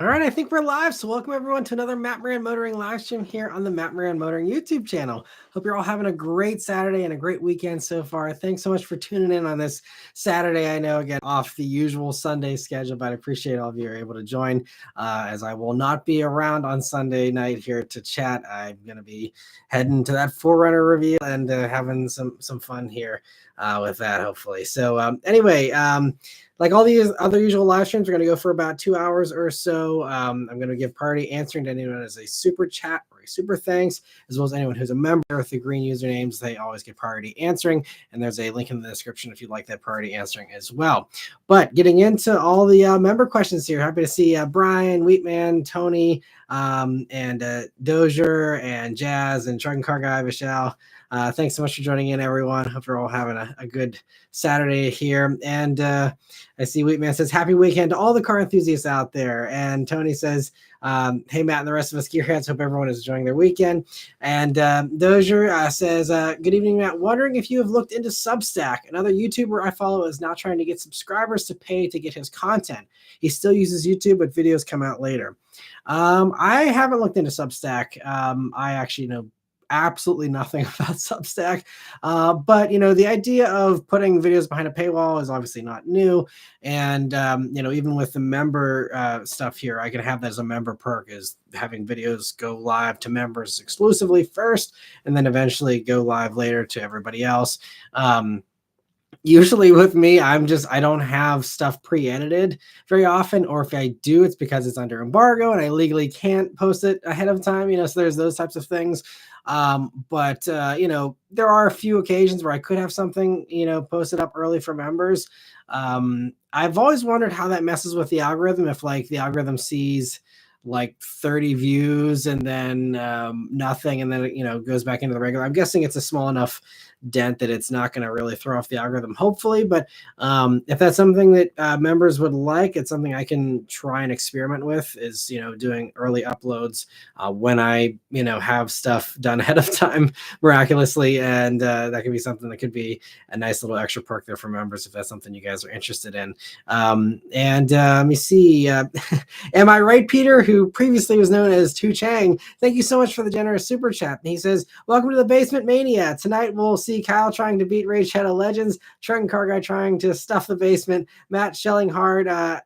All right, I think we're live. So welcome everyone to another Matt Maran Motoring live stream here on the Matt Maran Motoring YouTube channel. Hope you're all having a great Saturday and a great weekend so far. Thanks so much for tuning in on this Saturday. I know, again, off the usual Sunday schedule, but I appreciate all of you are able to join as I will not be around on Sunday night here to chat. I'm going to be heading to that Forerunner reveal and having some fun here with that, hopefully. So anyway, like all these other usual live streams, we're going to go for about 2 hours or so. I'm going to give priority answering to anyone as a super chat or a super thanks, as well as anyone who's a member with the green usernames. They always get priority answering, and there's a link in the description if you'd like that priority answering as well. But getting into all the member questions here, happy to see Brian, Wheatman, Tony, and Dozier, and Jazz, and Truck and Car Guy, Michelle. Thanks so much for joining in, everyone. Hope you're all having a good Saturday here. And I see Wheatman says, happy weekend to all the car enthusiasts out there. And Tony says, hey, Matt and the rest of us gearheads, hope everyone is enjoying their weekend. And Dozier says, good evening, Matt. Wondering if you have looked into Substack. Another YouTuber I follow is now trying to get subscribers to pay to get his content. He still uses YouTube, but videos come out later. I haven't looked into Substack. I actually know absolutely nothing about Substack. But, the idea of putting videos behind a paywall is obviously not new. And, even with the member stuff here, I can have that as a member perk, is having videos go live to members exclusively first, and then eventually go live later to everybody else. Usually with me, I don't have stuff pre-edited very often, or if I do, it's because it's under embargo and I legally can't post it ahead of time, so there's those types of things. But there are a few occasions where I could have something, posted up early for members. I've always wondered how that messes with the algorithm, if like the algorithm sees like 30 views and then nothing, and then it goes back into the regular. I'm guessing it's a small enough dent that it's not going to really throw off the algorithm, hopefully. But if that's something that members would like, it's something I can try and experiment with, is doing early uploads when I have stuff done ahead of time miraculously. And that could be something that could be a nice little extra perk there for members, if that's something you guys are interested in. Let me see, am I right, Peter, who previously was known as Tu Chang? Thank you so much for the generous super chat. And he says, welcome to the Basement Mania. Tonight we'll see Kyle trying to beat Rage Shadow Legends, Truck and Car Guy trying to stuff the basement, Matt shelling hard and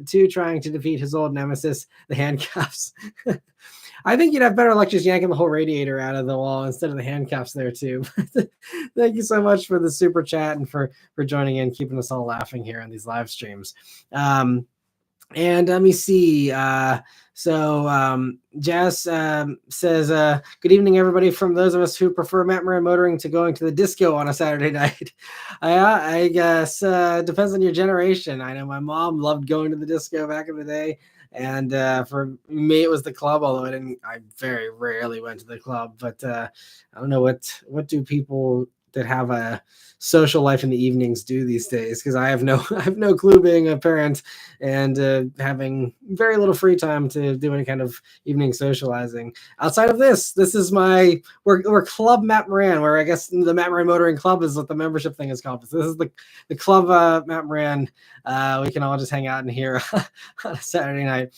two trying to defeat his old nemesis, the handcuffs. I think you'd have better luck just yanking the whole radiator out of the wall instead of the handcuffs there too. Thank you so much for the super chat and for joining in, keeping us all laughing here on these live streams. And let me see. Jazz says, good evening, everybody, from those of us who prefer Matt Maran motoring to going to the disco on a Saturday night. I guess depends on your generation. I know my mom loved going to the disco back in the day. And for me, it was the club, although I very rarely went to the club. But I don't know, what do people that have a social life in the evenings do these days, because I have no clue, being a parent and having very little free time to do any kind of evening socializing. Outside of this is we're Club Matt Maran, where I guess the Matt Maran Motoring Club is what the membership thing is called. So this is the Club Matt Maran. We can all just hang out in here on a Saturday night.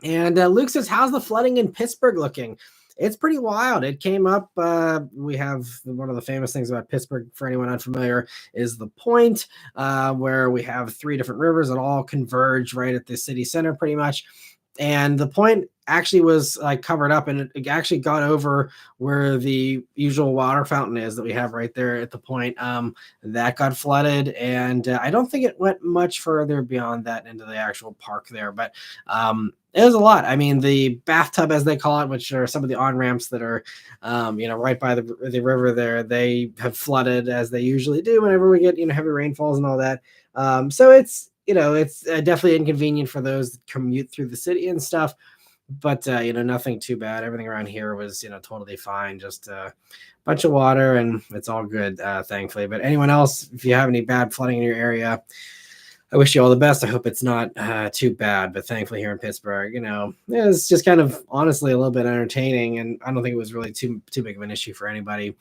Luke says, how's the flooding in Pittsburgh looking? It's pretty wild. It came up. We have one of the famous things about Pittsburgh, for anyone unfamiliar, is the Point, where we have 3 different rivers that all converge right at the city center pretty much. And the Point actually was like covered up, and it actually got over where the usual water fountain is that we have right there at the Point. That got flooded, and I don't think it went much further beyond that into the actual park there. But it was a lot. I mean, the bathtub, as they call it, which are some of the on-ramps that are, right by the river there, they have flooded, as they usually do whenever we get, heavy rainfalls and all that. So it's definitely inconvenient for those that commute through the city and stuff. But, nothing too bad. Everything around here was, totally fine. Just a bunch of water, and it's all good, thankfully. But anyone else, if you have any bad flooding in your area, I wish you all the best. I hope it's not too bad. But thankfully here in Pittsburgh, it's just kind of honestly a little bit entertaining. And I don't think it was really too big of an issue for anybody.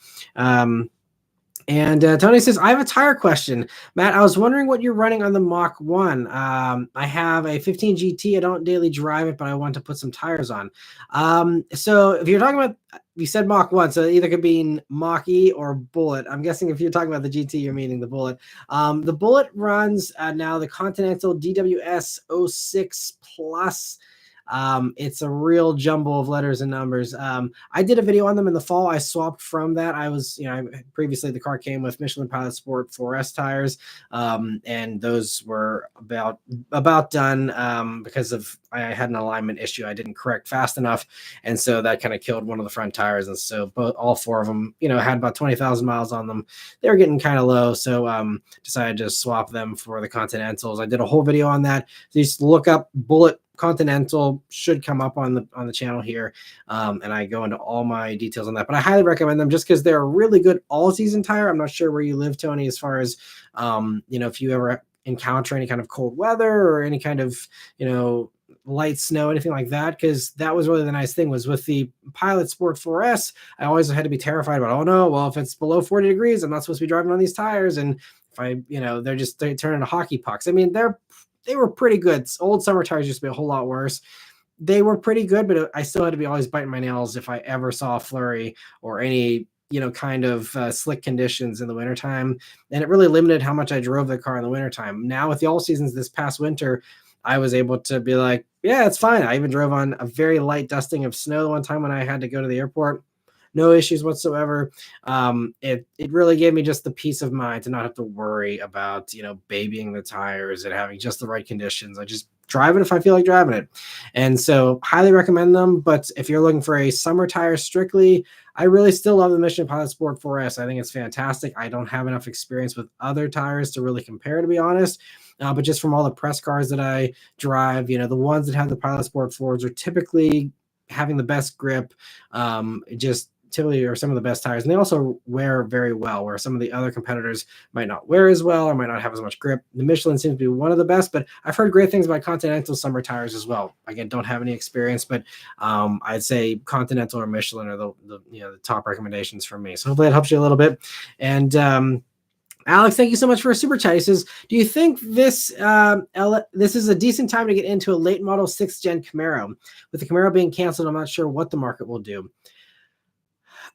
And Tony says, I have a tire question. Matt, I was wondering what you're running on the Mach 1. I have a 15 GT. I don't daily drive it, but I want to put some tires on. So if you're talking about, you said Mach 1, so it either could be Mach E or Bullitt. I'm guessing if you're talking about the GT, you're meaning the Bullitt. The Bullitt runs now the Continental DWS 06 Plus. It's a real jumble of letters and numbers. I did a video on them in the fall. I swapped from that. I was, previously the car came with Michelin Pilot Sport 4S tires, and those were about done because of I had an alignment issue. I didn't correct fast enough, and so that kind of killed one of the front tires. And so all four of them, had about 20,000 miles on them. They were getting kind of low, so decided to swap them for the Continentals. I did a whole video on that. So just look up Bullitt Continental, should come up on the channel here, and I go into all my details on that. But I highly recommend them just because they're a really good all-season tire. I'm not sure where you live, Tony, as far as if you ever encounter any kind of cold weather or any kind of light snow, anything like that, because that was really the nice thing was with the Pilot Sport 4S, I always had to be terrified about, oh no, well, if it's below 40 degrees, I'm not supposed to be driving on these tires. And if they turn into hockey pucks. I mean, they were pretty good. Old summer tires used to be a whole lot worse. They were pretty good, but I still had to be always biting my nails if I ever saw a flurry or any, kind of slick conditions in the wintertime. And it really limited how much I drove the car in the wintertime. Now with the all seasons this past winter, I was able to be like, yeah, it's fine. I even drove on a very light dusting of snow one time when I had to go to the airport. No issues whatsoever. It really gave me just the peace of mind to not have to worry about, babying the tires and having just the right conditions. I just drive it if I feel like driving it. And so highly recommend them. But if you're looking for a summer tire strictly, I really still love the Michelin Pilot Sport 4S. I think it's fantastic. I don't have enough experience with other tires to really compare, to be honest. But just from all the press cars that I drive, the ones that have the Pilot Sport 4s are typically having the best grip, just typically are some of the best tires, and they also wear very well, where some of the other competitors might not wear as well or might not have as much grip. The Michelin seems to be one of the best, but I've heard great things about Continental summer tires as well. Again, don't have any experience, but I'd say Continental or Michelin are the top recommendations for me. So hopefully it helps you a little bit. And Alex, thank you so much for a super chat. He says, do you think this is a decent time to get into a late model 6th gen Camaro? With the Camaro being canceled, I'm not sure what the market will do.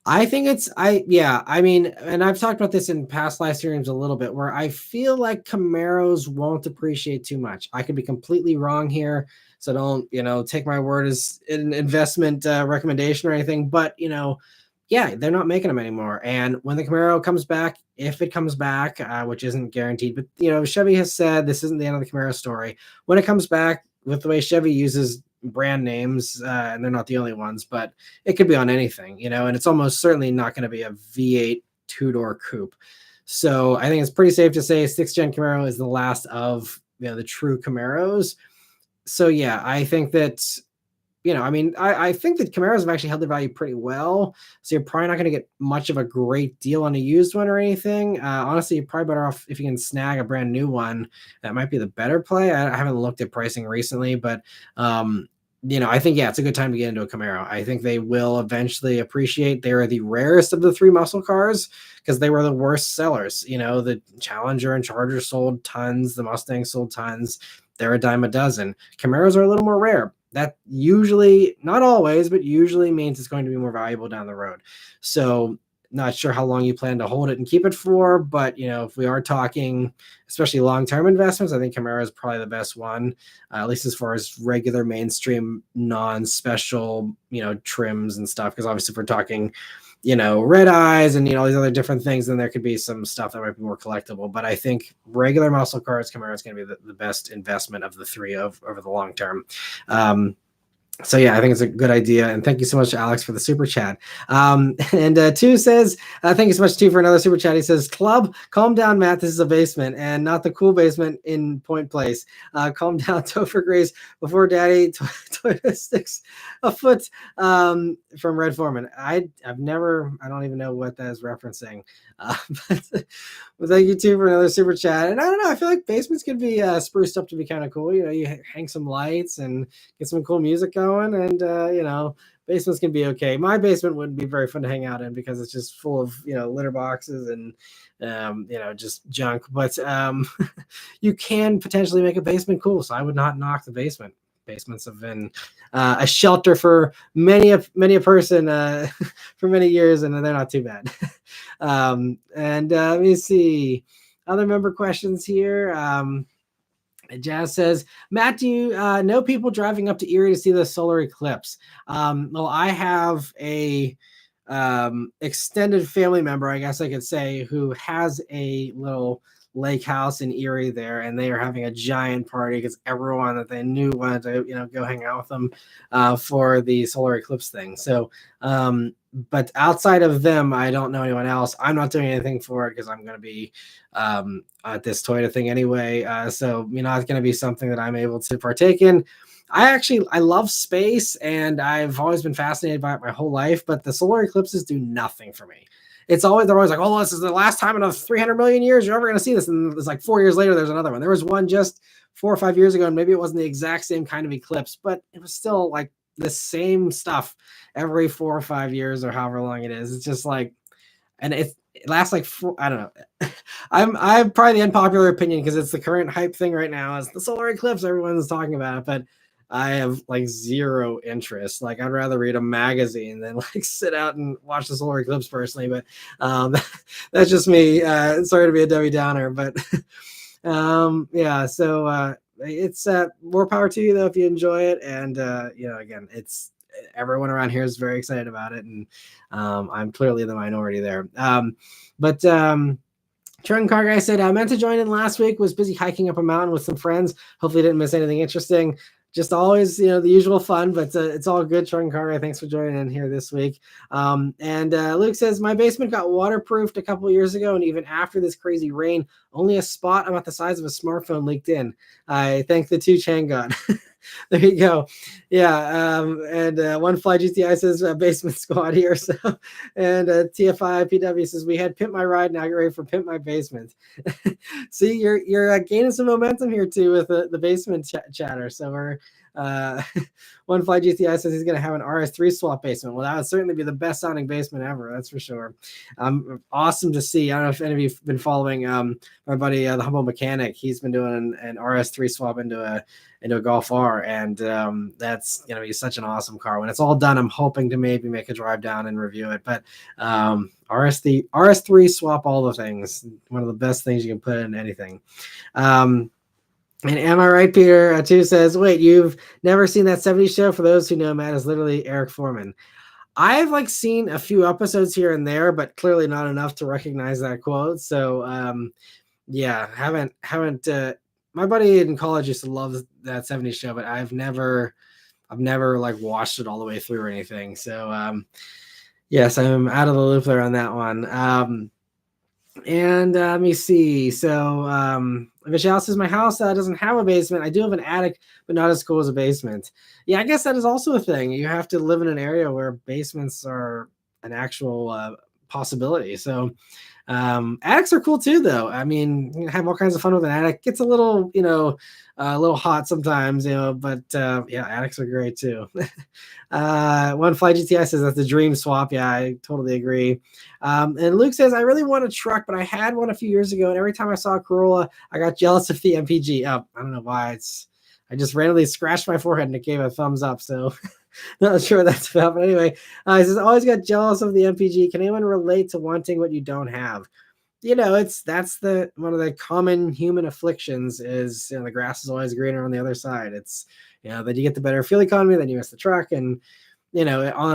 I think and I've talked about this in past live streams a little bit, where I feel like Camaros won't appreciate too much. I could be completely wrong here, so don't, take my word as an investment recommendation or anything, but they're not making them anymore. And when the Camaro comes back, if it comes back, which isn't guaranteed, but Chevy has said this isn't the end of the Camaro story. When it comes back, with the way Chevy uses brand names, and they're not the only ones, but it could be on anything, and it's almost certainly not going to be a V8 two-door coupe. So I think it's pretty safe to say 6th gen Camaro is the last of the true Camaros. So yeah, I think that I think that Camaros have actually held their value pretty well. So you're probably not going to get much of a great deal on a used one or anything. Honestly, you're probably better off if you can snag a brand new one. That might be the better play. I haven't looked at pricing recently, but I think, it's a good time to get into a Camaro. I think they will eventually appreciate. They are the rarest of the 3 muscle cars because they were the worst sellers. The Challenger and Charger sold tons. The Mustang sold tons. They're a dime a dozen. Camaros are a little more rare. That usually, not always, but usually means it's going to be more valuable down the road. So not sure how long you plan to hold it and keep it for, but if we are talking, especially long-term investments, I think Camaro is probably the best one, at least as far as regular mainstream, non-special, trims and stuff. Because obviously if we're talking, red eyes and, all these other different things, then there could be some stuff that might be more collectible. But I think regular muscle cars, Camaro is going to be the best investment of the 3 over the long term. So yeah, I think it's a good idea. And thank you so much, Alex, for the super chat. And Two says, thank you so much, Two, for another super chat. He says, Club, calm down, Matt. This is a basement and not the cool basement in Point Place. Calm down, Topher Grace, before Daddy Toyota sticks a foot from Red Foreman. I don't even know what that is referencing. But thank you, Two, for another super chat. And I don't know, I feel like basements could be spruced up to be kind of cool. You hang some lights and get some cool music going, and basements can be okay. My basement wouldn't be very fun to hang out in because it's just full of, litter boxes and, just junk. But you can potentially make a basement cool. So I would not knock the basement. Basements have been a shelter for many a person for many years, and they're not too bad. And let me see other member questions here. Jazz says, Matt, do you know people driving up to Erie to see the solar eclipse? Well, I have a extended family member, I guess I could say, who has a little lake house in Erie there, and they are having a giant party because everyone that they knew wanted to, go hang out with them for the solar eclipse thing. So, but outside of them, I don't know anyone else. I'm not doing anything for it because I'm going to be at this Toyota thing anyway. So, it's going to be something that I'm able to partake in. I love space, and I've always been fascinated by it my whole life, but the solar eclipses do nothing for me. They're always like, oh, this is the last time in 300 million years you're ever going to see this. And it's like 4 years later, there's another one. There was one just 4 or 5 years ago, and maybe it wasn't the exact same kind of eclipse, but it was still like the same stuff every 4 or 5 years or however long it is. It's just like, and it lasts like I don't know. I'm probably the unpopular opinion because it's the current hype thing right now is the solar eclipse. Everyone's talking about it, but I have like zero interest. Like I'd rather read a magazine than like sit out and watch the solar eclipse personally. But that's just me. Sorry to be a Debbie Downer, but yeah. So it's more power to you though if you enjoy it. And again, it's everyone around here is very excited about it, and I'm clearly the minority there. But Truck Car Guy said, I meant to join in last week, was busy hiking up a mountain with some friends. Hopefully didn't miss anything interesting. Just always, the usual fun, but it's all good. Truck Car Guy, thanks for joining in here this week. And Luke says, my basement got waterproofed a couple of years ago, and even after this crazy rain, only a spot about the size of a smartphone leaked in. I thank the 2chan God. There you go. Yeah. And One Fly GTI says basement squad here. So, and TFI PW says we had Pimp My Ride. Now get ready for Pimp My Basement. See, you're gaining some momentum here too with the basement chatter. So we're One Fly GTI says he's going to have an RS3 swap basement. Well, that would certainly be the best sounding basement ever. That's for sure. Awesome to see. I don't know if any of you've been following my buddy, the Humble Mechanic. He's been doing an RS3 swap into a Golf R, and that's going to be such an awesome car. When it's all done, I'm hoping to maybe make a drive down and review it. But RS3 swap all the things. One of the best things you can put in anything. And am I right, Peter? Too says, wait, you've never seen that 70s show? For those who know, Matt is literally Eric Foreman. I've seen a few episodes here and there, but clearly not enough to recognize that quote. So yeah, haven't my buddy in college used to love that 70s show, but I've never watched it all the way through or anything. So yes, I'm out of the loop there on that one. And let me see. So Michelle says my house doesn't have a basement. I do have an attic, but not as cool as a basement. Yeah, I guess that is also a thing. You have to live in an area where basements are an actual possibility. So attics are cool too, though. I mean, you have all kinds of fun with an attic. It's a little, a little hot sometimes, but yeah, attics are great too. One Fly GTI says that's a dream swap. Yeah, I totally agree. And Luke says, I really want a truck, but I had one a few years ago, and every time I saw a Corolla, I got jealous of the MPG. Oh, I don't know why. I just randomly scratched my forehead and it gave a thumbs up. So not sure what that's about. But anyway, he says, always got jealous of the MPG. Can anyone relate to wanting what you don't have? That's one of the common human afflictions is the grass is always greener on the other side. It's then you get the better fuel economy, then you miss the truck, and on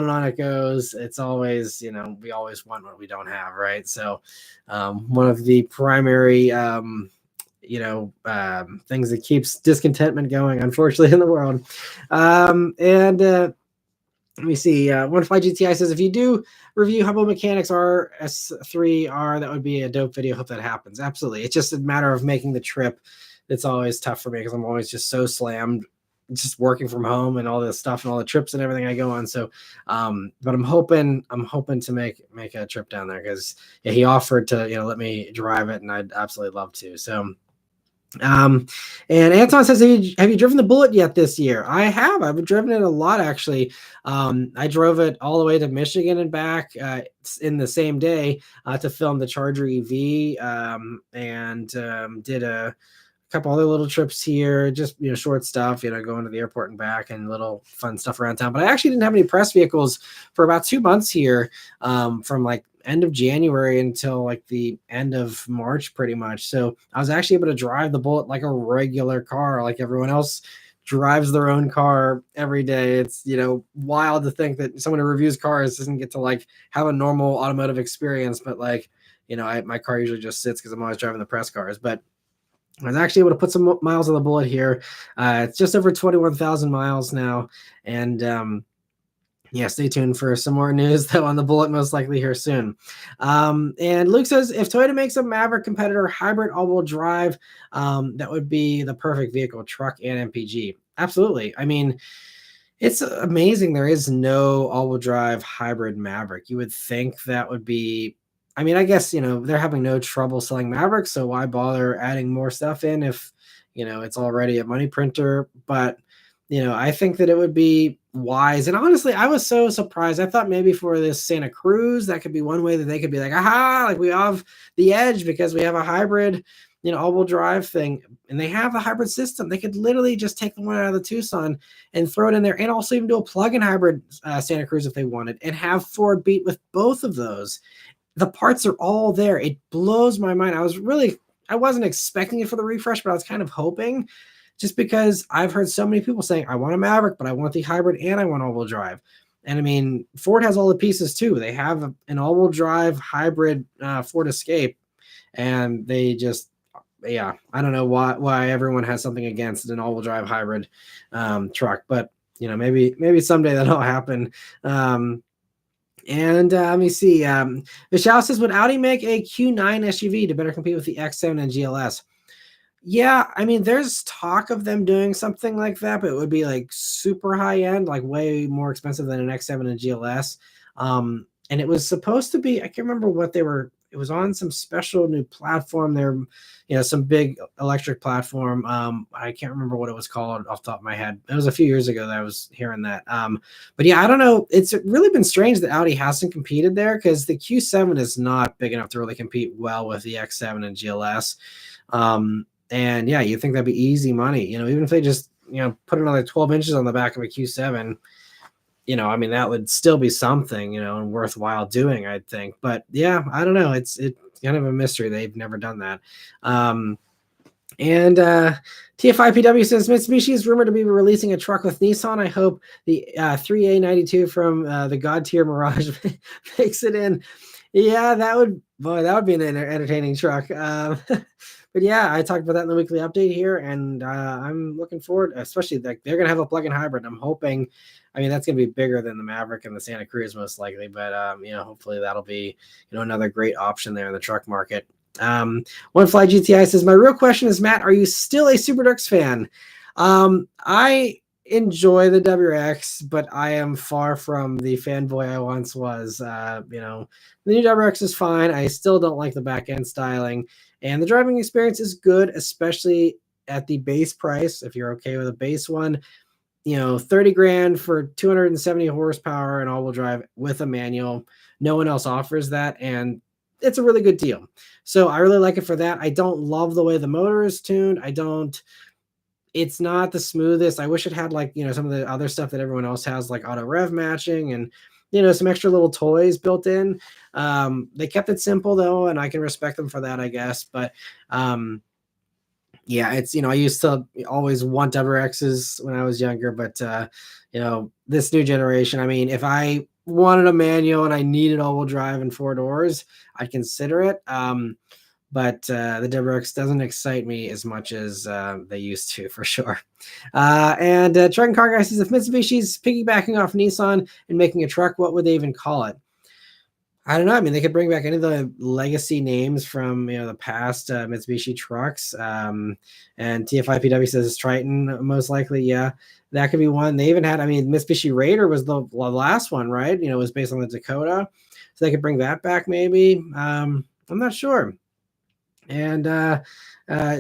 and on it goes. It's always we always want what we don't have, right? So one of the primary things that keeps discontentment going, unfortunately, in the world. Let me see. One Fly GTI says, if you do review Humble Mechanics RS3R, that would be a dope video. Hope that happens. Absolutely. It's just a matter of making the trip. It's always tough for me because I'm always just so slammed, just working from home and all this stuff and all the trips and everything I go on. So, but I'm hoping to make a trip down there because he offered to, let me drive it, and I'd absolutely love to. So, Um, and Anton says, have you driven the Bullitt yet this year? I have. I've driven it a lot, actually. I drove it all the way to Michigan and back in the same day to film the Charger EV, and did a couple other little trips here, just short stuff, going to the airport and back, and little fun stuff around town. But I actually didn't have any press vehicles for about 2 months here, from like end of January until like the end of March, pretty much. So I was actually able to drive the Bullitt like a regular car, like everyone else drives their own car every day. It's wild to think that someone who reviews cars doesn't get to like have a normal automotive experience, but like my car usually just sits because I'm always driving the press cars. But I was actually able to put some miles on the Bullitt here. It's just over 21,000 miles now. And yeah, stay tuned for some more news though on the Bullitt, most likely here soon. And Luke says, if Toyota makes a Maverick competitor hybrid all-wheel drive, that would be the perfect vehicle, truck and MPG. Absolutely. I mean, it's amazing there is no all-wheel drive hybrid Maverick. You would think that would be, I mean, I guess, they're having no trouble selling Mavericks, so why bother adding more stuff in if, it's already a money printer. But, I think that it would be wise. And honestly, I was so surprised. I thought maybe for this Santa Cruz, that could be one way that they could be like, aha, like we have the edge because we have a hybrid, all-wheel drive thing. And they have the hybrid system. They could literally just take the one out of the Tucson and throw it in there, and also even do a plug-in hybrid Santa Cruz if they wanted, and have Ford beat with both of those. The parts are all there. It blows my mind. I wasn't expecting it for the refresh, but I was kind of hoping, just because I've heard so many people saying, I want a Maverick, but I want the hybrid and I want all-wheel drive. And I mean, Ford has all the pieces too. They have an all-wheel drive hybrid Ford Escape, and they just, yeah, I don't know why everyone has something against an all-wheel drive hybrid truck, but maybe someday that'll happen. And let me see. Michelle says, would Audi make a Q9 SUV to better compete with the X7 and GLS? Yeah, I mean, there's talk of them doing something like that, but it would be like super high end, like way more expensive than an X7 and GLS. And it was supposed to be, I can't remember what they were. It was on some special new platform there, some big electric platform. I can't remember what it was called off the top of my head. It was a few years ago that I was hearing that. But yeah, I don't know. It's really been strange that Audi hasn't competed there, because the Q7 is not big enough to really compete well with the X7 and GLS. And yeah, you think that'd be easy money, even if they just, put another 12 inches on the back of a Q7, I mean, that would still be something, and worthwhile doing, I'd think. But yeah, I don't know. It's kind of a mystery. They've never done that. And TFIPW says, Mitsubishi is rumored to be releasing a truck with Nissan. I hope the 3A92 from the God tier Mirage makes it in. Yeah, that would be an entertaining truck. But yeah, I talked about that in the weekly update here, and I'm looking forward, especially like they're gonna have a plug-in hybrid. I'm hoping, I mean, that's gonna be bigger than the Maverick and the Santa Cruz most likely, but hopefully that'll be another great option there in the truck market. One Fly GTI says, my real question is, Matt, are you still a Super Ducks fan? I enjoy the WRX, but I am far from the fanboy I once was. The new WRX is fine. I still don't like the back end styling, and the driving experience is good, especially at the base price. If you're okay with a base one, 30 grand for 270 horsepower and all-wheel drive with a manual. No one else offers that, and it's a really good deal. So I really like it for that. I don't love the way the motor is tuned. It's not the smoothest. I wish it had like, some of the other stuff that everyone else has, like auto rev matching and, some extra little toys built in. They kept it simple though, and I can respect them for that, I guess. But yeah, it's, I used to always want WRXs when I was younger, but this new generation, I mean, if I wanted a manual and I needed all-wheel drive and 4 doors, I'd consider it. But the WRX doesn't excite me as much as they used to, for sure. And Truck and Car Guy says, if Mitsubishi's piggybacking off Nissan and making a truck, what would they even call it? I don't know. I mean, they could bring back any of the legacy names from the past Mitsubishi trucks. And TFIPW says it's Triton, most likely. Yeah, that could be one. They even had, I mean, Mitsubishi Raider was the last one, right? It was based on the Dakota, so they could bring that back maybe. I'm not sure. And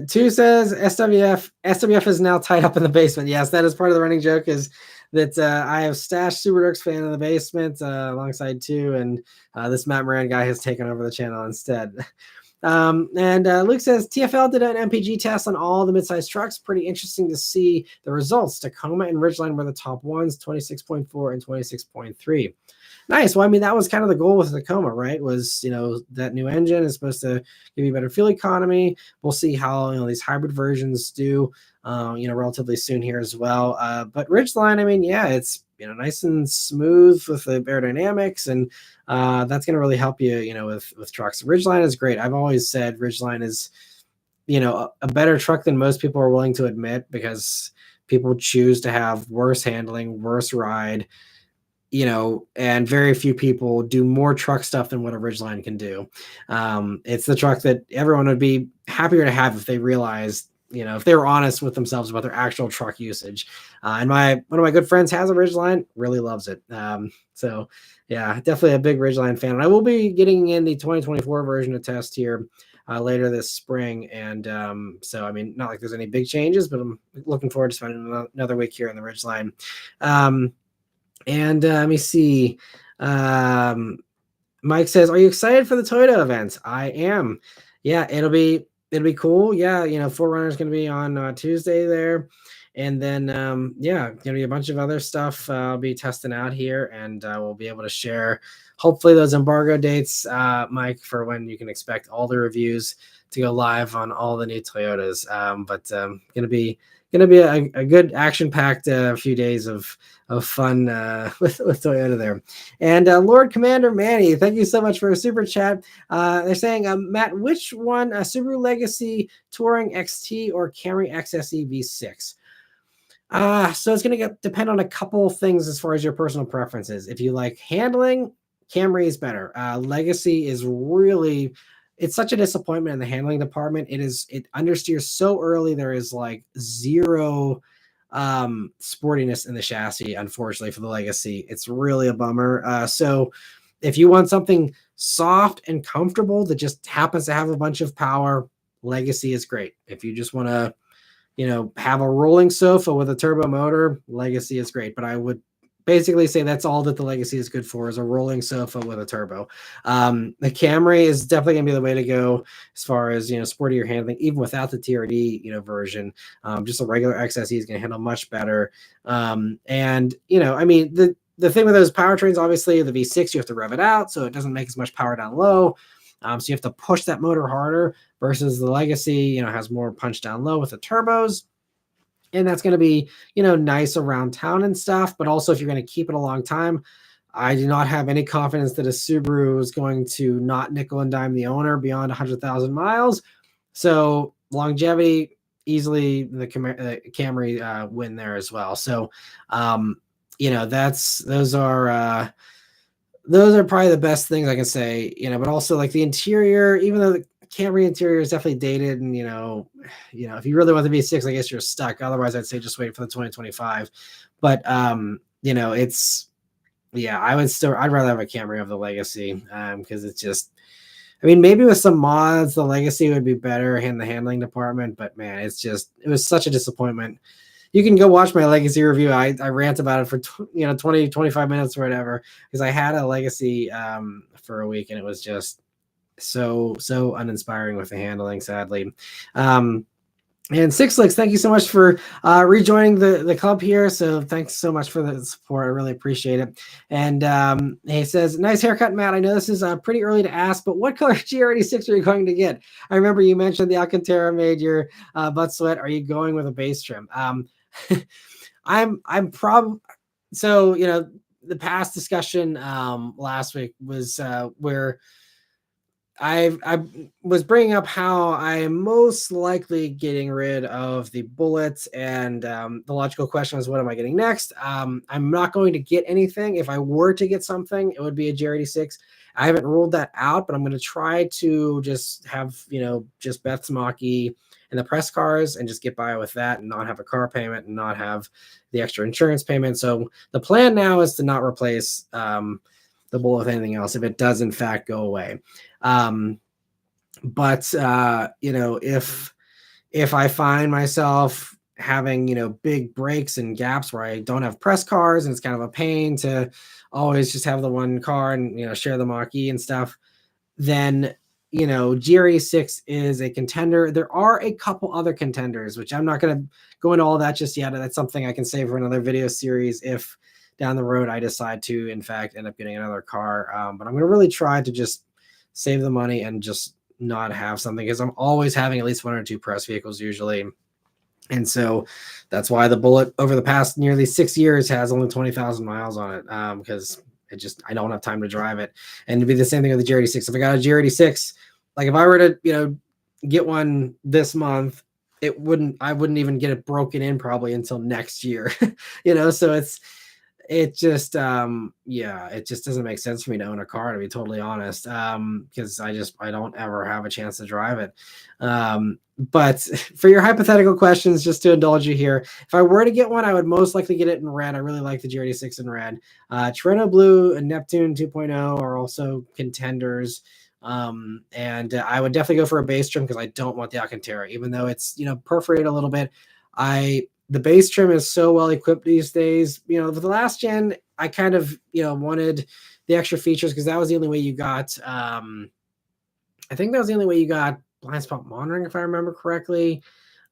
two says SWF is now tied up in the basement. Yes, that is part of the running joke, is that I have stashed Super Dirks fan in the basement alongside two, and this Matt Moran guy has taken over the channel instead. And Luke says TFL did an MPG test on all the midsize trucks. Pretty interesting to see the results. Tacoma and Ridgeline were the top ones, 26.4 and 26.3. Nice. Well, I mean, that was kind of the goal with Tacoma, right? Was, that new engine is supposed to give you better fuel economy. We'll see how, these hybrid versions do, relatively soon here as well. But Ridgeline, I mean, yeah, it's, nice and smooth with the aerodynamics, and that's going to really help you, with trucks. Ridgeline is great. I've always said Ridgeline is, a better truck than most people are willing to admit, because people choose to have worse handling, worse ride, and very few people do more truck stuff than what a Ridgeline can do. It's the truck that everyone would be happier to have if they realized, if they were honest with themselves about their actual truck usage. And one of my good friends has a Ridgeline, really loves it. So yeah, definitely a big Ridgeline fan. And I will be getting in the 2024 version to test here later this spring. And so, I mean, not like there's any big changes, but I'm looking forward to spending another week here in the Ridgeline. And let me see. Mike says, "Are you excited for the Toyota event?" I am. Yeah, it'll be cool. Yeah, Forerunner is going to be on Tuesday there, and then going to be a bunch of other stuff I'll be testing out here, and we'll be able to share hopefully those embargo dates, Mike, for when you can expect all the reviews to go live on all the new Toyotas. But gonna be a good action-packed few days of fun with Toyota there. And Lord Commander Manny, thank you so much for a super chat. They're saying, Matt, which one, Subaru Legacy Touring XT or Camry XSE V6? So it's going to depend on a couple things as far as your personal preferences. If you like handling, Camry is better. Legacy is really, it's such a disappointment in the handling department. It understeers so early. There is like zero sportiness in the chassis, unfortunately, for the Legacy. It's really a bummer. So if you want something soft and comfortable that just happens to have a bunch of power, Legacy is great. If you just want to, have a rolling sofa with a turbo motor, Legacy is great. But I would basically say that's all that the Legacy is good for, is a rolling sofa with a turbo. The Camry is definitely gonna be the way to go as far as, sportier handling, even without the TRD, version. Just a regular XSE is gonna handle much better. And, I mean, the thing with those powertrains, obviously the V6, you have to rev it out, so it doesn't make as much power down low. So you have to push that motor harder, versus the Legacy, has more punch down low with the turbos. And that's going to be, nice around town and stuff. But also, if you're going to keep it a long time, I do not have any confidence that a Subaru is going to not nickel and dime the owner beyond 100,000 miles. So longevity, easily the Camry win there as well. So, those are probably the best things I can say, but also like the interior, even though the Camry interior is definitely dated, and if you really want the V6, I guess you're stuck. Otherwise, I'd say just wait for the 2025. But I'd rather have a Camry over the Legacy, because it's just, I mean, maybe with some mods, the Legacy would be better in the handling department, but man, it was such a disappointment. You can go watch my Legacy review. I rant about it for 20, 25 minutes or whatever, because I had a Legacy for a week, and it was just so uninspiring with the handling, sadly. And Sixlix, thank you so much for rejoining the club here. So thanks so much for the support. I really appreciate it. And he says, nice haircut, Matt. I know this is pretty early to ask, but what color GR86 are you going to get? I remember you mentioned the Alcantara made your butt sweat. Are you going with a base trim? I'm probably, so, the past discussion last week was where I was bringing up how I am most likely getting rid of the Bullitt, and the logical question is, what am I getting next? I'm not going to get anything. If I were to get something, it would be a GR86. I haven't ruled that out, but I'm going to try to just have, just Beth's Mach-E and the press cars, and just get by with that, and not have a car payment, and not have the extra insurance payment. So the plan now is to not replace the Bullitt with anything else if it does in fact go away. But you know, if I find myself having, you know, big breaks and gaps where I don't have press cars and it's kind of a pain to always just have the one car and, you know, share the Mach-E and stuff, then, you know, GR86 is a contender. There are a couple other contenders, which I'm not going to go into all that just yet. That's something I can save for another video series if down the road I decide to, in fact, end up getting another car. But I'm going to really try to just save the money and just not have something, because I'm always having at least one or two press vehicles usually. And so that's why the Bullitt over the past nearly 6 years has only 20,000 miles on it, because I don't have time to drive it. And it'd be the same thing with the GR86. If I got a GR86, like if I were to, you know, get one this month, I wouldn't even get it broken in probably until next year, you know? So it just doesn't make sense for me to own a car, to be totally honest, because I don't ever have a chance to drive it. But for your hypothetical questions, just to indulge you here, if I were to get one, I would most likely get it in red. I really like the GR86 in red. Trento Blue and Neptune 2.0 are also contenders. And I would definitely go for a base trim, because I don't want the Alcantara, even though it's, you know, perforated a little bit. The base trim is so well equipped these days. You know, for the last gen, I kind of, you know, wanted the extra features, because that was the only way you got, I think that was the only way you got blind spot monitoring, if I remember correctly,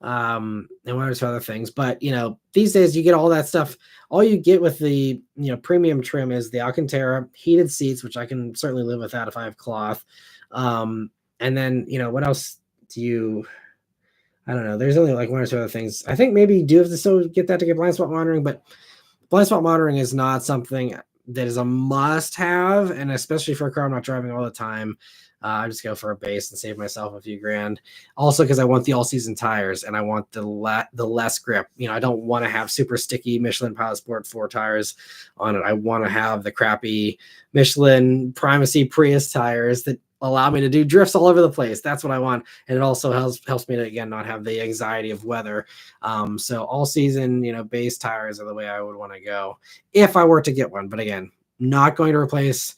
and one or two other things. But, you know, these days you get all that stuff. All you get with the, you know, premium trim is the Alcantara, heated seats, which I can certainly live with that if I have cloth. And then, you know, what else do you... I don't know. There's only like one or two other things. I think maybe you do have to still get that to get blind spot monitoring, but blind spot monitoring is not something that is a must-have, and especially for a car I'm not driving all the time, I just go for a base and save myself a few grand. Also, because I want the all-season tires and I want the less grip. You know, I don't want to have super sticky Michelin Pilot Sport 4 tires on it. I want to have the crappy Michelin Primacy Prius tires that allow me to do drifts all over the place. That's what I want. And it also helps me to, again, not have the anxiety of weather. So all season, you know, base tires are the way I would want to go if I were to get one. But again, not going to replace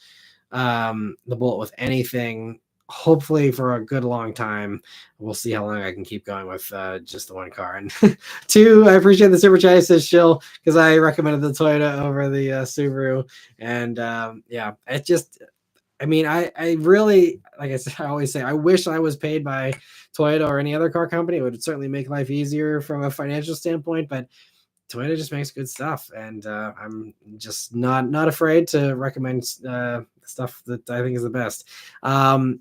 the Bullitt with anything, hopefully for a good long time. We'll see how long I can keep going with just the one car. And two, I appreciate the super chat, says Shill, because I recommended the Toyota over the Subaru. And yeah, it just... I mean, I really, like I said, I always say, I wish I was paid by Toyota or any other car company. It would certainly make life easier from a financial standpoint, but Toyota just makes good stuff. And I'm just not afraid to recommend stuff that I think is the best. And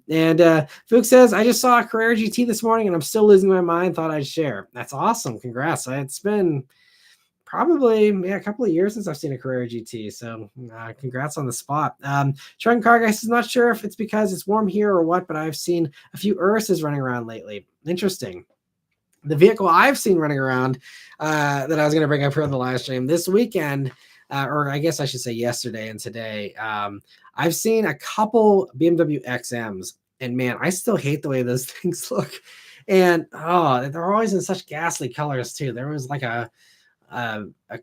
Fuchs says, I just saw a Carrera GT this morning and I'm still losing my mind. Thought I'd share. That's awesome. Congrats. It's been probably a couple of years since I've seen a Carrera GT, so congrats on the spot. Truck Car Guy is not sure if it's because it's warm here or what, but I've seen a few Ursus running around lately. Interesting. The vehicle I've seen running around that I was going to bring up here on the live stream this weekend, or I guess I should say yesterday and today, I've seen a couple BMW XMs, and man, I still hate the way those things look. And they're always in such ghastly colors too. There was like a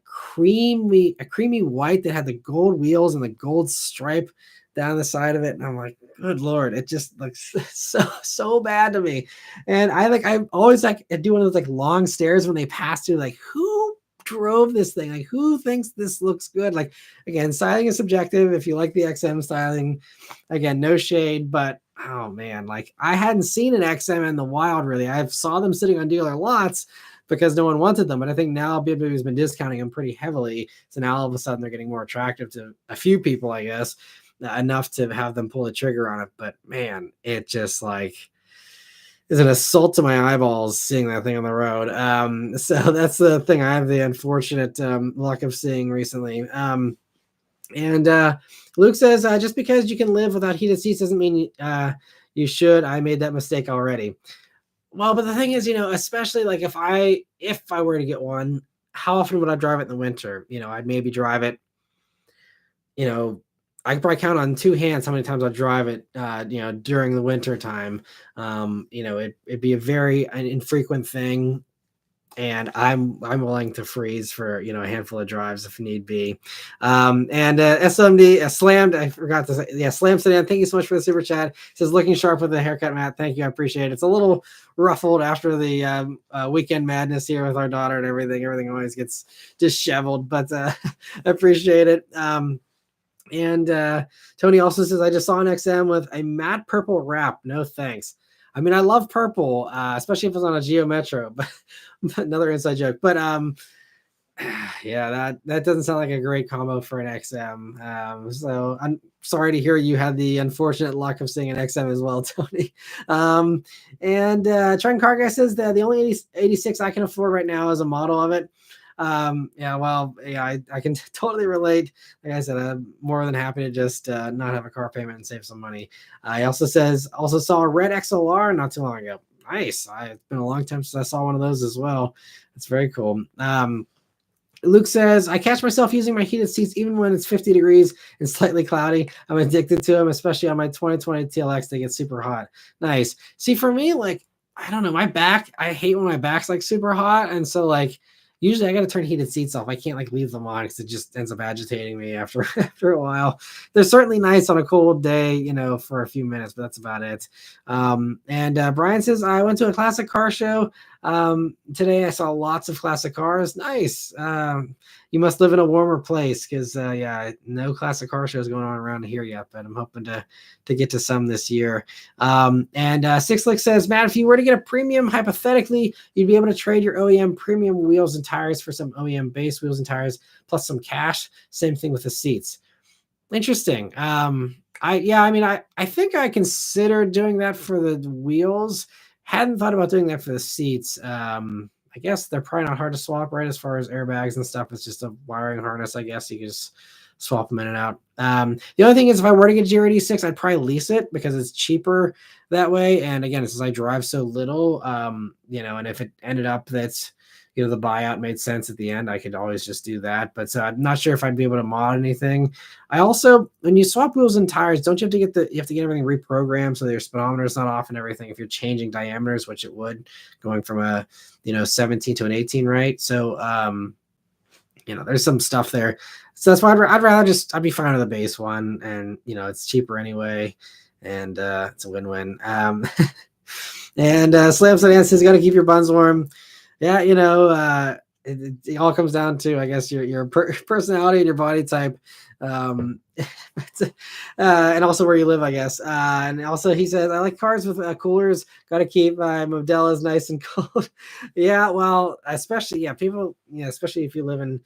creamy white that had the gold wheels and the gold stripe down the side of it, and I'm like, good lord, it just looks so bad to me. And I always like do one of those like long stares when they pass through, like, who drove this thing? Like, who thinks this looks good? Like, again, styling is subjective. If you like the XM styling, again, no shade, but oh man, like I hadn't seen an XM in the wild really. I saw them sitting on dealer lots because no one wanted them. But I think now BMW has been discounting them pretty heavily. So now all of a sudden they're getting more attractive to a few people, I guess, enough to have them pull the trigger on it. But man, it just like is an assault to my eyeballs seeing that thing on the road. So that's the thing I have the unfortunate luck of seeing recently. And Luke says, just because you can live without heated seats doesn't mean you should. I made that mistake already. Well, but the thing is, you know, especially like if I were to get one, how often would I drive it in the winter? You know, I'd maybe drive it, you know, I could probably count on two hands how many times I drive it, you know, during the winter time. You know, it'd be a very infrequent thing. and I'm willing to freeze for a handful of drives if need be. And SMD slammed. I forgot to say, yeah, slam sedan. Thank you so much for the super chat. It says looking sharp with the haircut, Matt. Thank you, I appreciate it. It's a little ruffled after the weekend madness here with our daughter and everything. Everything always gets disheveled, but I appreciate it. And Tony also says, I just saw an XM with a matte purple wrap. No thanks. I mean, I love purple, especially if it's on a Geo Metro, but another inside joke. But yeah, that doesn't sound like a great combo for an XM. So I'm sorry to hear you had the unfortunate luck of seeing an XM as well, Tony. And Trent Car Guy says that the only 86 I can afford right now is a model of it. Yeah, well, yeah, I can totally relate. Like I said, I'm more than happy to just not have a car payment and save some money. I also saw a red XLR not too long ago. Nice. It's been a long time since I saw one of those as well. It's very cool. Luke says, I catch myself using my heated seats even when it's 50 degrees and slightly cloudy. I'm addicted to them, especially on my 2020 TLX. They get super hot. Nice. See, for me, like, I don't know, my back, I hate when my back's like super hot. And so like, usually I got to turn heated seats off. I can't like leave them on because it just ends up agitating me after a while. They're certainly nice on a cold day, for a few minutes, but that's about it. And Brian says, I went to a classic car show today. I saw lots of classic cars. Nice. You must live in a warmer place because yeah, no classic car shows going on around here yet, but I'm hoping to get to some this year. And Sixlick says, Matt, if you were to get a premium, hypothetically, you'd be able to trade your OEM premium wheels and tires for some OEM base wheels and tires plus some cash. Same thing with the seats. Interesting. I think I considered doing that for the wheels. Hadn't thought about doing that for the seats. I guess they're probably not hard to swap, right? As far as airbags and stuff, it's just a wiring harness. I guess you can just swap them in and out. The only thing is, if I were to get GR86, I'd probably lease it because it's cheaper that way. And again, since I drive so little, and if it ended up that the buyout made sense at the end, I could always just do that. But I'm not sure if I'd be able to mod anything. I also, when you swap wheels and tires, don't you have to get everything reprogrammed so your speedometer is not off and everything if you're changing diameters, which it would, going from a 17 to an 18, right? So there's some stuff there. So that's why I'd be fine with the base one, and it's cheaper anyway, and it's a win-win. And Slam Sedan says, got to keep your buns warm. Yeah, it all comes down to, I guess, your personality and your body type, and also where you live, I guess. And also, he says, I like cars with coolers. Got to keep my Modella's nice and cold. Yeah, well, especially people, especially if you live in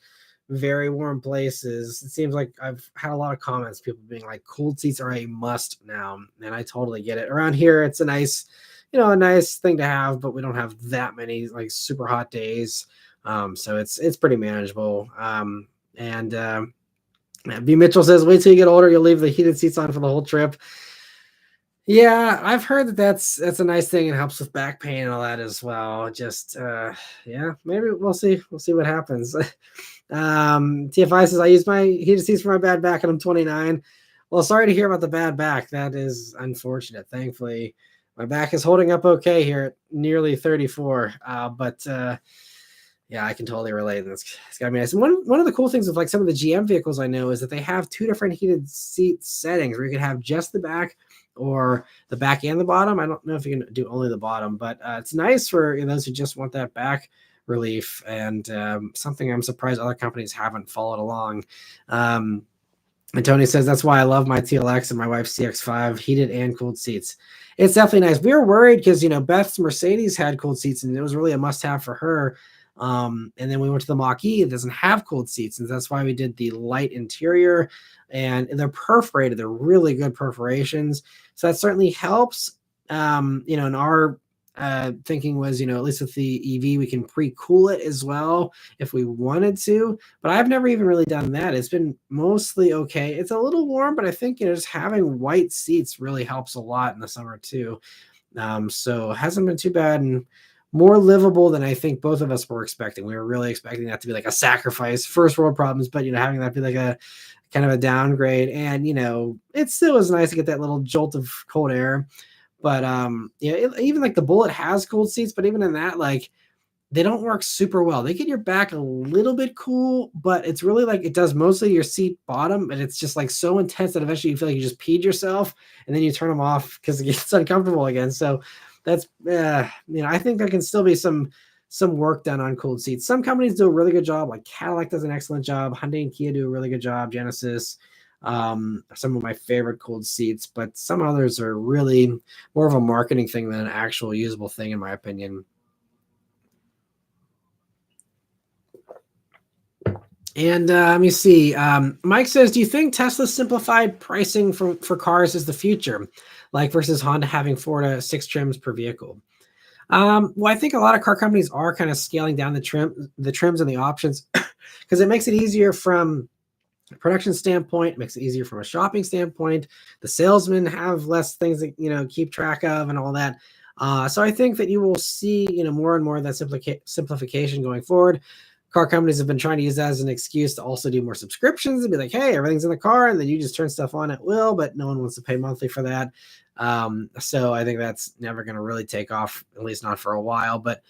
very warm places. It seems like I've had a lot of comments, people being like, cooled seats are a must now, and I totally get it. Around here, it's a nice thing to have, but we don't have that many like super hot days. So it's pretty manageable. And B Mitchell says, wait till you get older, you'll leave the heated seats on for the whole trip. Yeah, I've heard that's a nice thing. It helps with back pain and all that as well. Just yeah, maybe we'll see what happens. TFI says, I use my heated seats for my bad back and I'm 29. Well, sorry to hear about the bad back. That is unfortunate. Thankfully, my back is holding up okay here at nearly 34. But yeah, I can totally relate. It's gotta be nice. And one of the cool things with like some of the GM vehicles I know is that they have two different heated seat settings where you can have just the back or the back and the bottom. I don't know if you can do only the bottom, but it's nice for those who just want that back relief, and something I'm surprised other companies haven't followed along. And Tony says, that's why I love my TLX and my wife's CX-5, heated and cooled seats. It's definitely nice. We were worried because, Beth's Mercedes had cooled seats and it was really a must-have for her. And then we went to the Mach-E. It doesn't have cooled seats, and that's why we did the light interior, and they're perforated. They're really good perforations. So that certainly helps. And our thinking was, at least with the EV, we can pre-cool it as well if we wanted to, but I've never even really done that. It's been mostly okay. It's a little warm, but I think, just having white seats really helps a lot in the summer too. So it hasn't been too bad, and more livable than I think both of us were expecting. We were really expecting that to be like a sacrifice, first world problems, but having that be like a kind of a downgrade. And it still was nice to get that little jolt of cold air. But even like the Bullitt has cooled seats, but even in that, like, they don't work super well. They get your back a little bit cool, but it's really like it does mostly your seat bottom, and it's just like so intense that eventually you feel like you just peed yourself, and then you turn them off because it gets uncomfortable again. So that's I think there can still be some work done on cooled seats. Some companies do a really good job, like Cadillac does an excellent job, Hyundai and Kia do a really good job, Genesis, some of my favorite cooled seats, but some others are really more of a marketing thing than an actual usable thing, in my opinion. And let me see. Mike says, "Do you think Tesla's simplified pricing for cars is the future, like versus Honda having 4 to 6 trims per vehicle?" Well, I think a lot of car companies are kind of scaling down the trims and the options because it makes it easier from a production standpoint. It makes it easier from a shopping standpoint. The salesmen have less things that keep track of and all that. So I think that you will see more and more of that simplification going forward. Car companies have been trying to use that as an excuse to also do more subscriptions and be like, hey, everything's in the car, and then you just turn stuff on at will, but no one wants to pay monthly for that. So I think that's never going to really take off, at least not for a while. But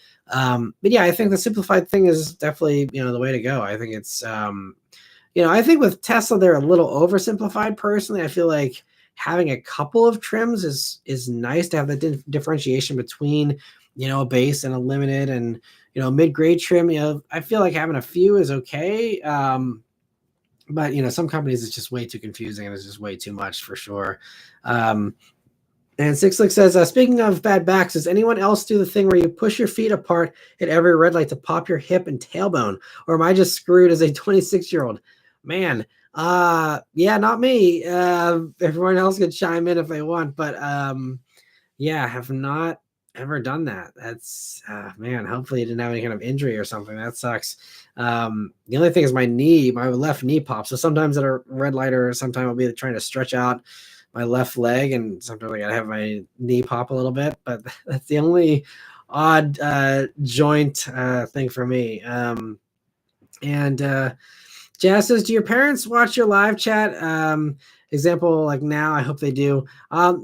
yeah, I think the simplified thing is definitely the way to go. I think it's I think with Tesla they're a little oversimplified. Personally, I feel like having a couple of trims is nice to have the differentiation between a base and a limited and mid-grade trim. I feel like having a few is okay. But some companies it's just way too confusing and it's just way too much for sure. And Six Lick says, speaking of bad backs, does anyone else do the thing where you push your feet apart at every red light to pop your hip and tailbone? Or am I just screwed as a 26-year-old? Man, yeah, not me. Everyone else could chime in if they want, but yeah, I have not ever done that. That's man, hopefully you didn't have any kind of injury or something. That sucks. The only thing is my left knee pops. So sometimes at a red light or sometimes I'll be trying to stretch out my left leg, and sometimes I gotta have my knee pop a little bit, but that's the only odd joint thing for me. And Jazz says, do your parents watch your live chat? Example, like now, I hope they do.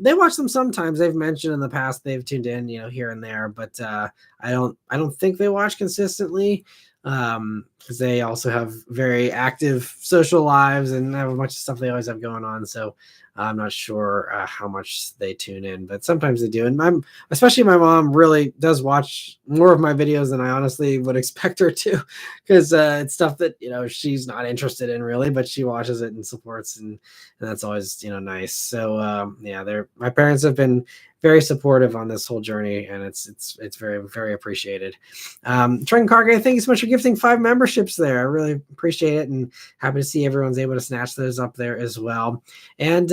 They watch them sometimes. They've mentioned in the past they've tuned in, here and there, but I don't think they watch consistently because they also have very active social lives and have a bunch of stuff they always have going on. So I'm not sure how much they tune in, but sometimes they do. And especially my mom really does watch more of my videos than I honestly would expect her to, because it's stuff that she's not interested in really, but she watches it and supports, and that's always nice. So yeah, my parents have been very supportive on this whole journey, and it's very, very appreciated. Trenton Cargay, thank you so much for gifting 5 memberships there. I really appreciate it, and happy to see everyone's able to snatch those up there as well. And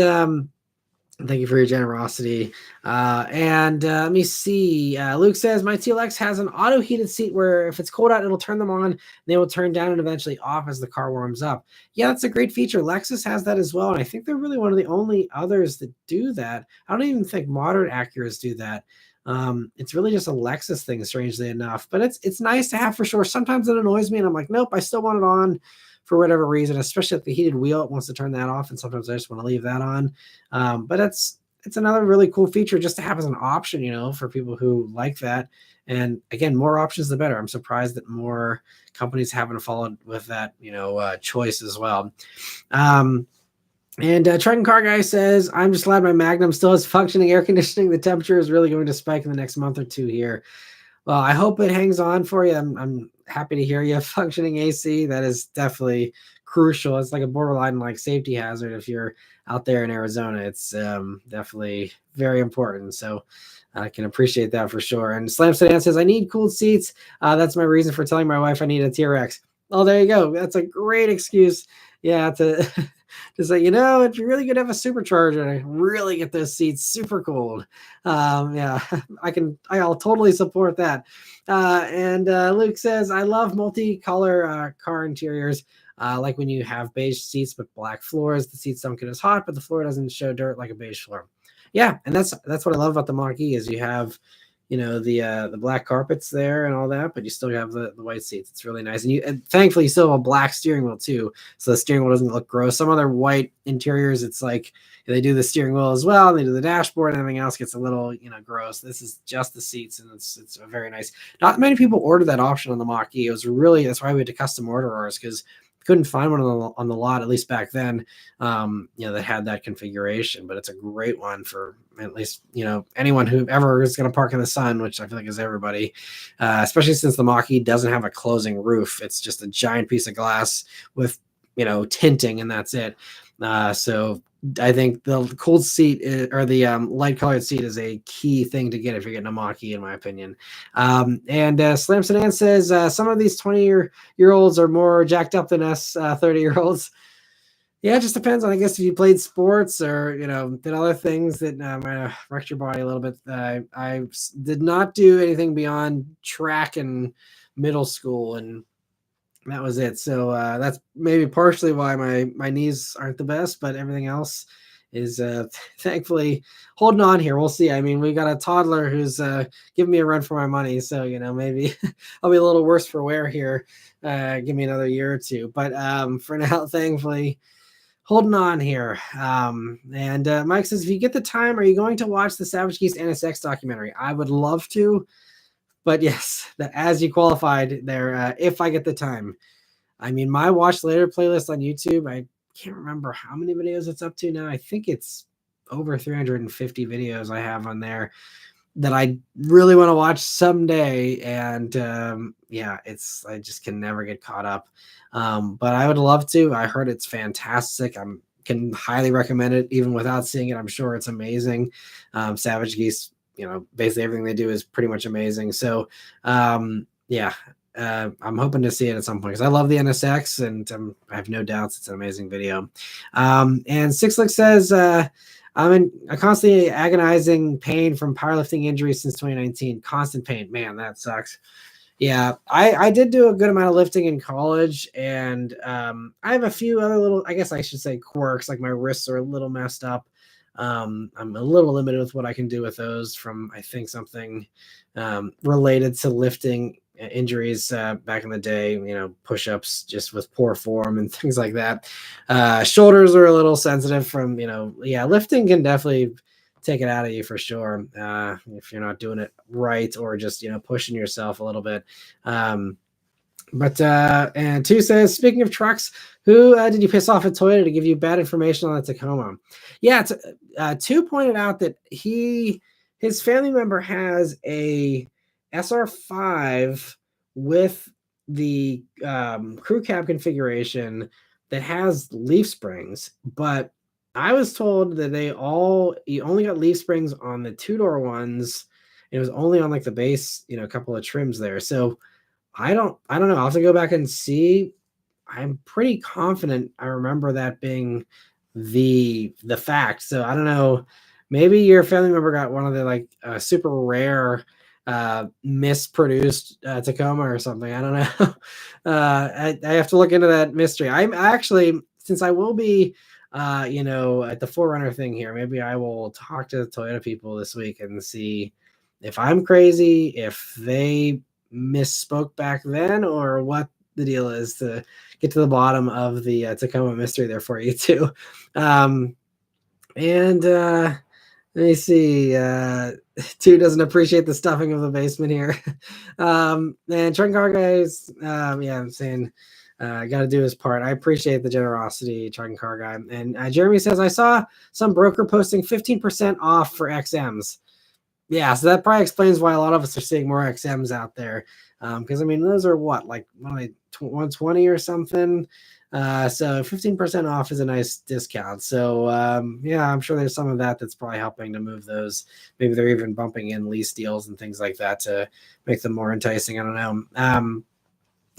thank you for your generosity. And let me see. Luke says, my TLX has an auto heated seat where if it's cold out, it'll turn them on. And they will turn down and eventually off as the car warms up. Yeah, that's a great feature. Lexus has that as well. And I think they're really one of the only others that do that. I don't even think modern Acuras do that. It's really just a Lexus thing, strangely enough. But it's nice to have for sure. Sometimes it annoys me and I'm like, nope, I still want it on for whatever reason, especially at the heated wheel, it wants to turn that off. And sometimes I just want to leave that on. But it's another really cool feature just to have as an option, for people who like that. And again, more options, the better. I'm surprised that more companies haven't followed with that, choice as well. And Triton Car Guy says, I'm just glad my Magnum still has functioning air conditioning. The temperature is really going to spike in the next month or two here. Well, I hope it hangs on for you. I'm happy to hear you have functioning AC. That is definitely crucial. It's like a borderline like safety hazard if you're out there in Arizona. It's definitely very important. So I can appreciate that for sure. And Slam Sedan says, I need cooled seats. That's my reason for telling my wife I need a TRX. Oh, there you go. That's a great excuse. Yeah, to say, if you're really going to have a supercharger, really get those seats super cold. Yeah, I'll totally support that. And Luke says, I love multicolor car interiors. Like when you have beige seats but black floors, the seats don't get as hot, but the floor doesn't show dirt like a beige floor. Yeah, and that's what I love about the Mach-E is you have, the black carpets there and all that, but you still have the white seats. It's really nice. And thankfully you still have a black steering wheel too. So the steering wheel doesn't look gross. Some other white interiors, it's like they do the steering wheel as well. They do the dashboard and everything else gets a little, gross. This is just the seats and it's very nice. Not many people ordered that option on the Mach-E. That's why we had to custom order ours, because couldn't find one on the lot, at least back then, that had that configuration. But it's a great one for at least, anyone who ever is going to park in the sun, which I feel like is everybody, especially since the Mach-E doesn't have a closing roof. It's just a giant piece of glass with, tinting, and that's it. So I think the cold seat or the light colored seat is a key thing to get if you're getting a Mach-E, in my opinion. And Slam Sedan says some of these 20-year-olds are more jacked up than us 30-year-olds. Yeah, it just depends on, I guess, if you played sports or, did other things that might have wrecked your body a little bit. I did not do anything beyond track in middle school, and that was it. So that's maybe partially why my knees aren't the best, but everything else is thankfully holding on here. We'll see. I mean, we got a toddler who's giving me a run for my money. So, maybe I'll be a little worse for wear here. Give me another year or two. But for now, thankfully, holding on here. And Mike says, if you get the time, are you going to watch the Savage Geese NSX documentary? I would love to. But yes, as you qualified there, if I get the time. I mean, my watch later playlist on YouTube, I can't remember how many videos it's up to now. I think it's over 350 videos I have on there that I really want to watch someday. And I just can never get caught up. But I would love to. I heard it's fantastic. I can highly recommend it, even without seeing it. I'm sure it's amazing. Savage Geese, basically everything they do is pretty much amazing. So, I'm hoping to see it at some point because I love the NSX and I have no doubts it's an amazing video. And Sixlick says, I'm in a constantly agonizing pain from powerlifting injuries since 2019. Constant pain. Man, that sucks. Yeah, I did do a good amount of lifting in college, and I have a few other little, I guess I should say, quirks, like my wrists are a little messed up. I'm a little limited with what I can do with those from, I think, something related to lifting injuries back in the day, push-ups just with poor form and things like that. Shoulders are a little sensitive from, lifting can definitely take it out of you for sure if you're not doing it right or just, pushing yourself a little bit. And two says, speaking of trucks, who did you piss off at Toyota to give you bad information on the Tacoma? Yeah, two pointed out that his family member has a SR5 with the crew cab configuration that has leaf springs, but I was told that you only got leaf springs on the two-door ones. It was only on like the base, a couple of trims there. So I don't know. I'll have to go back and see. I'm pretty confident I remember that being the fact. So I don't know. Maybe your family member got one of the super rare misproduced Tacoma or something. I don't know. I have to look into that mystery. I'm actually, since I will be at the 4Runner thing here, maybe I will talk to the Toyota people this week and see if I'm crazy, if they misspoke back then, or what the deal is to get to the bottom of the Tacoma mystery there for you too. Let me see. Two doesn't appreciate the stuffing of the basement here. And Trunk Car Guys, I'm saying got to do his part. I appreciate the generosity, Trunk Car Guy. And Jeremy says, I saw some broker posting 15% off for XMs. Yeah, so that probably explains why a lot of us are seeing more XMs out there. Because, those are what, like 120 or something? So 15% off is a nice discount. So, I'm sure there's some of that's probably helping to move those. Maybe they're even bumping in lease deals and things like that to make them more enticing. I don't know.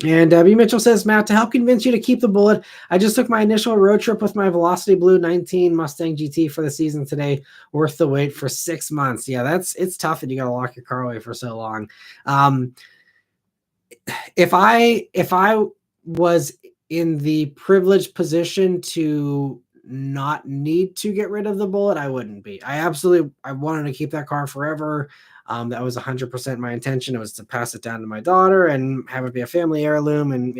And B. Mitchell says, Matt, to help convince you to keep the Bullitt, I just took my initial road trip with my Velocity Blue 19 Mustang GT for the season today. Worth the wait for 6 months. Yeah, it's tough that you got to lock your car away for so long. If I was in the privileged position to not need to get rid of the Bullitt, I wouldn't be. I wanted to keep that car forever. That was 100% my intention. It was to pass it down to my daughter and have it be a family heirloom, and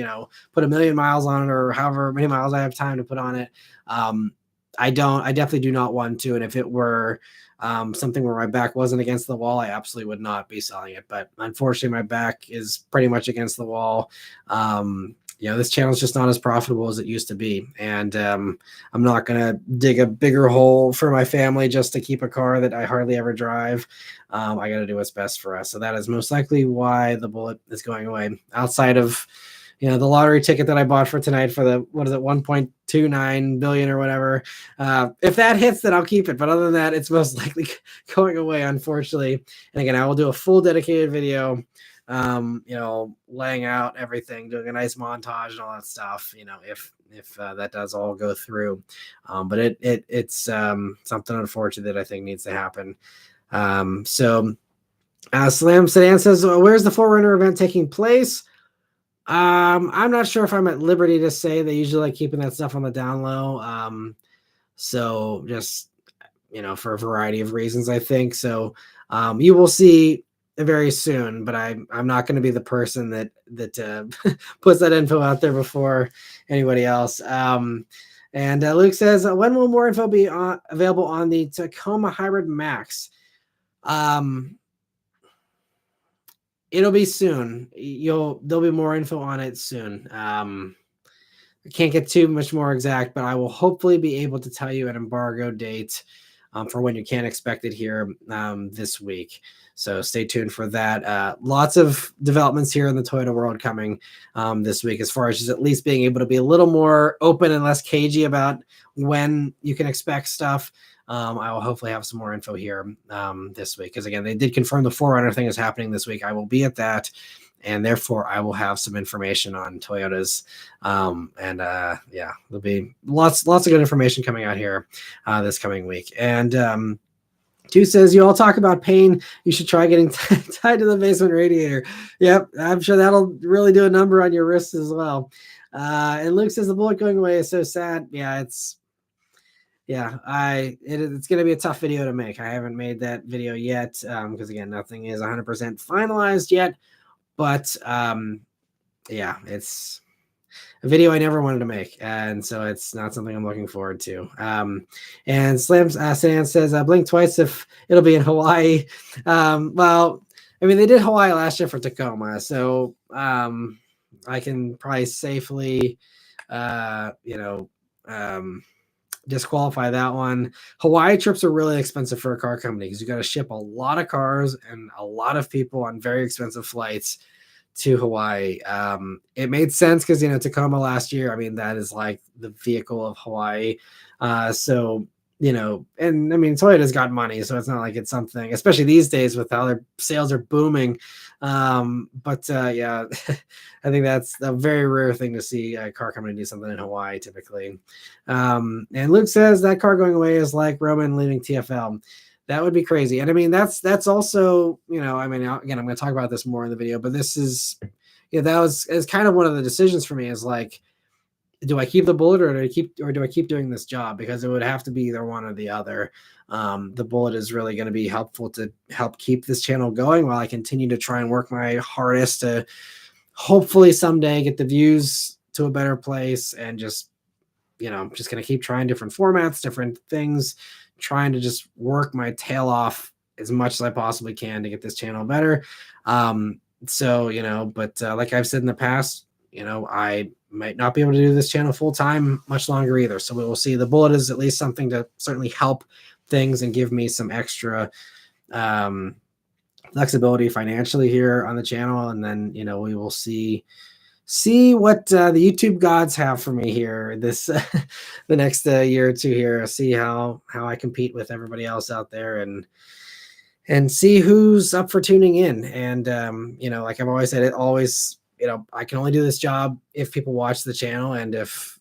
put 1,000,000 miles on it, or however many miles I have time to put on it. I definitely do not want to. And if it were something where my back wasn't against the wall, I absolutely would not be selling it. But unfortunately, my back is pretty much against the wall. This channel is just not as profitable as it used to be. And I'm not going to dig a bigger hole for my family just to keep a car that I hardly ever drive. I got to do what's best for us. So that is most likely why the Bullitt is going away. Outside of the lottery ticket that I bought for tonight for the, 1.29 billion or whatever. If that hits, then I'll keep it. But other than that, it's most likely going away, unfortunately. And again, I will do a full dedicated video, laying out everything, doing a nice montage and all that stuff, if that does all go through. But it's something unfortunate that I think needs to happen. Slam Sedan says, where's the Forerunner event taking place? I'm not sure if I'm at liberty to say. They usually like keeping that stuff on the down low. So just, for a variety of reasons, I think. So you will see very soon, but I'm not going to be the person that puts that info out there before anybody else. And Luke says, when will more info be available on the Tacoma Hybrid Max? It'll be soon. There'll be more info on it soon. I can't get too much more exact, but I will hopefully be able to tell you an embargo date for when you can expect it here this week. So stay tuned for that. Lots of developments here in the Toyota world coming this week, as far as just at least being able to be a little more open and less cagey about when you can expect stuff. I will hopefully have some more info here this week, because again, they did confirm the Forerunner thing is happening this week. I will be at that, and therefore I will have some information on Toyotas. There'll be lots of good information coming out here this coming week. And Two says, you all talk about pain. You should try getting tied to the basement radiator. Yep, I'm sure that'll really do a number on your wrists as well. And Luke says, the Bullitt going away is so sad. Yeah, it's going to be a tough video to make. I haven't made that video yet because, again, nothing is 100% finalized yet. But, it's a video I never wanted to make, and so it's not something I'm looking forward to. And Slam Sedan says, blink twice if it'll be in Hawaii. Well, I mean, they did Hawaii last year for Tacoma, so I can probably safely, disqualify that one. Hawaii trips are really expensive for a car company because you got to ship a lot of cars and a lot of people on very expensive flights to Hawaii. It made sense because Tacoma last year, I mean, that is like the vehicle of Hawaii. And I mean, Toyota's got money, so it's not like it's something, especially these days with how their sales are booming. I think that's a very rare thing to see a car company do something in Hawaii typically. And Luke says that car going away is like Roman leaving TFL. That would be crazy. And I mean, that's also, again, I'm going to talk about this more in the video, but this is, is kind of one of the decisions for me is like, do I keep the Bullitt or do I keep doing this job? Because it would have to be either one or the other. The Bullitt is really going to be helpful to help keep this channel going while I continue to try and work my hardest to hopefully someday get the views to a better place, and just going to keep trying different formats, different things, trying to just work my tail off as much as I possibly can to get this channel better. Like I've said in the past, I might not be able to do this channel full time much longer either. So we will see. The Bullitt is at least something to certainly help things and give me some extra flexibility financially here on the channel. And then, we will see what the YouTube gods have for me here this the next year or two here. See how I compete with everybody else out there, and see who's up for tuning in. And like I've always said, it always, I can only do this job if people watch the channel, and if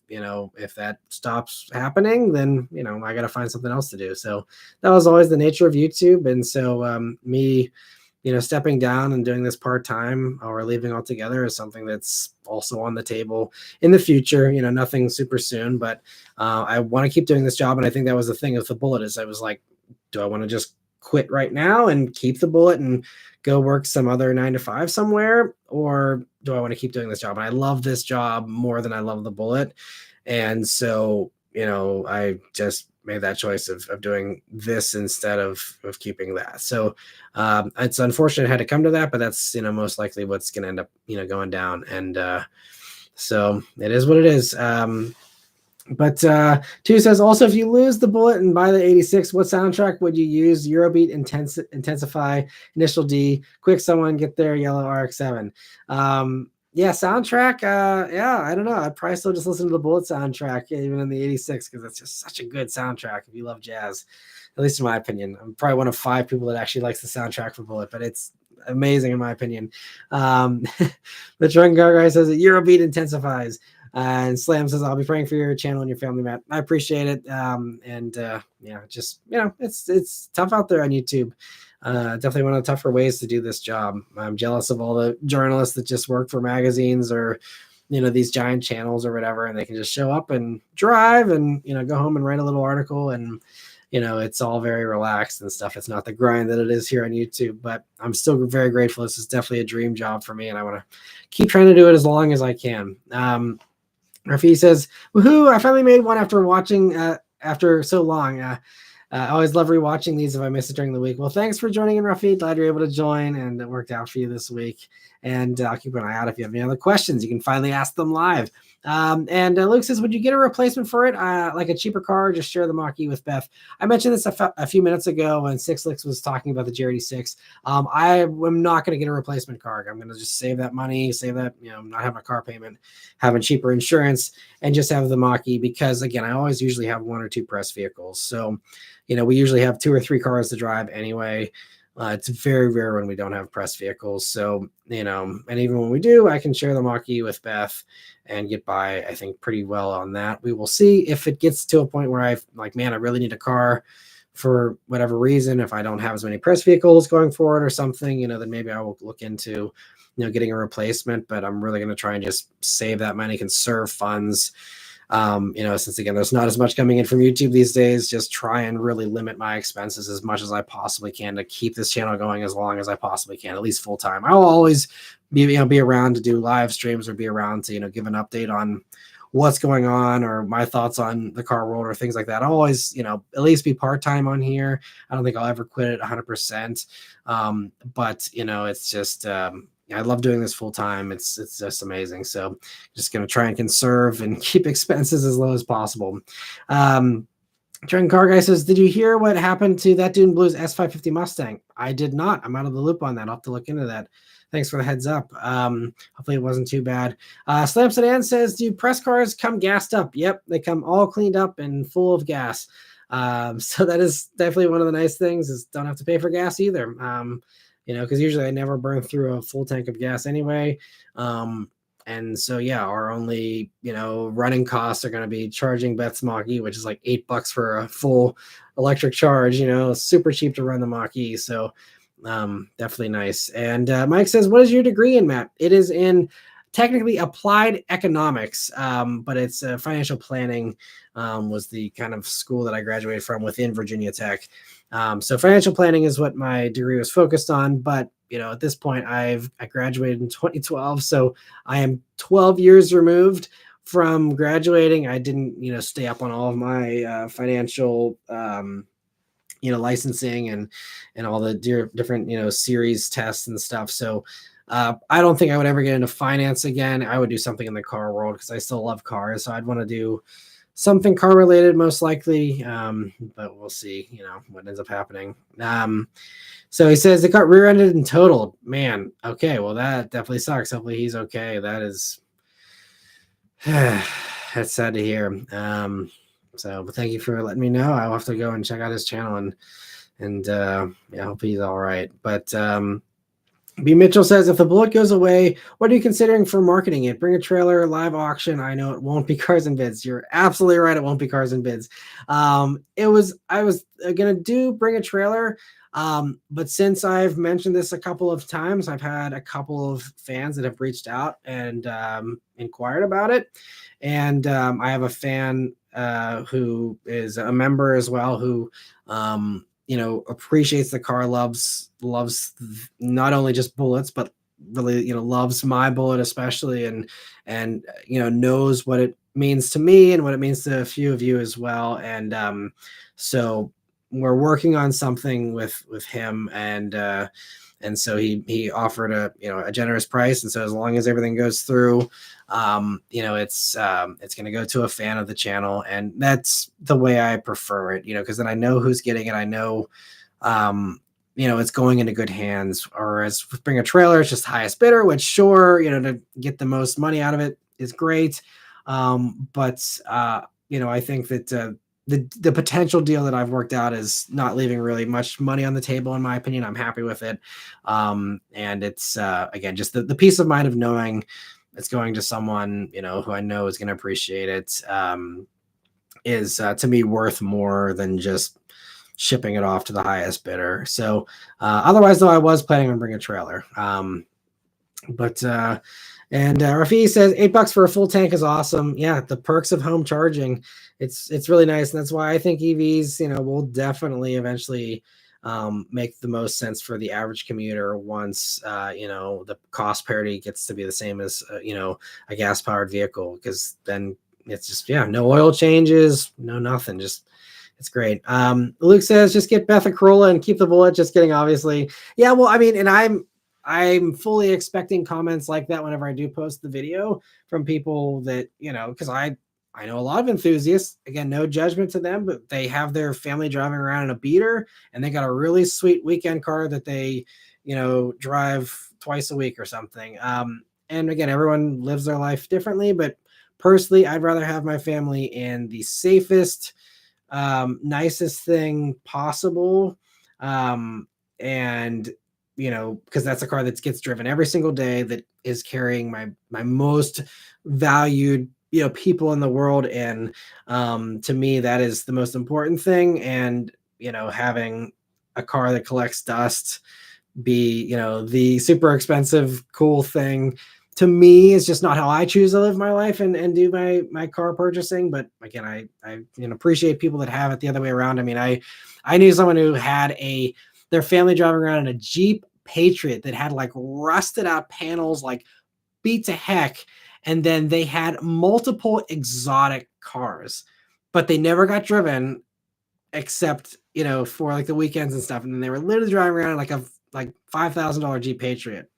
that stops happening, then I got to find something else to do. So that was always the nature of YouTube. And so me stepping down and doing this part-time or leaving altogether is something that's also on the table in the future. Nothing super soon, but I want to keep doing this job. And I think that was the thing with the Bullitt is I was like, do I want to just quit right now and keep the Bullitt and go work some other 9 to 5 somewhere? Or do I want to keep doing this job? And I love this job more than I love the Bullitt. And so, I just made that choice of doing this instead of keeping that. So it's unfortunate it had to come to that, but that's, most likely what's going to end up, going down. And so it is what it is. But two says also, if you lose the Bullitt and buy the 86, what soundtrack would you use? Eurobeat, Intensify, Initial D, Quick Someone, Get There, Yellow RX-7. Yeah, soundtrack. I don't know. I'd probably still just listen to the Bullitt soundtrack, even in the 86, because it's just such a good soundtrack if you love jazz, at least in my opinion. I'm probably one of 5 people that actually likes the soundtrack for Bullitt, but it's amazing in my opinion. The Drunken Car Guy says that Eurobeat intensifies. And Slam says, I'll be praying for your channel and your family, Matt. I appreciate it. Just, it's tough out there on YouTube. Definitely one of the tougher ways to do this job. I'm jealous of all the journalists that just work for magazines or, these giant channels or whatever, and they can just show up and drive and, go home and write a little article and, it's all very relaxed and stuff. It's not the grind that it is here on YouTube, but I'm still very grateful. This is definitely a dream job for me, and I want to keep trying to do it as long as I can. Rafi says, woohoo, I finally made one after watching after so long. I always love rewatching these if I miss it during the week. Well, thanks for joining in, Rafi. Glad you're able to join, and it worked out for you this week. And I'll keep an eye out if you have any other questions. You can finally ask them live. Luke says, would you get a replacement for it, like a cheaper car, or just share the Mach-E with Beth? I mentioned this a few minutes ago when Six Licks was talking about the GR86. I am not going to get a replacement car. I'm going to just save that money, save that, not having a car payment, having cheaper insurance, and just have the Mach-E because, again, I always usually have 1 or 2 press vehicles. So, we usually have 2 or 3 cars to drive anyway. It's very rare when we don't have press vehicles. So, and even when we do, I can share the Mach-E with Beth and get by, I think, pretty well on that. We will see if it gets to a point where I really need a car for whatever reason. If I don't have as many press vehicles going forward or something, then maybe I will look into, getting a replacement, but I'm really going to try and just save that money, conserve funds. Since again, there's not as much coming in from YouTube these days, just try and really limit my expenses as much as I possibly can to keep this channel going as long as I possibly can, at least full time. I will always be around to do live streams or be around to, give an update on what's going on or my thoughts on the car world or things like that. I'll always, at least be part-time on here. I don't think I'll ever quit it 100%. But it's just, I love doing this full time. It's just amazing. So just going to try and conserve and keep expenses as low as possible. Drunken Car Guy says, did you hear what happened to that Dune Blues S550 Mustang? I did not. I'm out of the loop on that. I'll have to look into that. Thanks for the heads up. Hopefully it wasn't too bad. Slam Sedan says, do press cars come gassed up? Yep, they come all cleaned up and full of gas. So that is definitely one of the nice things is don't have to pay for gas either. Because usually I never burn through a full tank of gas anyway. And so, yeah, our only, running costs are going to be charging Beth's Mach-E, which is like $8 for a full electric charge, super cheap to run the Mach-E. So definitely nice. And Mike says, what is your degree in, Matt? It is in technically applied economics, but it's financial planning was the kind of school that I graduated from within Virginia Tech. So financial planning is what my degree was focused on. But, at this point, I graduated in 2012. So I am 12 years removed from graduating. I didn't, stay up on all of my financial, licensing and all the different, series tests and stuff. So I don't think I would ever get into finance again. I would do something in the car world because I still love cars. So I'd want to do something car related, most likely. But we'll see, what ends up happening. So he says the car rear-ended and totaled. Man, okay, well that definitely sucks. Hopefully he's okay. That is that's sad to hear. But thank you for letting me know. I'll have to go and check out his channel and hope he's all right. But B. Mitchell says, if the Bullitt goes away, what are you considering for marketing it? Bring a trailer, live auction. I know it won't be cars and bids. You're absolutely right. It won't be cars and bids. I was going to bring a trailer. But since I've mentioned this a couple of times, I've had a couple of fans that have reached out and inquired about it. And I have a fan who is a member as well who appreciates the car, loves not only just Bullets, but really, loves my Bullitt especially, and knows what it means to me and what it means to a few of you as well. And so we're working on something with him, and so he offered a generous price, and so as long as everything goes through, it's going to go to a fan of the channel, and that's the way I prefer it, because then I know who's getting it. I know, it's going into good hands. Or as Bring a Trailer, it's just highest bidder, which sure, to get the most money out of it is great. But I think that the potential deal that I've worked out is not leaving really much money on the table, in my opinion. I'm happy with it. And it's, again, just the peace of mind of knowing it's going to someone, who I know is going to appreciate it, is to me worth more than just shipping it off to the highest bidder. So otherwise, though, I was planning on bringing a trailer. Rafi says $8 for a full tank is awesome. Yeah, the perks of home charging. It's really nice. And that's why I think EVs, will definitely eventually make the most sense for the average commuter once, the cost parity gets to be the same as, a gas powered vehicle, because then it's just, no oil changes, no nothing. Just, it's great. Luke says, just get Beth a Corolla and keep the Bullitt. Just kidding, obviously. Yeah, well, I mean, and I'm fully expecting comments like that whenever I do post the video from people that, because I know a lot of enthusiasts, again, no judgment to them, but they have their family driving around in a beater, and they got a really sweet weekend car that they, drive twice a week or something. And again, everyone lives their life differently, but personally, I'd rather have my family in the safest, nicest thing possible. And because that's a car that gets driven every single day, that is carrying my most valued, people in the world. And to me, that is the most important thing. And, having a car that collects dust be, the super expensive, cool thing, to me is just not how I choose to live my life and do my car purchasing. But again, I appreciate people that have it the other way around. I mean, I knew someone who had their family driving around in a Jeep Patriot that had like rusted out panels, like beat to heck. And then they had multiple exotic cars, but they never got driven except, for like the weekends and stuff. And then they were literally driving around like a $5,000 Jeep Patriot.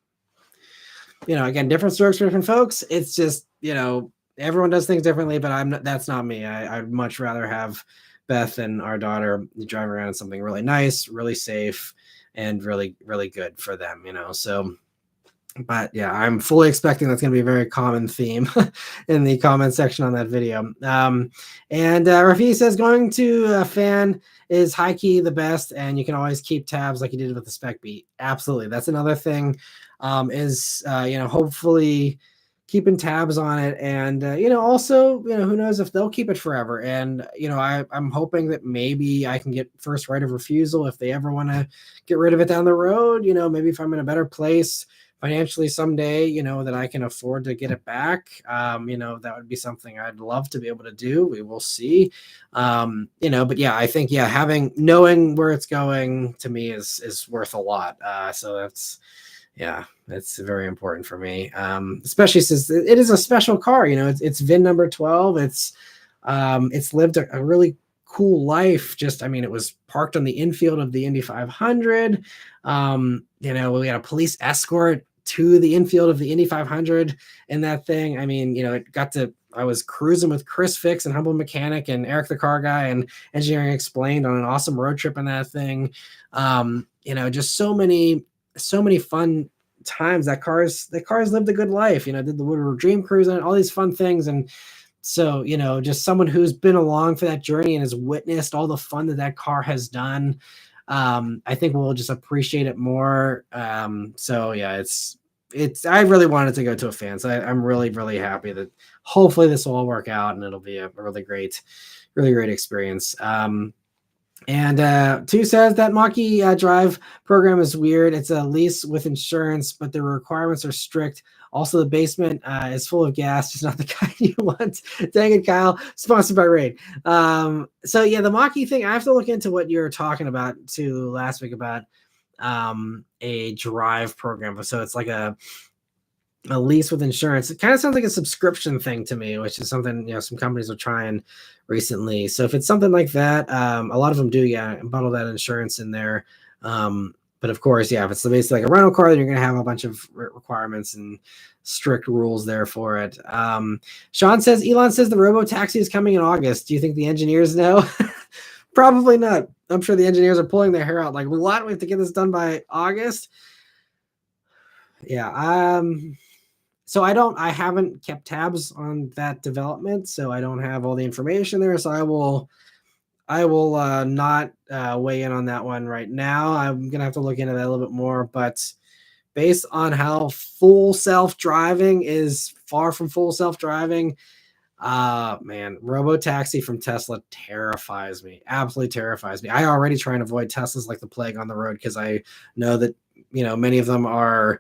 Again, different strokes for different folks. It's just, everyone does things differently, but that's not me. I'd much rather have Beth and our daughter drive around in something really nice, really safe, and really, really good for them, so. But yeah, I'm fully expecting that's going to be a very common theme in the comment section on that video. And Rafi says, going to a fan is high key the best, and you can always keep tabs like you did with the Spec Beat. Absolutely. That's another thing, hopefully keeping tabs on it. And, also, who knows if they'll keep it forever. And, I'm hoping that maybe I can get first right of refusal if they ever want to get rid of it down the road. Maybe if I'm in a better place financially someday, that I can afford to get it back. That would be something I'd love to be able to do. We will see. But yeah, I think, knowing where it's going to me is worth a lot. So that's very important for me. Especially since it is a special car, it's VIN number 12. It's lived a really cool life. It was parked on the infield of the Indy 500. We had a police escort to the infield of the Indy 500 in that thing. I was cruising with Chris Fix and Humble Mechanic and Eric the Car Guy and Engineering Explained on an awesome road trip in that thing. Just so many fun times. That car's lived a good life. Did the Woodward Dream Cruise and all these fun things. And so, just someone who's been along for that journey and has witnessed all the fun that car has done. I think we'll just appreciate it more. So yeah, I really wanted to go to a fan, so I'm really, really happy that hopefully this will all work out and it'll be a really great experience. And two says that Mach-E drive program is weird. It's a lease with insurance, but the requirements are strict. Also, the basement is full of gas, just not the kind you want. Dang it, Kyle. Sponsored by Raid. So yeah, the Mach-E thing, I have to look into what you were talking about too last week about a drive program. So it's like a lease with insurance. It kind of sounds like a subscription thing to me, which is something some companies are trying recently. So if it's something like that, a lot of them do, bundle that insurance in there. But of course, if it's basically like a rental car, then you're going to have a bunch of requirements and strict rules there for it. Elon says the robo taxi is coming in August. Do you think the engineers know? Probably not. I'm sure the engineers are pulling their hair out. Like, what? We have to get this done by August. Yeah. So I haven't kept tabs on that development, so I don't have all the information there. So I will not weigh in on that one right now. I'm gonna have to look into that a little bit more, but based on how full self-driving is far from full self-driving, man, robo-taxi from Tesla terrifies me. Absolutely terrifies me. I already try and avoid Teslas like the plague on the road because I know that many of them are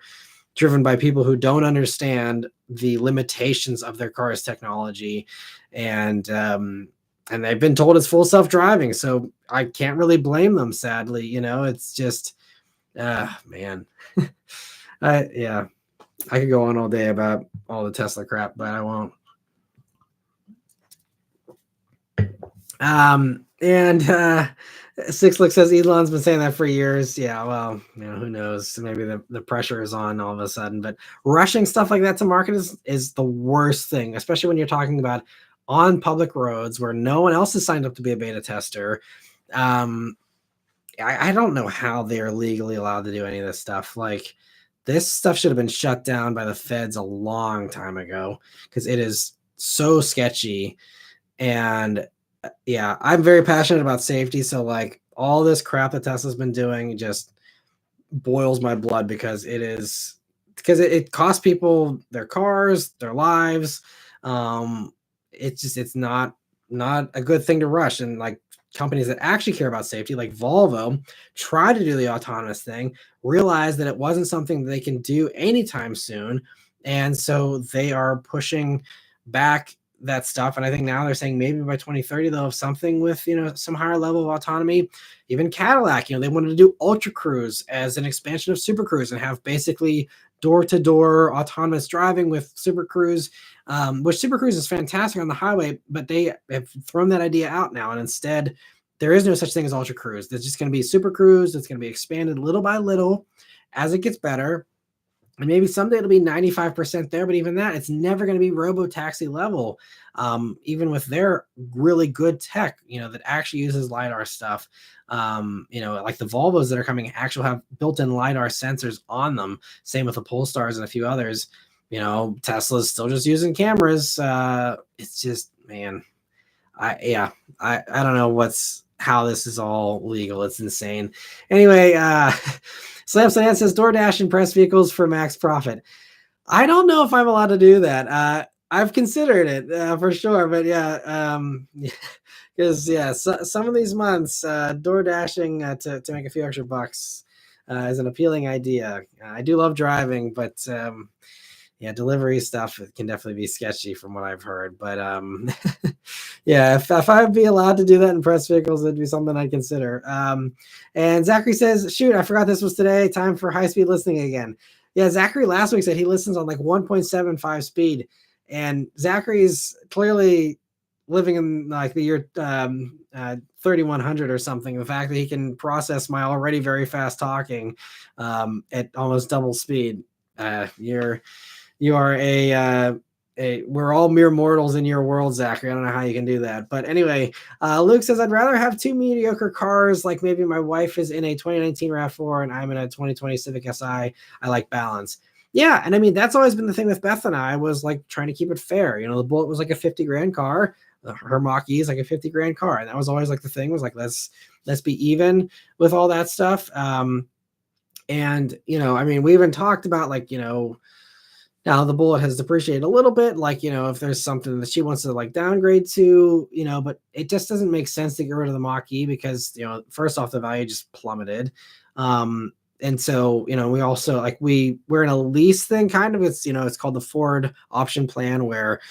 driven by people who don't understand the limitations of their car's technology, and they've been told it's full self-driving, so I can't really blame them. Sadly, it's just, man, I could go on all day about all the Tesla crap, but I won't. And Six Look says Elon's been saying that for years. Yeah, well, who knows? Maybe the pressure is on all of a sudden. But rushing stuff like that to market is the worst thing, especially when you're talking about on public roads where no one else has signed up to be a beta tester. I don't know how they're legally allowed to do any of this stuff. Like, this stuff should have been shut down by the feds a long time ago because it is so sketchy. And yeah, I'm very passionate about safety. So like all this crap that Tesla's been doing just boils my blood because it costs people their cars, their lives. It's not a good thing to rush. And like companies that actually care about safety, like Volvo, try to do the autonomous thing, realize that it wasn't something that they can do anytime soon. And so they are pushing back that stuff. And I think now they're saying maybe by 2030 they'll have something with some higher level of autonomy. Even Cadillac, they wanted to do Ultra Cruise as an expansion of Super Cruise and have basically door-to-door autonomous driving with Super Cruise, which Super Cruise is fantastic on the highway, but they have thrown that idea out now, and instead there is no such thing as Ultra Cruise. There's just going to be Super Cruise. It's going to be expanded little by little as it gets better. And maybe someday it'll be 95% there, but even that, it's never going to be robo-taxi level, even with their really good tech, that actually uses LiDAR stuff. Like the Volvos that are coming actually have built-in LiDAR sensors on them. Same with the Polestars and a few others. Tesla's still just using cameras. It's just, man, I don't know how this is all legal. It's insane. Anyway, Slam Sedan says DoorDash and press vehicles for max profit. I don't know if I'm allowed to do that. I've considered it for sure, but because some of these months door dashing to make a few extra bucks is an appealing idea. I do love driving, but delivery stuff can definitely be sketchy from what I've heard. But if I'd be allowed to do that in press vehicles, it'd be something I'd consider. And Zachary says, shoot, I forgot this was today. Time for high-speed listening again. Yeah, Zachary last week said he listens on like 1.75 speed. And Zachary's clearly living in like the year 3100 or something. The fact that he can process my already very fast talking at almost double speed. You are we're all mere mortals in your world, Zachary. I don't know how you can do that. But anyway, Luke says, I'd rather have two mediocre cars, like maybe my wife is in a 2019 RAV4 and I'm in a 2020 Civic Si. I like balance. Yeah, and I mean that's always been the thing with Beth and I was like trying to keep it fair. You know, the Bullitt was like a 50 grand car, her Mach-E is like a 50 grand car, and that was always like the thing was like let's be even with all that stuff. And you know, I mean, we even talked about like you know now the Bullitt has depreciated a little bit, like, you know, if there's something that she wants to like downgrade to, you know, but it just doesn't make sense to get rid of the Mach-E because, you know, first off, the value just plummeted. And so, you know, we also like we're in a lease thing kind of. It's, you know, it's called the Ford option plan where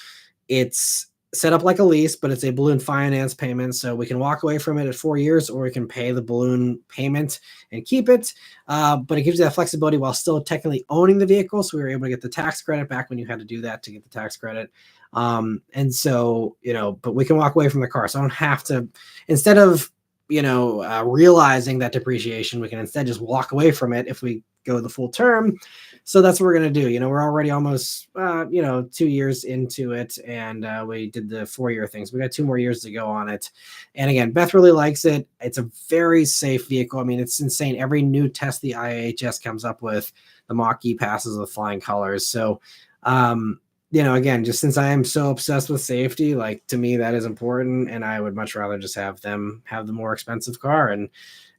it's set up like a lease, but it's a balloon finance payment. So we can walk away from it at 4 years, or we can pay the balloon payment and keep it. But it gives you that flexibility while still technically owning the vehicle. So we were able to get the tax credit back when you had to do that to get the tax credit. And so, you know, but we can walk away from the car. So I don't have to, instead of, you know, realizing that depreciation, we can instead just walk away from it if we go the full term. So that's what we're going to do. You know, we're already almost, you know, 2 years into it, and we did the 4 year things. We got 2 more years to go on it. And again, Beth really likes it. It's a very safe vehicle. I mean, it's insane. Every new test the IHS comes up with, the Mach-E passes with flying colors. So, you know, again, just since I am so obsessed with safety, like to me, that is important. And I would much rather just have them have the more expensive car and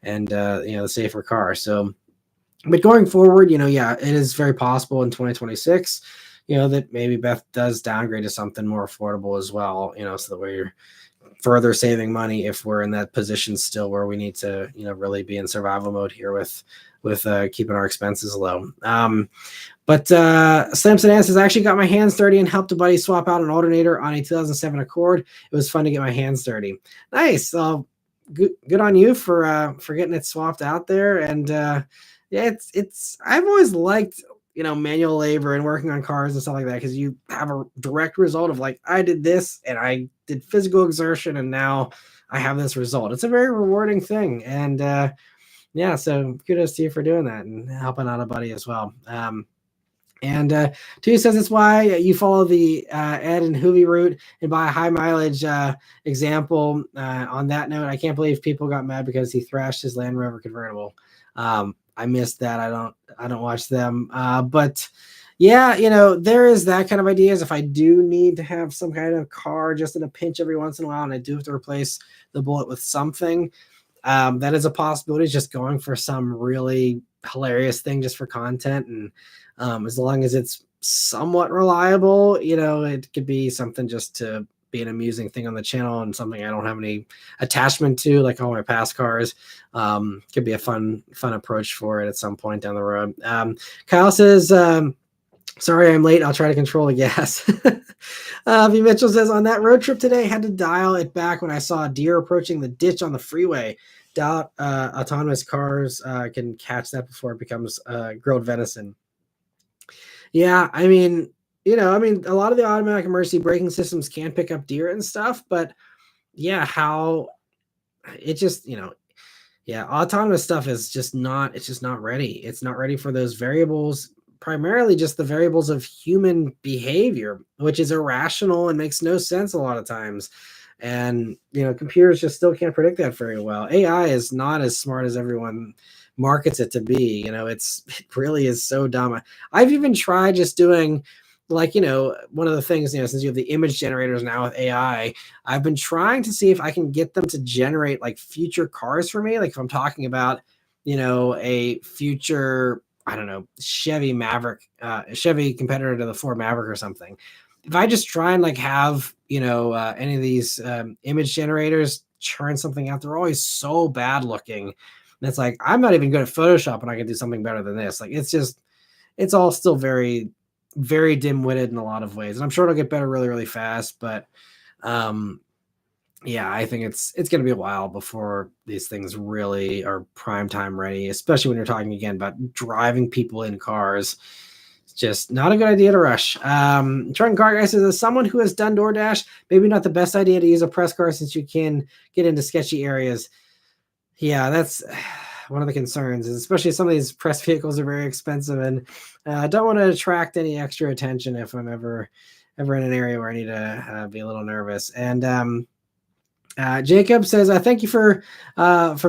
you know, the safer car. So, but going forward, you know, yeah, it is very possible in 2026, you know, that maybe Beth does downgrade to something more affordable as well, you know, so that we're further saving money if we're in that position still where we need to, you know, really be in survival mode here with keeping our expenses low. But Slam Sedans has actually got my hands dirty and helped a buddy swap out an alternator on a 2007 Accord. It was fun to get my hands dirty. Nice. Good on you for getting it swapped out there. And yeah, it's I've always liked, you know, manual labor and working on cars and stuff like that, because you have a direct result of like, I did this and I did physical exertion and now I have this result. It's a very rewarding thing. And yeah, so kudos to you for doing that and helping out a buddy as well. And Two says it's why you follow the Ed and Hoovy route and buy a high mileage example. On that note, I can't believe people got mad because he thrashed his Land Rover convertible. I missed that. I don't watch them. But yeah, you know, there is that kind of ideas. If I do need to have some kind of car just in a pinch every once in a while, and I do have to replace the Bullitt with something, that is a possibility. Just going for some really hilarious thing just for content, and as long as it's somewhat reliable, you know, it could be something just to be an amusing thing on the channel and something I don't have any attachment to, like all my past cars. Could be a fun approach for it at some point down the road. Kyle says, sorry, I'm late. I'll try to control the gas. V. Mitchell says, on that road trip today, I had to dial it back when I saw a deer approaching the ditch on the freeway. Doubt autonomous cars can catch that before it becomes grilled venison. Yeah, I mean, you know, I mean, a lot of the automatic emergency braking systems can pick up deer and stuff, but yeah, how it just, you know, yeah, autonomous stuff is just not, it's just not ready. It's not ready for those variables, primarily just the variables of human behavior, which is irrational and makes no sense a lot of times. And, you know, computers just still can't predict that very well. AI is not as smart as everyone markets it to be. You know, it really is so dumb. I've even tried just doing, like, you know, one of the things, you know, since you have the image generators now with AI, I've been trying to see if I can get them to generate like future cars for me. Like if I'm talking about, you know, a future, I don't know, Chevy Maverick, Chevy competitor to the Ford Maverick or something. If I just try and like have, you know, any of these image generators churn something out, they're always so bad looking. And it's like, I'm not even good at Photoshop and I can do something better than this. Like, it's just, it's all still very, very dim-witted in a lot of ways. And I'm sure it'll get better really, really fast. But yeah, I think it's going to be a while before these things really are prime time ready, especially when you're talking again about driving people in cars. It's just not a good idea to rush. Trenton Car Guy says, as someone who has done DoorDash, maybe not the best idea to use a press car since you can get into sketchy areas. Yeah, that's one of the concerns, is especially some of these press vehicles are very expensive, and I don't want to attract any extra attention if I'm ever in an area where I need to be a little nervous. And Jacob says, thank you for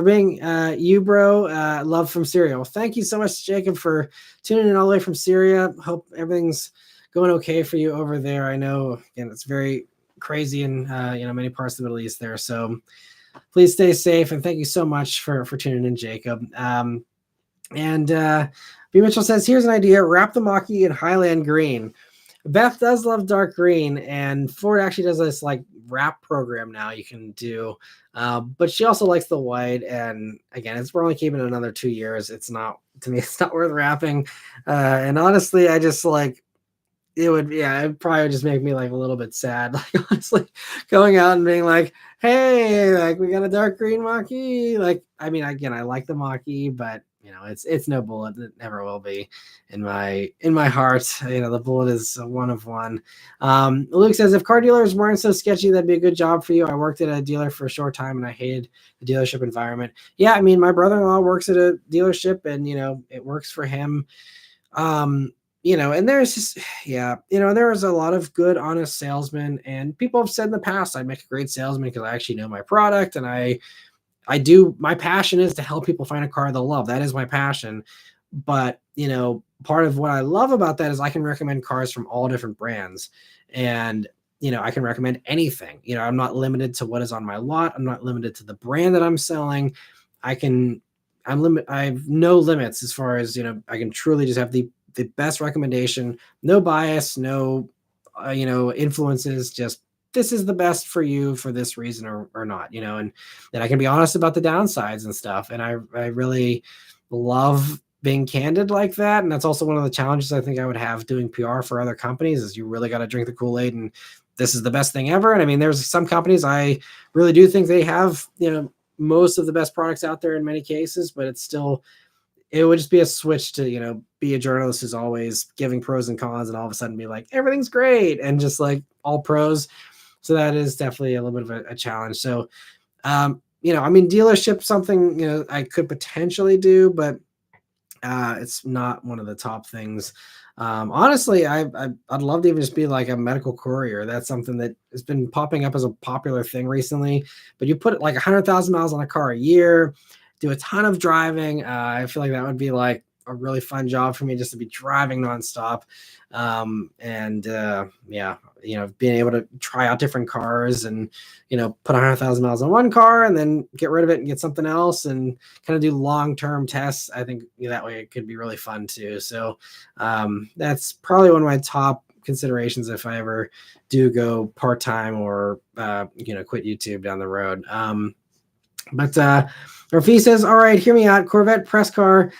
being you, bro. Love from Syria. Well, thank you so much, Jacob, for tuning in all the way from Syria. Hope everything's going okay for you over there. I know, again, it's very crazy in many parts of the Middle East there. So please stay safe, and thank you so much for tuning in, Jacob. And B. Mitchell says, here's an idea: wrap the Mach-E in Highland green. Beth does love dark green, and Ford actually does this like wrap program now you can do. But she also likes the white. And again, we're only keeping it another 2 years. It's not, to me, it's not worth wrapping. And honestly, I just like, it probably would just make me like a little bit sad. Like honestly, going out and being like, hey, like we got a dark green Mach-E. Like, I mean, again, I like the Mach-E, but it's no Bullitt. It never will be in my heart. The Bullitt is a one of one. Luke says, if car dealers weren't so sketchy, that'd be a good job for you. I worked at a dealer for a short time and I hated the dealership environment. Yeah, I mean, my brother-in-law works at a dealership and it works for him. And there's just, there was a lot of good, honest salesmen, and people have said in the past, I'd make a great salesman because I actually know my product, and I do, my passion is to help people find a car they'll love. That is my passion. But, part of what I love about that is I can recommend cars from all different brands, and, I can recommend anything. I'm not limited to what is on my lot. I'm not limited to the brand that I'm selling. I have no limits as far as, I can truly just have the best recommendation, no bias, no, influences, just this is the best for you for this reason or not, and then I can be honest about the downsides and stuff. And I really love being candid like that. And that's also one of the challenges I think I would have doing PR for other companies is you really got to drink the Kool-Aid and this is the best thing ever. And I mean, there's some companies I really do think they have, most of the best products out there in many cases, but it would just be a switch to, be a journalist who's always giving pros and cons and all of a sudden be like, everything's great and just like all pros. So that is definitely a little bit of a challenge. So, I mean, dealership, something, I could potentially do, but it's not one of the top things. Honestly, I'd love to even just be like a medical courier. That's something that has been popping up as a popular thing recently, but you put like 100,000 miles on a car a year, do a ton of driving. I feel like that would be like a really fun job for me just to be driving nonstop. Being able to try out different cars and, put 100,000 miles on one car and then get rid of it and get something else and kind of do long-term tests. I think that way it could be really fun too. So that's probably one of my top considerations if I ever do go part-time or, quit YouTube down the road. But Rafi says, all right, hear me out. Corvette press car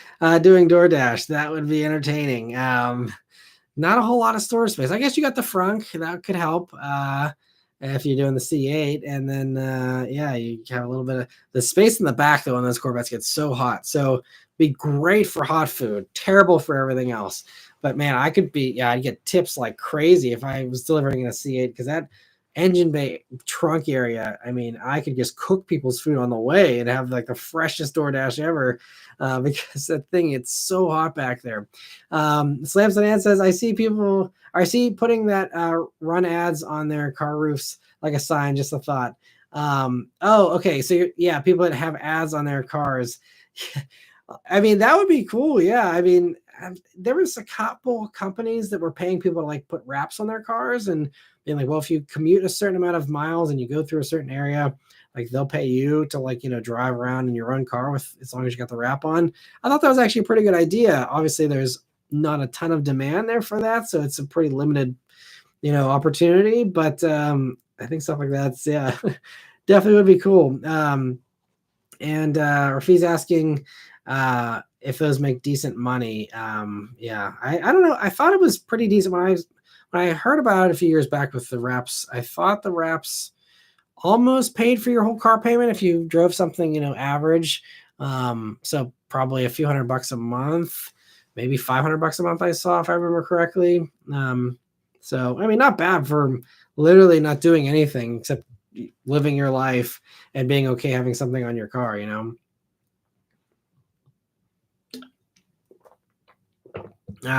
doing DoorDash. That would be entertaining. Not a whole lot of storage space. I guess you got the frunk. That could help if you're doing the C8. And then, you have a little bit of the space in the back, though, when those Corvettes get so hot. So be great for hot food. Terrible for everything else. But, man, I'd get tips like crazy if I was delivering in a C8 because that engine bay trunk area, I mean, I could just cook people's food on the way and have like the freshest DoorDash ever because that thing, it's so hot back there. Slam Sedan says, I see putting that run ads on their car roofs like a sign, just a thought. Okay. So people that have ads on their cars. I mean, that would be cool. Yeah. I mean, there was a couple companies that were paying people to like put wraps on their cars and being like, well, if you commute a certain amount of miles and you go through a certain area, like they'll pay you to like, drive around in your own car with, as long as you got the wrap on. I thought that was actually a pretty good idea. Obviously there's not a ton of demand there for that. So it's a pretty limited, opportunity, but I think stuff like that's, definitely would be cool. And Rafi's asking, if those make decent money. I don't know. I thought it was pretty decent when I heard about it a few years back with the wraps. I thought the wraps almost paid for your whole car payment if you drove something, average. So probably a few $100 a month, maybe $500 a month I saw, if I remember correctly. So, I mean, not bad for literally not doing anything except living your life and being okay having something on your car,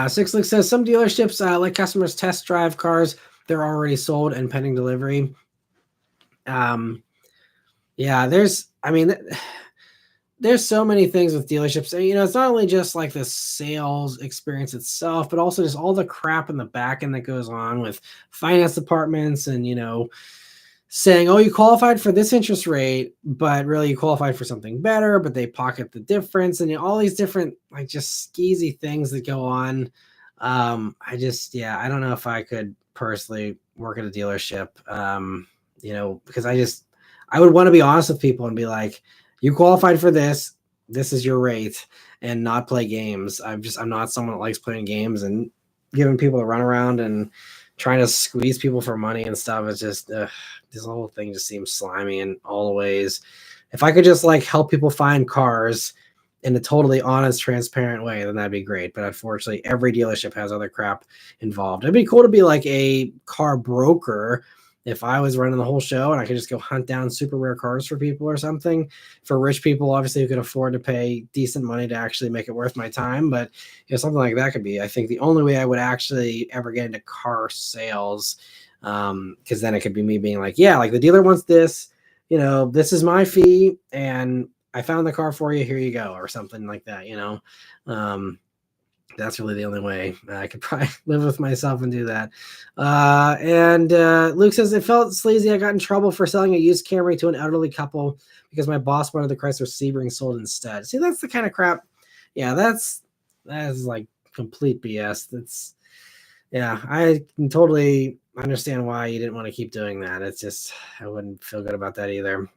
Six Lick says some dealerships let customers test drive cars they're already sold and pending delivery. Yeah, there's so many things with dealerships. And, it's not only just like the sales experience itself, but also just all the crap in the back end that goes on with finance departments and, saying, oh, you qualified for this interest rate, but really you qualified for something better, but they pocket the difference and all these different like just skeezy things that go on. Yeah, I don't know if I could personally work at a dealership, because I would want to be honest with people and be like, you qualified for this. This is your rate, and not play games. I'm not someone that likes playing games and giving people a run around and trying to squeeze people for money and stuff. It's just this whole thing just seems slimy in all the ways. If I could just like help people find cars in a totally honest, transparent way, then that'd be great. But unfortunately, every dealership has other crap involved. It'd be cool to be like a car broker if I was running the whole show and I could just go hunt down super rare cars for people or something. For rich people, obviously, who could afford to pay decent money to actually make it worth my time. But something like that could be, I think, the only way I would actually ever get into car sales. Because then it could be me being like, yeah, like the dealer wants this, this is my fee, and I found the car for you. Here you go, or something like that. That's really the only way I could probably live with myself and do that. And Luke says, it felt sleazy. I got in trouble for selling a used Camry to an elderly couple because my boss wanted the Chrysler Sebring sold instead. See, that's the kind of crap. Yeah, that is like complete BS. Yeah, I can totally understand why you didn't want to keep doing that. It's just, I wouldn't feel good about that either.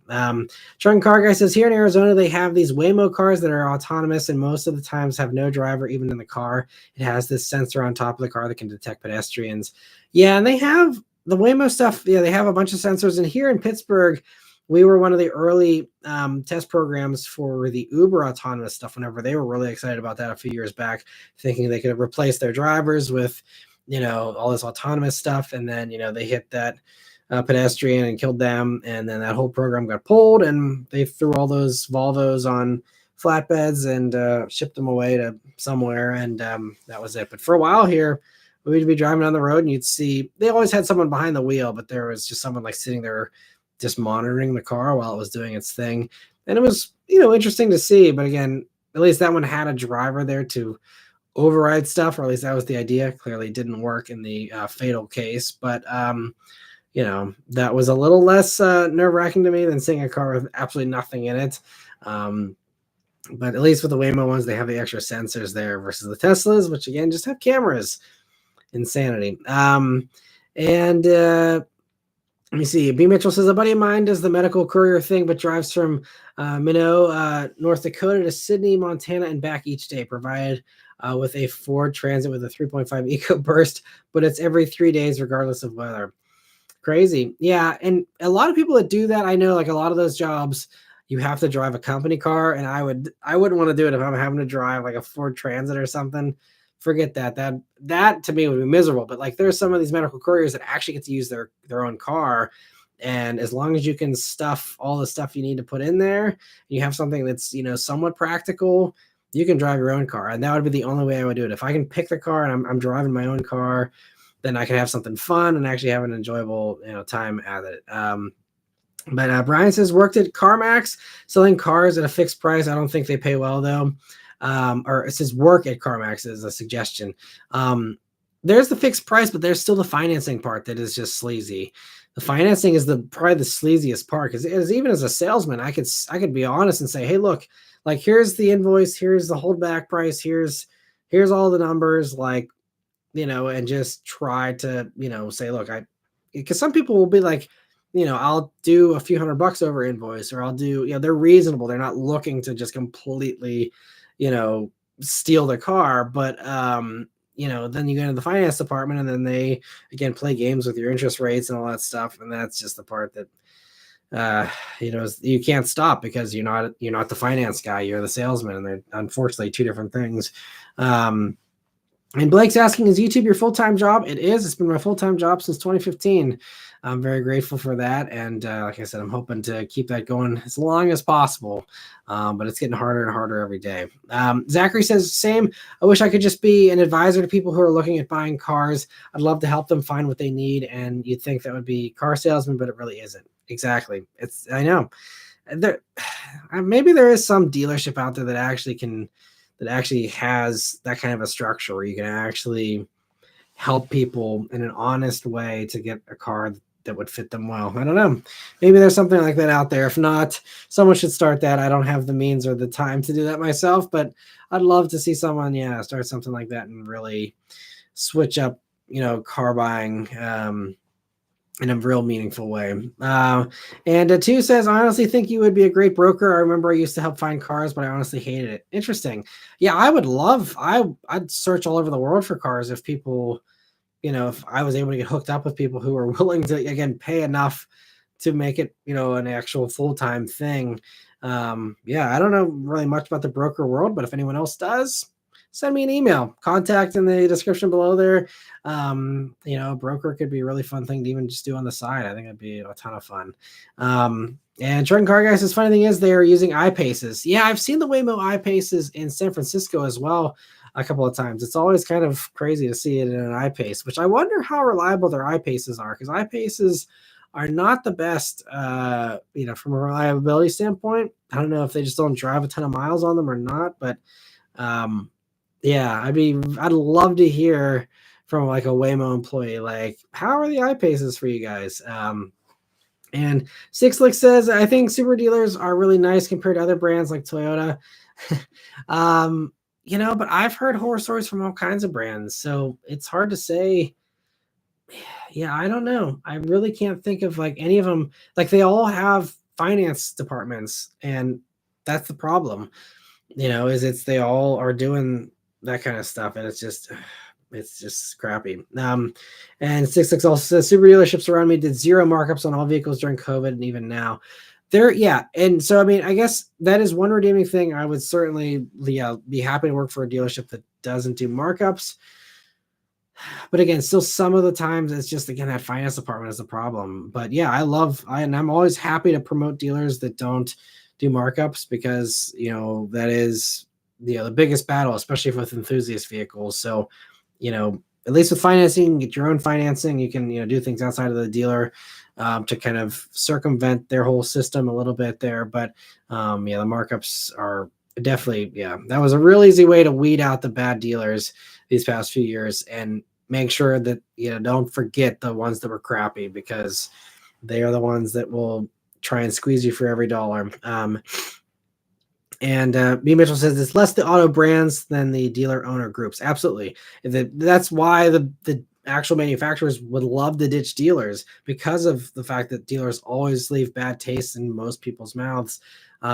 Truck Car Guy says, here in Arizona, they have these Waymo cars that are autonomous and most of the times have no driver even in the car. It has this sensor on top of the car that can detect pedestrians. Yeah, and they have the Waymo stuff. Yeah, they have a bunch of sensors. And here in Pittsburgh, we were one of the early test programs for the Uber autonomous stuff whenever they were really excited about that a few years back, thinking they could replace their drivers with all this autonomous stuff. And then, they hit that pedestrian and killed them. And then that whole program got pulled and they threw all those Volvos on flatbeds and shipped them away to somewhere. And that was it. But for a while here, we'd be driving down the road and you'd see, they always had someone behind the wheel, but there was just someone like sitting there just monitoring the car while it was doing its thing. And it was, interesting to see. But again, at least that one had a driver there to override stuff, or at least that was the idea. Clearly it didn't work in the fatal case, but that was a little less nerve-wracking to me than seeing a car with absolutely nothing in it. But at least with the Waymo ones, they have the extra sensors there versus the Teslas, which again just have cameras. Insanity. And let me see. B. Mitchell says, a buddy of mine does the medical courier thing, but drives from Minot, North Dakota to Sydney, Montana, and back each day, provided with a Ford Transit with a 3.5 EcoBurst, but it's every 3 days, regardless of weather. Crazy. Yeah. And a lot of people that do that, I know, like a lot of those jobs, you have to drive a company car, and I wouldn't want to do it if I'm having to drive like a Ford Transit or something. Forget that. That to me would be miserable. But like there's some of these medical couriers that actually get to use their own car. And as long as you can stuff all the stuff you need to put in there, you have something that's, somewhat practical, you can drive your own car. And that would be the only way I would do it. If I can pick the car and I'm driving my own car, then I can have something fun and actually have an enjoyable, time at it. But Brian says, worked at CarMax selling cars at a fixed price. I don't think they pay well though. Or it says work at CarMax is a suggestion. There's the fixed price, but there's still the financing part that is just sleazy. The financing is probably the sleaziest part, because even as a salesman, I could be honest and say, hey, look, like here's the invoice, here's the holdback price, here's all the numbers, like, and just try to, say, look, because some people will be like, I'll do a few $100 over invoice, or I'll do, they're reasonable. They're not looking to just completely, steal the car. But, then you go into the finance department and then they, again, play games with your interest rates and all that stuff. And that's just the part that, you can't stop, because you're not the finance guy, you're the salesman. And they're unfortunately two different things. And Blake's asking, is YouTube your full-time job? It is. It's been my full-time job since 2015. I'm very grateful for that. And like I said, I'm hoping to keep that going as long as possible. But it's getting harder and harder every day. Zachary says, same. I wish I could just be an advisor to people who are looking at buying cars. I'd love to help them find what they need. And you'd think that would be car salesman, but it really isn't. Exactly. I know. there maybe there is some dealership out there that actually has that kind of a structure where you can actually help people in an honest way to get a car that would fit them well. I don't know. Maybe there's something like that out there. If not, someone should start that. I don't have the means or the time to do that myself, but I'd love to see someone, start something like that and really switch up, car buying in a real meaningful way. And two says, I honestly think you would be a great broker. I remember I used to help find cars, but I honestly hated it. Interesting. Yeah, I'd search all over the world for cars if people, if I was able to get hooked up with people who are willing to, again, pay enough to make it, an actual full-time thing. Yeah, I don't know really much about the broker world, but if anyone else does, send me an email. Contact in the description below there. Broker could be a really fun thing to even just do on the side. I think it'd be a ton of fun. And Trenton Car Guys, the funny thing is they're using iPaces. Yeah, I've seen the Waymo iPaces in San Francisco as well a couple of times. It's always kind of crazy to see it in an iPace, which I wonder how reliable their iPaces are, because iPaces are not the best, from a reliability standpoint. I don't know if they just don't drive a ton of miles on them or not, but yeah, I'd love to hear from like a Waymo employee, like, how are the iPaces for you guys? And Sixlick says, I think super dealers are really nice compared to other brands like Toyota. But I've heard horror stories from all kinds of brands, so it's hard to say. Yeah, I don't know. I really can't think of like any of them. Like, they all have finance departments, and that's the problem. Is they all are doing that kind of stuff, and it's just crappy. And 66 also says super dealerships around me did zero markups on all vehicles during COVID, and even now. And so I guess that is one redeeming thing. I would certainly be happy to work for a dealership that doesn't do markups. But again, still some of the times it's just, again, that finance department is the problem. But yeah, I'm always happy to promote dealers that don't do markups, because that is the biggest battle, especially with enthusiast vehicles. So at least with financing, you can get your own financing. You can do things outside of the dealer to kind of circumvent their whole system a little bit there. But the markups are definitely, that was a real easy way to weed out the bad dealers these past few years, and make sure that don't forget the ones that were crappy, because they are the ones that will try and squeeze you for every dollar. And B. Mitchell says it's less the auto brands than the dealer owner groups. Absolutely. That's why the actual manufacturers would love to ditch dealers, because of the fact that dealers always leave bad taste in most people's mouths. It's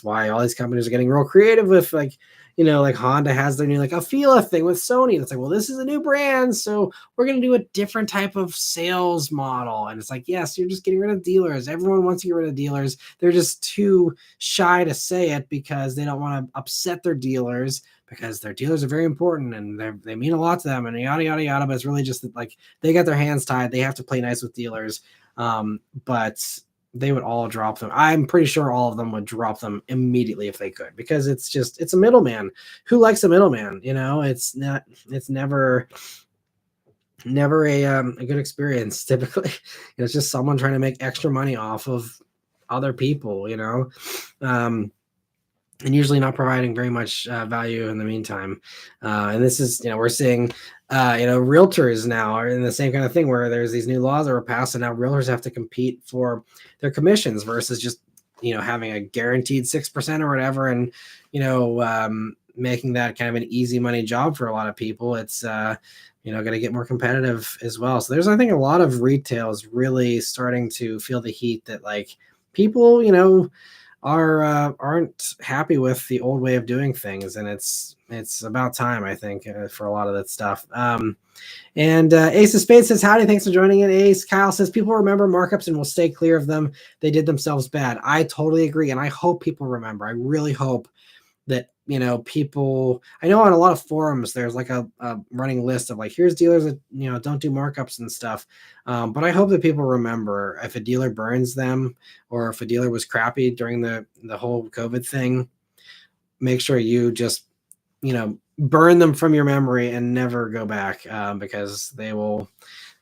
why all these companies are getting real creative with, like, like Honda has their new like Afeela thing with Sony. It's like, well, this is a new brand, so we're going to do a different type of sales model. And it's like, yes, you're just getting rid of dealers. Everyone wants to get rid of dealers. They're just too shy to say it, because they don't want to upset their dealers, because their dealers are very important and they mean a lot to them, and yada, yada, yada. But it's really just that, like, they got their hands tied. They have to play nice with dealers. But they would all drop them. I'm pretty sure all of them would drop them immediately if they could, because it's a middleman. Who likes a middleman? It's never a good experience. Typically, it's just someone trying to make extra money off of other people, and usually not providing very much value in the meantime. And this is, we're seeing, realtors now are in the same kind of thing, where there's these new laws that were passed, and now realtors have to compete for their commissions versus just, having a guaranteed 6% or whatever. And, making that kind of an easy money job for a lot of people. It's, going to get more competitive as well. So there's, I think, a lot of retail is really starting to feel the heat that, like, people, aren't happy with the old way of doing things, and it's about time, I think, for a lot of that stuff. And Ace of Spades says, howdy, thanks for joining in, Ace. Kyle says, people remember markups and will stay clear of them. They did themselves bad. I totally agree, and I hope people remember. I really hope that people, I know on a lot of forums there's like a running list of, like, here's dealers that don't do markups and stuff, but I hope that people remember, if a dealer burns them, or if a dealer was crappy during the whole COVID thing, make sure you just burn them from your memory and never go back, because they will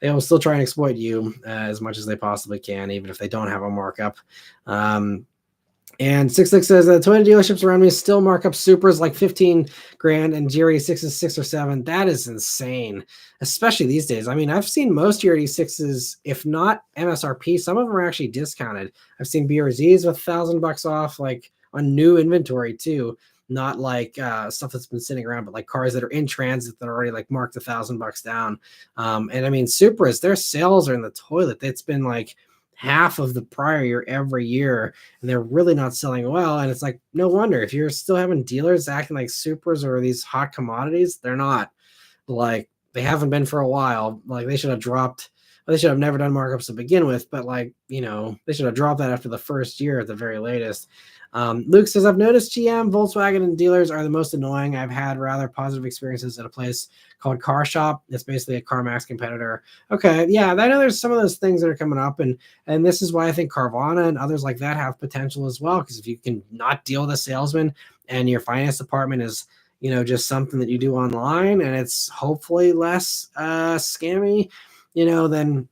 they will still try and exploit you as much as they possibly can, even if they don't have a markup. And Six says that Toyota dealerships around me still mark up Supras like 15 grand and GR86s 6 or 7. That is insane, especially these days. I mean, I've seen most GR86s, if not MSRP, some of them are actually discounted. I've seen BRZs with $1,000 off, like on new inventory too. Not like stuff that's been sitting around, but like cars that are in transit that are already like marked $1,000 down. And I mean, Supras, their sales are in the toilet. It's been like half of the prior year every year, and they're really not selling well. And it's like, no wonder if you're still having dealers acting like Supras or these hot commodities. They're not. Like, they haven't been for a while. Like, they should have dropped. They should have never done markups to begin with, but like, you know, they should have dropped that after the first year at the very latest. Luke says, I've noticed GM, Volkswagen, and dealers are the most annoying. I've had rather positive experiences at a place called Car Shop. It's basically a CarMax competitor. Okay, yeah, I know there's some of those things that are coming up, and this is why I think Carvana and others like that have potential as well, because if you can not deal with a salesman and your finance department is, you know, just something that you do online and it's hopefully less scammy, you know, then,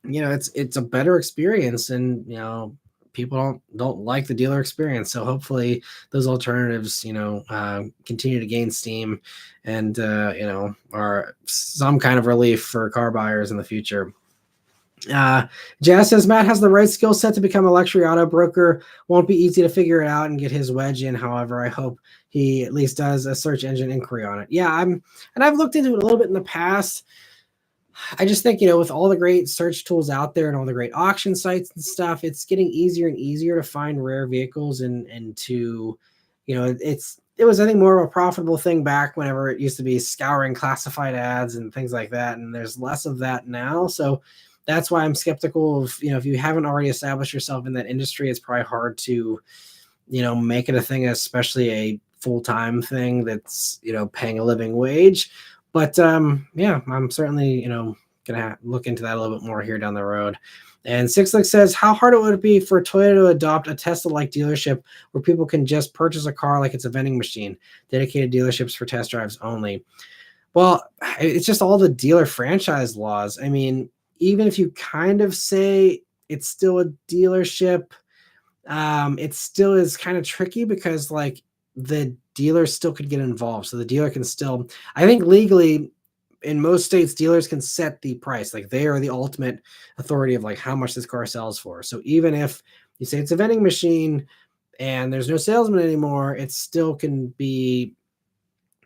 you know, it's a better experience, and, you know, people don't like the dealer experience. So hopefully those alternatives, you know, continue to gain steam and, you know, are some kind of relief for car buyers in the future. Jazz says Matt has the right skill set to become a luxury auto broker. Won't be easy to figure it out and get his wedge in. However, I hope he at least does a search engine inquiry on it. Yeah, I've looked into it a little bit in the past. I just think, you know, with all the great search tools out there and all the great auction sites and stuff, it's getting easier and easier to find rare vehicles and to, you know, it was, I think, more of a profitable thing back whenever it used to be scouring classified ads and things like that. And there's less of that now. So that's why I'm skeptical of, you know, if you haven't already established yourself in that industry, it's probably hard to, you know, make it a thing, especially a full-time thing that's, you know, paying a living wage. But yeah, I'm certainly, you know, gonna look into that a little bit more here down the road. And Sixlick says, how hard it would be for Toyota to adopt a Tesla-like dealership where people can just purchase a car like it's a vending machine, dedicated dealerships for test drives only. Well, it's just all the dealer franchise laws. I mean, even if you kind of say it's still a dealership, it still is kind of tricky because like the dealer still could get involved. So the dealer can still, I think legally in most states, dealers can set the price. Like they are the ultimate authority of like how much this car sells for. So even if you say it's a vending machine and there's no salesman anymore, it still can be,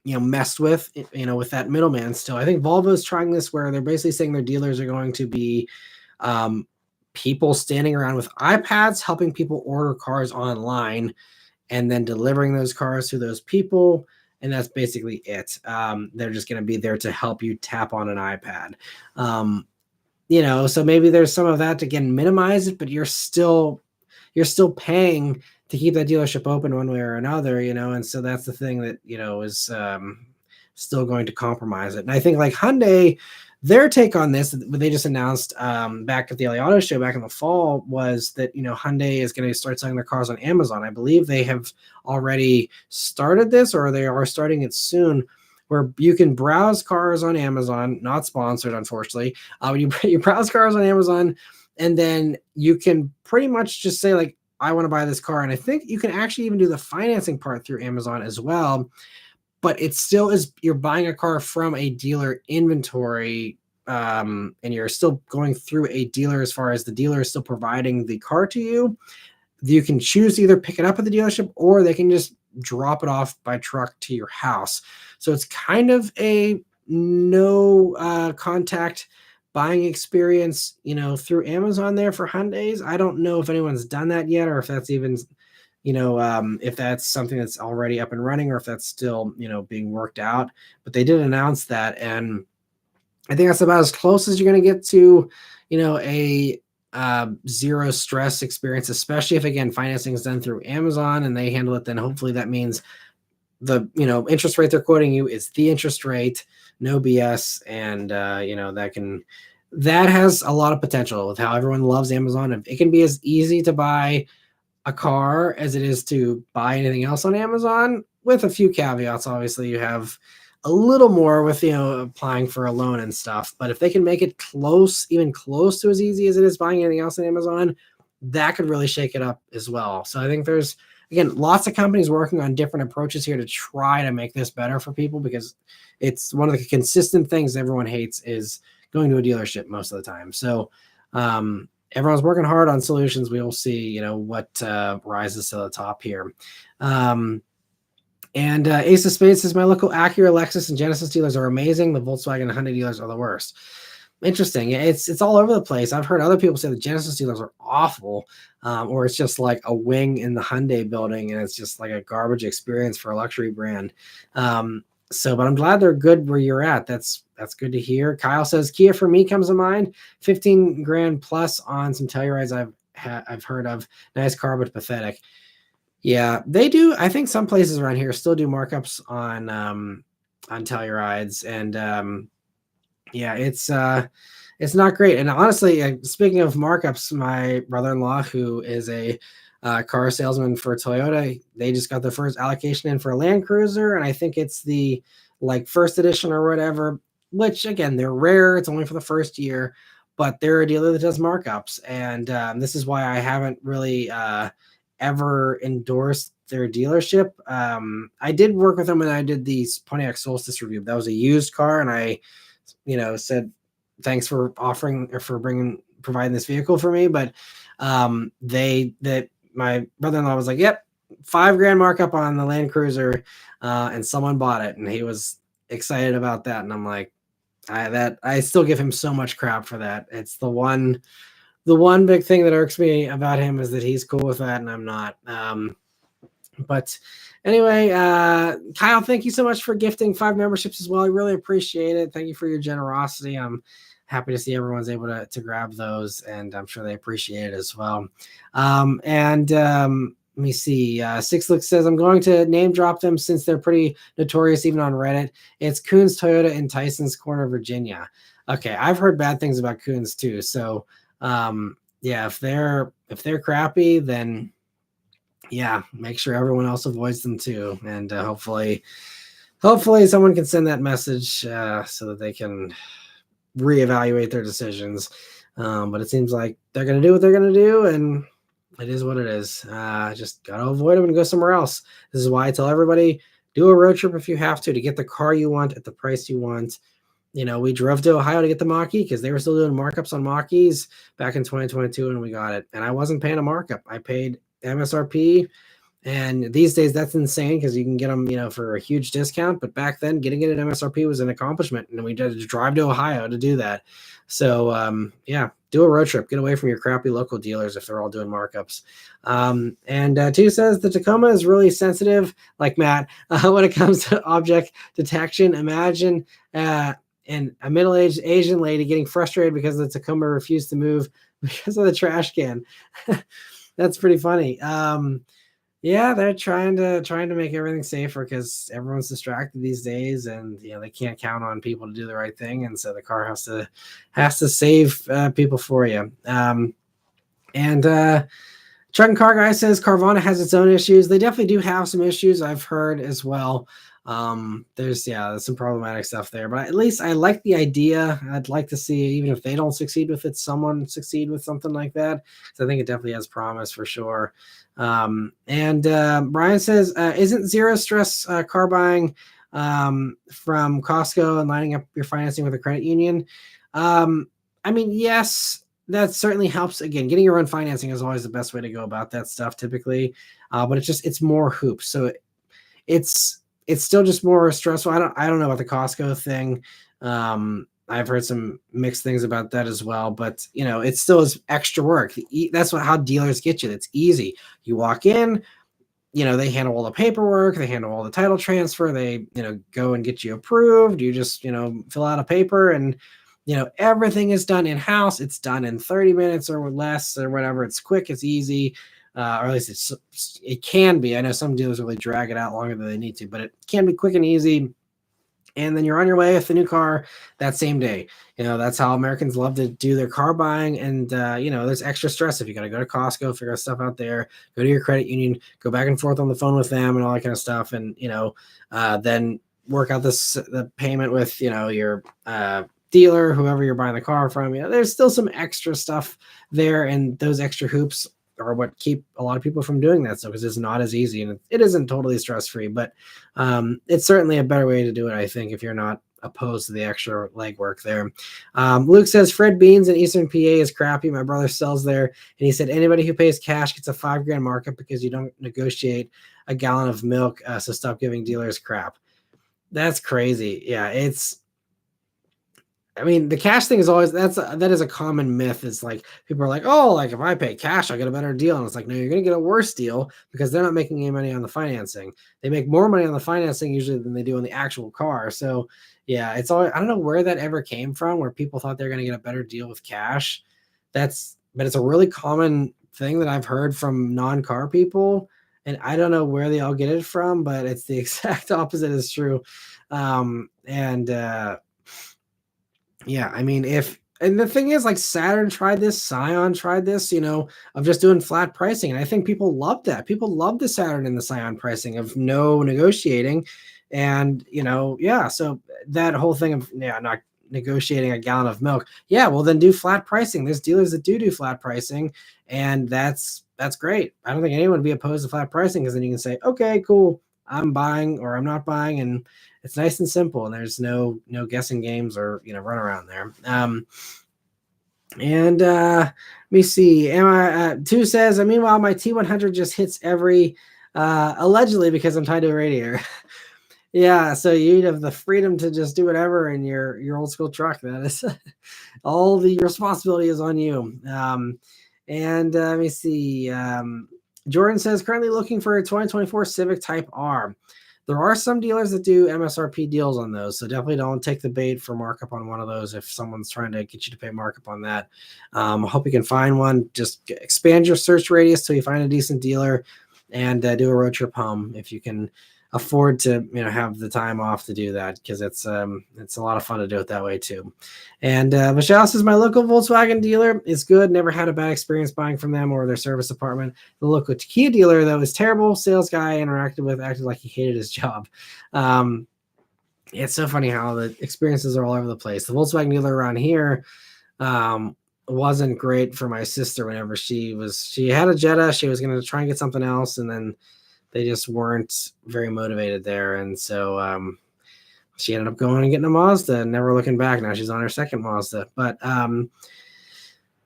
you know, messed with, you know, with that middleman still. I think Volvo is trying this where they're basically saying their dealers are going to be people standing around with iPads helping people order cars online and then delivering those cars to those people. And that's basically it. They're just going to be there to help you tap on an iPad. You know, so maybe there's some of that to, again, minimize it, but you're still paying to keep that dealership open one way or another, you know? And so that's the thing that, you know, is still going to compromise it. And I think like Hyundai, their take on this, what they just announced back at the LA Auto Show back in the fall, was that, you know, Hyundai is going to start selling their cars on Amazon. I believe they have already started this, or they are starting it soon, where you can browse cars on Amazon, not sponsored, unfortunately. You browse cars on Amazon, and then you can pretty much just say, like, I want to buy this car. And I think you can actually even do the financing part through Amazon as well. But it still is, you're buying a car from a dealer inventory, and you're still going through a dealer as far as the dealer is still providing the car to you. You can choose to either pick it up at the dealership or they can just drop it off by truck to your house. So it's kind of a no contact buying experience, you know, through Amazon there for Hyundais. I don't know if anyone's done that yet, or if that's even, you know, if that's something that's already up and running, or if that's still, you know, being worked out. But they did announce that, and I think that's about as close as you're going to get to, you know, a zero stress experience, especially if, again, financing is done through Amazon and they handle it. Then hopefully that means the, you know, interest rate they're quoting you is the interest rate, no BS. And, you know, that has a lot of potential with how everyone loves Amazon. It can be as easy to buy a car as it is to buy anything else on Amazon, with a few caveats. Obviously, you have a little more with, applying for a loan and stuff. But if they can make it close, even close to as easy as it is buying anything else on Amazon, that could really shake it up as well. So I think there's, again, lots of companies working on different approaches here to try to make this better for people, because it's one of the consistent things everyone hates is going to a dealership most of the time. So everyone's working hard on solutions. We will see, what rises to the top here. And Ace of Spades says, my local Acura, Lexus, and Genesis dealers are amazing. The Volkswagen and Hyundai dealers are the worst. Interesting. It's all over the place. I've heard other people say the Genesis dealers are awful, or it's just like a wing in the Hyundai building, and it's just like a garbage experience for a luxury brand. But I'm glad they're good where you're at. That's good to hear. Kyle says Kia for me comes to mind. 15 grand plus on some Tellurides I've heard of. Nice car, but pathetic. Yeah, they do. I think some places around here still do markups on Tellurides, and it's not great. And honestly, speaking of markups, my brother-in-law, who is a car salesman for Toyota, they just got their first allocation in for a Land Cruiser, and I think it's the first edition or whatever, which again, they're rare. It's only for the first year, but they're a dealer that does markups. And this is why I haven't really ever endorsed their dealership. I did work with them when I did the Pontiac Solstice review. That was a used car, and I said thanks for providing this vehicle for me. But my brother-in-law was like, yep, $5,000 markup on the Land Cruiser, and someone bought it, and he was excited about that. And I'm like, I still give him so much crap for that. It's the one big thing that irks me about him is that he's cool with that and I'm not. But anyway, Kyle, thank you so much for gifting 5 memberships as well. I really appreciate it. Thank you for your generosity. I'm happy to see everyone's able to grab those, and I'm sure they appreciate it as well. Let me see. Six Look says, I'm going to name drop them since they're pretty notorious even on Reddit. It's Coons Toyota in Tyson's Corner, Virginia. Okay, I've heard bad things about Coons too. So if they're crappy, then make sure everyone else avoids them too. And hopefully someone can send that message so that they can reevaluate their decisions. But it seems like they're going to do what they're going to do, and it is what it is. Just got to avoid them and go somewhere else. This is why I tell everybody, do a road trip if you have to get the car you want at the price you want. We drove to Ohio to get the Mach-E because they were still doing markups on Mach-E's back in 2022, and we got it. And I wasn't paying a markup. I paid MSRP. And these days that's insane because you can get them, for a huge discount. But back then, getting it at MSRP was an accomplishment, and we had to drive to Ohio to do that. So do a road trip. Get away from your crappy local dealers if they're all doing markups. Two says the Tacoma is really sensitive, like Matt, when it comes to object detection. Imagine and a middle-aged Asian lady getting frustrated because the Tacoma refused to move because of the trash can. That's pretty funny. They're trying to make everything safer because everyone's distracted these days, and they can't count on people to do the right thing, and so the car has to save people for you. Truck and Car Guy says Carvana has its own issues. They definitely do have some issues, I've heard as well. There's some problematic stuff there, but at least I like the idea. I'd like to see, even if they don't succeed with it, someone succeed with something like that. So I think it definitely has promise for sure. Brian says, isn't zero stress car buying from Costco and lining up your financing with a credit union? Yes, that certainly helps. Again, getting your own financing is always the best way to go about that stuff typically. But it's more hoops. So it's still just more stressful. I don't know about the Costco thing. I've heard some mixed things about that as well, but it still is extra work. That's how dealers get you. It's easy. You walk in, they handle all the paperwork, they handle all the title transfer, they, go and get you approved. You just, fill out a paper, and, everything is done in-house. It's done in 30 minutes or less or whatever. It's quick, it's easy. Or at least it can be. I know some dealers really drag it out longer than they need to, but it can be quick and easy. And then you're on your way with the new car that same day. That's how Americans love to do their car buying. And, there's extra stress if you got to go to Costco, figure out stuff out there, go to your credit union, go back and forth on the phone with them and all that kind of stuff. And, then work out the payment with, your dealer, whoever you're buying the car from. There's still some extra stuff there, and those extra hoops are what keep a lot of people from doing that. So, because it's not as easy and it isn't totally stress free, but it's certainly a better way to do it, I think, if you're not opposed to the extra legwork there. Luke says Fred Beans in Eastern PA is crappy. My brother sells there, and he said anybody who pays cash gets a $5,000 markup because you don't negotiate a gallon of milk. So stop giving dealers crap. That's crazy. Yeah, I mean, the cash thing is always that is a common myth. It's like people are like, oh, like if I pay cash, I'll get a better deal. And it's like, no, you're going to get a worse deal because they're not making any money on the financing. They make more money on the financing usually than they do on the actual car. So yeah, it's always, I don't know where that ever came from, where people thought they're going to get a better deal with cash. But it's a really common thing that I've heard from non-car people. And I don't know where they all get it from, but it's the exact opposite is true. Yeah, I mean, and the thing is, like Saturn tried this, Scion tried this, of just doing flat pricing. And I think people love that. People love the Saturn and the Scion pricing of no negotiating. And, yeah, so that whole thing of, not negotiating a gallon of milk. Yeah, well, then do flat pricing. There's dealers that do flat pricing, and that's great. I don't think anyone would be opposed to flat pricing because then you can say, okay, cool, I'm buying or I'm not buying, and it's nice and simple, and there's no guessing games or run around there. Let me see. Two says, meanwhile, my T100 just hits every allegedly because I'm tied to a radiator. Yeah, so you'd have the freedom to just do whatever in your old school truck. That is all the responsibility is on you. Let me see. Jordan says currently looking for a 2024 Civic Type R. There are some dealers that do MSRP deals on those, so definitely don't take the bait for markup on one of those if someone's trying to get you to pay markup on that. I hope you can find one. Just expand your search radius till you find a decent dealer and do a road trip home if you can afford to have the time off to do that, because it's a lot of fun to do it that way too. And Michelle says my local Volkswagen dealer is good. Never had a bad experience buying from them or their service department. The local Kia dealer though is terrible. Sales guy I interacted with acted like he hated his job. It's so funny how the experiences are all over the place. The Volkswagen dealer around here wasn't great for my sister. Whenever she had a Jetta, she was going to try and get something else, and then they just weren't very motivated there. And so she ended up going and getting a Mazda and never looking back. Now she's on her second Mazda. But yeah,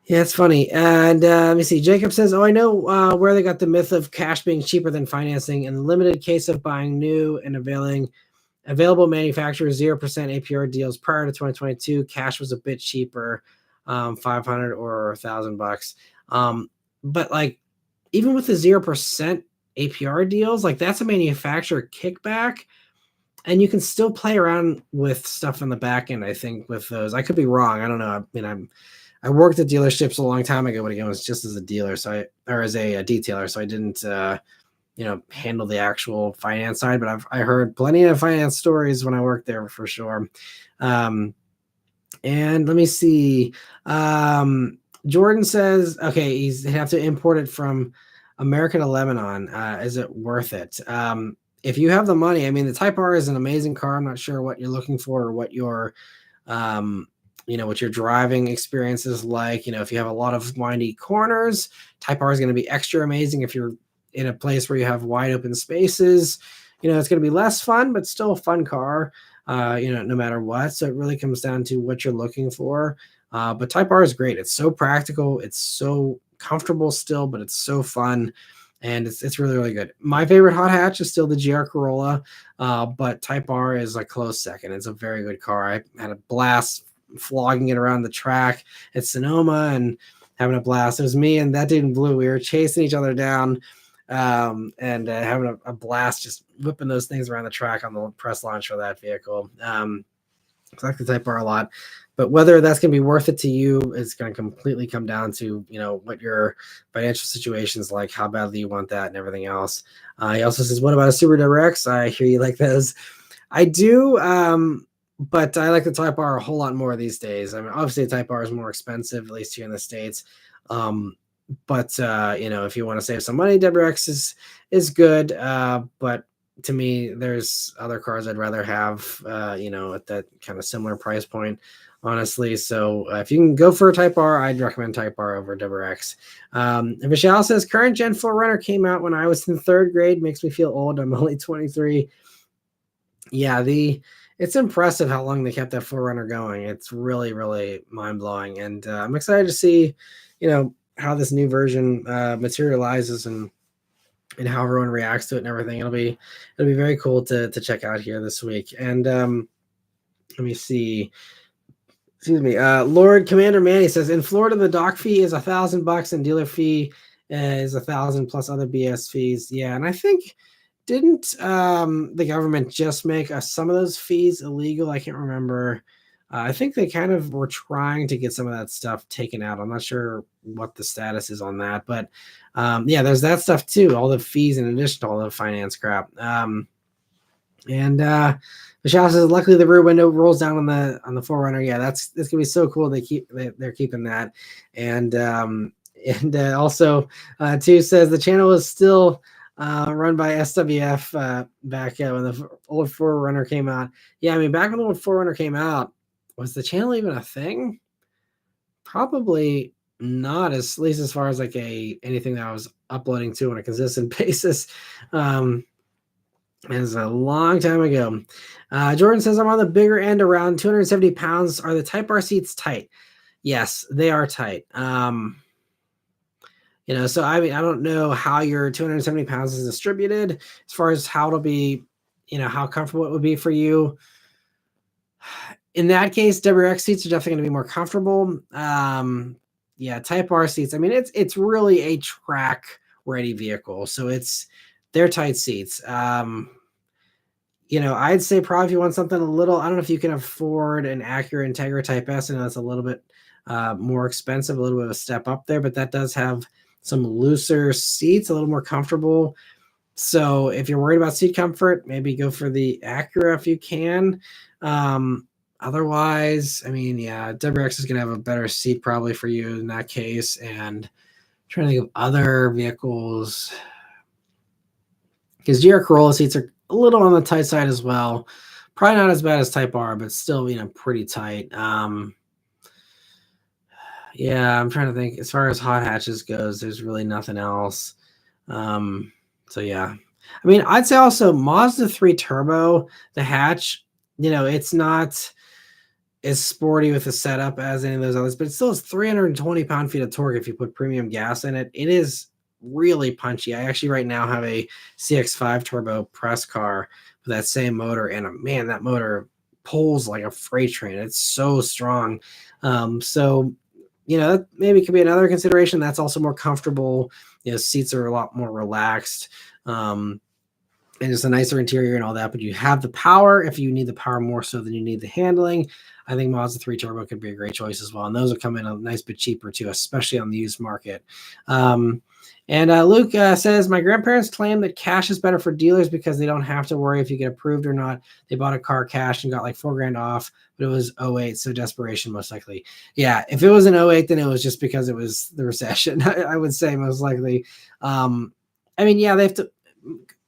it's funny. And let me see. Jacob says, I know where they got the myth of cash being cheaper than financing. In the limited case of buying new and available manufacturers 0% APR deals prior to 2022, cash was a bit cheaper, $500 or $1,000. But like even with the 0% APR deals, like that's a manufacturer kickback, and you can still play around with stuff in the back end. I think with those, I could be wrong. I don't know. I worked at dealerships a long time ago, but again, it was just as a dealer, as a detailer, so I didn't handle the actual finance side. But I heard plenty of finance stories when I worked there for sure. And let me see. Jordan says, okay, he'd have to import it from America to Lebanon. Is it worth it? If you have the money, the Type R is an amazing car. I'm not sure what you're looking for or what your, what your driving experience is like. If you have a lot of windy corners, Type R is going to be extra amazing. If you're in a place where you have wide open spaces, it's going to be less fun, but still a fun car, no matter what. So it really comes down to what you're looking for. But Type R is great. It's so practical. It's so comfortable still, but it's so fun, and it's really, really good. My favorite hot hatch is still the GR Corolla, but Type R is a close second. It's a very good car. I had a blast flogging it around the track at Sonoma and having a blast. It was me and that dude in blue. We were chasing each other down and having a blast, just whipping those things around the track on the press launch for that vehicle. I like the Type R a lot, but whether that's going to be worth it to you is going to completely come down to, what your financial situation is like, how badly you want that and everything else. He also says, what about a Subaru WRX? I hear you like those. I do, but I like the Type R a whole lot more these days. Obviously the Type R is more expensive, at least here in the States. But if you want to save some money, WRX is good. But to me, there's other cars I'd rather have, at that kind of similar price point, honestly. So if you can go for a Type R, I'd recommend Type R over WRX. Michelle says, current Gen 4 Runner came out when I was in 3rd grade. Makes me feel old. I'm only 23. Yeah, it's impressive how long they kept that 4Runner going. It's really, really mind-blowing. And I'm excited to see, how this new version materializes and how everyone reacts to it and everything. It'll be very cool to check out here this week. And let me see. Excuse me. Lord Commander Manny says, in Florida, the dock fee is $1,000 and dealer fee is 1,000 plus other BS fees. Yeah, and I think didn't the government just make some of those fees illegal? I can't remember. I think they kind of were trying to get some of that stuff taken out. I'm not sure what the status is on that, but yeah, there's that stuff too. All the fees in addition to all the finance crap. And Michelle says, luckily the rear window rolls down on the 4Runner. Yeah, that's gonna be so cool. They're keeping that. And also too says the channel is still run by SWF back when the old 4Runner came out. Yeah, I mean, back when the old 4Runner came out, was the channel even a thing? Probably not, at least as far as like anything that I was uploading to on a consistent basis. It was a long time ago. Jordan says, I'm on the bigger end, around 270 pounds. Are the Type R seats tight? Yes, they are tight. So I mean, I don't know how your 270 pounds is distributed as far as how it'll be, how comfortable it would be for you. In that case, WRX seats are definitely going to be more comfortable. Yeah, Type R seats. I mean, it's really a track ready vehicle, so they're tight seats. I'd say probably if you want something a little, I don't know if you can afford an Acura Integra Type S. I know that's a little bit more expensive, a little bit of a step up there, but that does have some looser seats, a little more comfortable. So if you're worried about seat comfort, maybe go for the Acura if you can. Otherwise, I mean, yeah, WRX is going to have a better seat probably for you in that case. And I'm trying to think of other vehicles, because GR Corolla seats are a little on the tight side as well. Probably not as bad as Type R, but still, pretty tight. Yeah, I'm trying to think. As far as hot hatches goes, there's really nothing else. So yeah, I mean, I'd say also Mazda 3 Turbo, the hatch, it's not as sporty with the setup as any of those others, but it still has 320 pound-feet of torque if you put premium gas in it. It is really punchy. I actually right now have a CX-5 turbo press car with that same motor, and man, that motor pulls like a freight train. It's so strong. So that maybe could be another consideration. That's also more comfortable. Seats are a lot more relaxed. And it's a nicer interior and all that, but you have the power if you need the power more so than you need the handling. I think Mazda 3 Turbo could be a great choice as well. And those will come in a nice bit cheaper too, especially on the used market. Luke says, my grandparents claim that cash is better for dealers because they don't have to worry if you get approved or not. They bought a car cash and got like $4,000 off, but it was 08, so desperation most likely. Yeah, if it was in 08, then it was just because it was the recession, I would say most likely. I mean, yeah, they have to.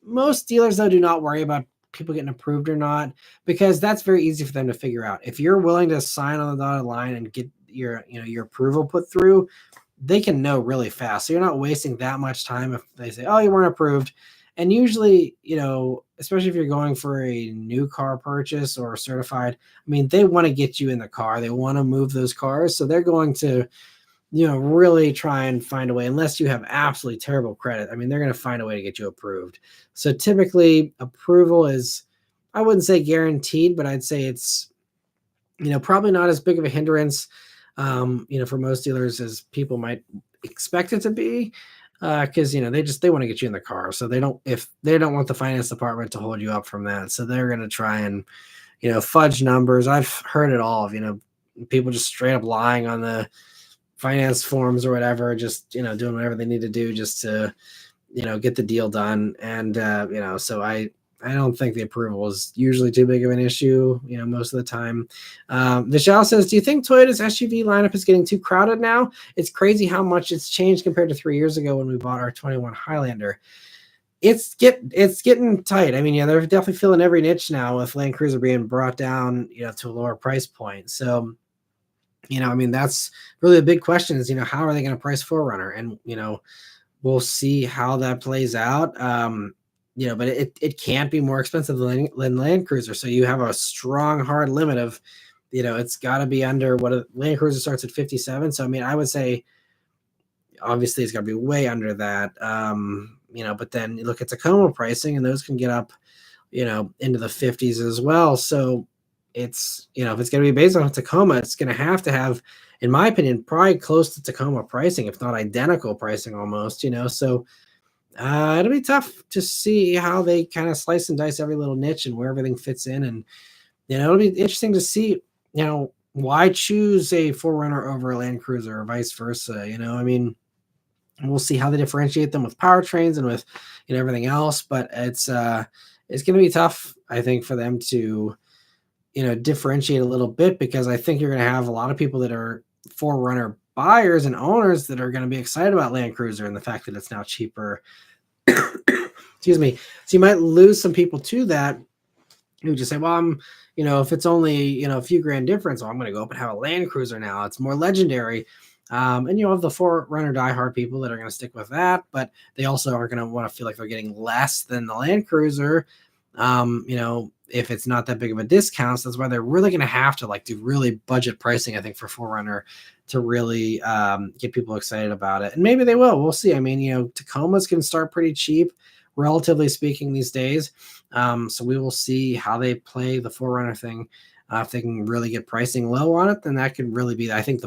Most dealers, though, do not worry about people getting approved or not, because that's very easy for them to figure out. If you're willing to sign on the dotted line and get your approval put through, they can know really fast. So you're not wasting that much time if they say, oh, you weren't approved. And usually, especially if you're going for a new car purchase or certified, I mean, they want to get you in the car. They want to move those cars. So they're going to really try and find a way, unless you have absolutely terrible credit. I mean, they're going to find a way to get you approved. So typically approval is, I wouldn't say guaranteed, but I'd say it's, probably not as big of a hindrance, for most dealers as people might expect it to be. Cause they want to get you in the car. So if they don't want the finance department to hold you up from that. So they're going to try and, fudge numbers. I've heard it all of, people just straight up lying on the finance forms or whatever, just doing whatever they need to do just to get the deal done. And so I don't think the approval is usually too big of an issue, most of the time. Vishal says, do you think Toyota's SUV lineup is getting too crowded now? It's crazy how much it's changed compared to 3 years ago when we bought our 21 Highlander. it's getting tight. I mean, yeah, they're definitely filling every niche now with Land Cruiser being brought down, to a lower price point. So, I mean, that's really a big question is, how are they going to price Forerunner? And, we'll see how that plays out. But it can't be more expensive than Land Cruiser. So you have a strong, hard limit of, it's got to be under what a Land Cruiser starts at 57. So, I mean, I would say, obviously it's got to be way under that. But then you look at Tacoma pricing and those can get up, into the 50s as well. So it's, if it's going to be based on Tacoma, it's going to have, in my opinion, probably close to Tacoma pricing, if not identical pricing almost, so it'll be tough to see how they kind of slice and dice every little niche and where everything fits in. And, it'll be interesting to see, why choose a Forerunner over a Land Cruiser or vice versa. I mean, we'll see how they differentiate them with powertrains and with, everything else, but it's going to be tough, I think, for them to, differentiate a little bit, because I think you're going to have a lot of people that are Forerunner buyers and owners that are going to be excited about Land Cruiser and the fact that it's now cheaper. Excuse me. So you might lose some people to that who just say, well, if it's only, a few grand difference, I'm going to go up and have a Land Cruiser now. It's more legendary. And you have the Forerunner diehard people that are going to stick with that, but they also are going to want to feel like they're getting less than the Land Cruiser. If it's not that big of a discount. So that's why they're really going to have to do really budget pricing, I think, for Forerunner to really get people excited about it. And maybe they will. We'll see. I mean, Tacomas can start pretty cheap, relatively speaking, these days. So we will see how they play the Forerunner thing. If they can really get pricing low on it, then that could really be, I think,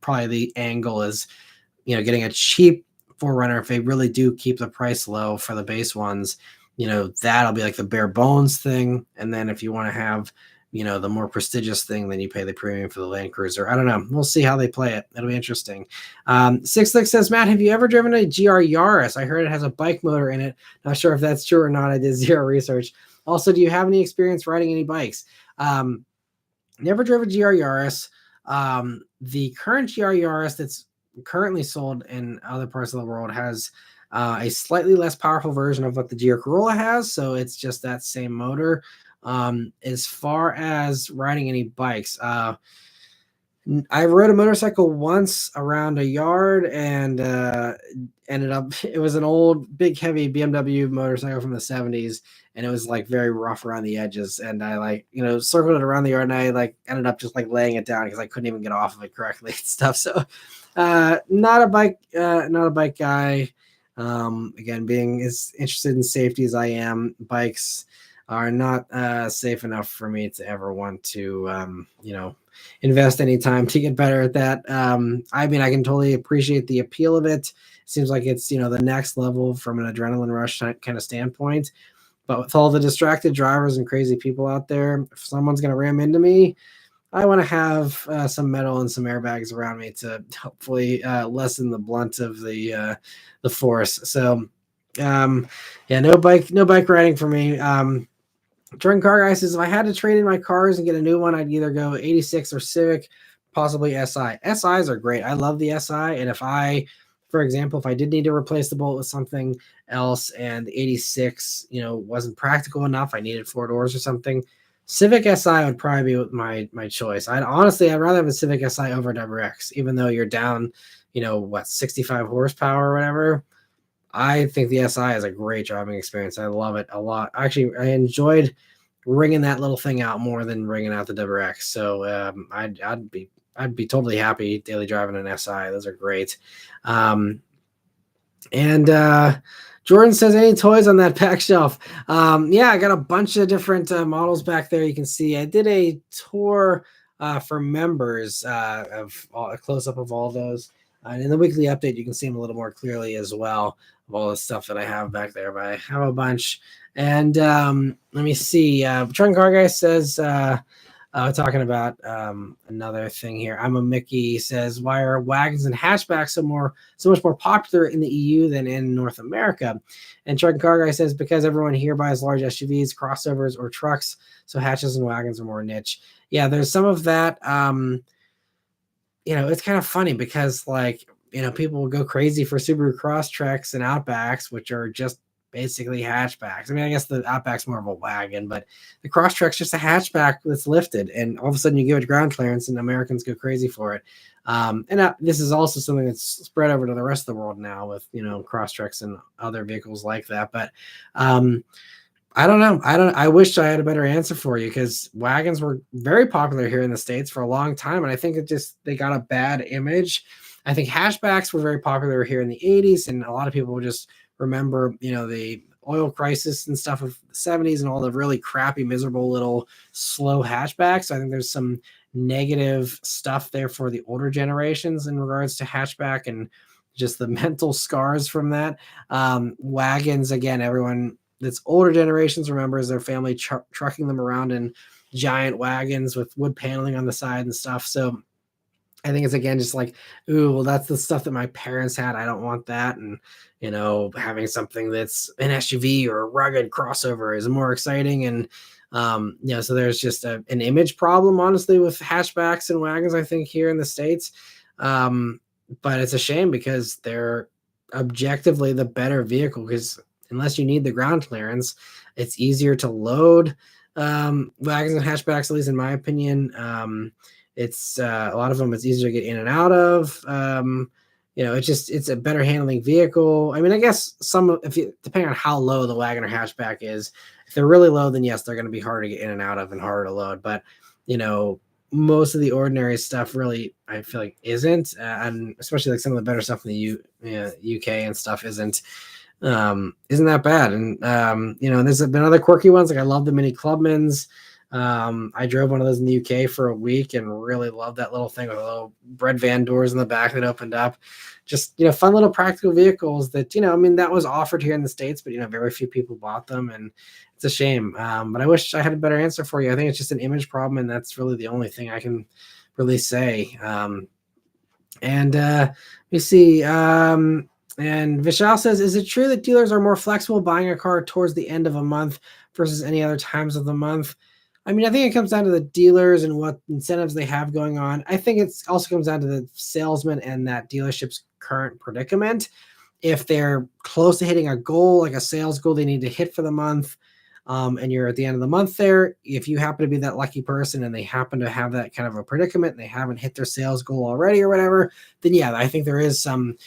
probably the angle is, getting a cheap Forerunner. If they really do keep the price low for the base ones, that'll be like the bare bones thing. And then if you want to have, the more prestigious thing, then you pay the premium for the Land Cruiser. I don't know. We'll see how they play it. It'll be interesting. Six Lick says, Matt, have you ever driven a GR Yaris? I heard it has a bike motor in it. Not sure if that's true or not. I did zero research. Also, do you have any experience riding any bikes? Never drove a GR Yaris. The current GR Yaris that's currently sold in other parts of the world has a slightly less powerful version of what the GR Corolla has. So it's just that same motor. As far as riding any bikes, I rode a motorcycle once around a yard and ended up, it was an old, big, heavy BMW motorcycle from the 70s. And it was very rough around the edges. And I circled it around the yard, and I ended up just laying it down because I couldn't even get off of it correctly and stuff. So not a bike guy. Again, being as interested in safety as I am, bikes are not safe enough for me to ever want to, invest any time to get better at that. I mean, I can totally appreciate the appeal of it. It seems like it's, the next level from an adrenaline rush kind of standpoint. But with all the distracted drivers and crazy people out there, if someone's going to ram into me, I want to have some metal and some airbags around me to hopefully lessen the blunt of the force. So, no bike riding for me. Jordan Car Guy says, if I had to trade in my cars and get a new one, I'd either go 86 or Civic, possibly SI. SIs are great. I love the SI. And for example, if I did need to replace the Bullitt with something else and the 86, wasn't practical enough, I needed 4 doors or something, Civic SI would probably be my choice. I'd rather have a Civic SI over WX, even though you're down, 65 horsepower or whatever. I think the SI is a great driving experience. I love it a lot. Actually, I enjoyed ringing that little thing out more than ringing out the WX. So I'd be totally happy daily driving an SI. Those are great. Jordan says, any toys on that pack shelf? I got a bunch of different models back there. You can see I did a tour for members of a close-up of all those. And in the weekly update, you can see them a little more clearly as well of all the stuff that I have back there. But I have a bunch. And let me see. Trunk Car Guy says, talking about another thing here. I'm a Mickey. He says, why are wagons and hatchbacks so much more popular in the EU than in North America? And Trunk Car Guy says, because everyone here buys large SUVs, crossovers, or trucks, so hatches and wagons are more niche. Yeah, there's some of that. It's kind of funny because people will go crazy for Subaru Crosstreks and Outbacks, which are just basically hatchbacks. I mean, I guess the Outback's more of a wagon, but the Crosstrek's just a hatchback that's lifted, and all of a sudden you give it ground clearance, and Americans go crazy for it. This is also something that's spread over to the rest of the world now with Crosstreks and other vehicles like that. But I don't know. I wish I had a better answer for you, because wagons were very popular here in the States for a long time. And I think they got a bad image. I think hatchbacks were very popular here in the 80s. And a lot of people will just remember, the oil crisis and stuff of the 70s and all the really crappy, miserable little slow hatchbacks. So I think there's some negative stuff there for the older generations in regards to hatchback and just the mental scars from that. Wagons, again, everyone that's older generations remembers their family trucking them around in giant wagons with wood paneling on the side and stuff. So I think it's, again, just like, ooh, well, that's the stuff that my parents had. I don't want that. And, having something that's an SUV or a rugged crossover is more exciting. And, so there's just an image problem, honestly, with hatchbacks and wagons, I think, here in the States. But it's a shame, because they're objectively the better vehicle, because unless you need the ground clearance, it's easier to load wagons and hatchbacks, at least in my opinion. It's a lot of them, it's easier to get in and out of. It's a better handling vehicle. I mean, I guess depending on how low the wagon or hatchback is, if they're really low, then yes, they're going to be harder to get in and out of and harder to load. But, most of the ordinary stuff really, I feel like, isn't, and especially like some of the better stuff in the UK and stuff isn't that bad. And there's been other quirky ones. Like, I love the Mini Clubmans. I drove one of those in the UK for a week and really loved that little thing with little bread van doors in the back that opened up. Just, fun little practical vehicles that, that was offered here in the States, but, very few people bought them, and it's a shame. But I wish I had a better answer for you. I think it's just an image problem, and that's really the only thing I can really say. Let me see. And Vishal says, is it true that dealers are more flexible buying a car towards the end of a month versus any other times of the month? I mean, I think it comes down to the dealers and what incentives they have going on. I think it also comes down to the salesman and that dealership's current predicament. If they're close to hitting a goal, like a sales goal they need to hit for the month, and you're at the end of the month there, if you happen to be that lucky person and they happen to have that kind of a predicament and they haven't hit their sales goal already or whatever, then yeah, I think there is some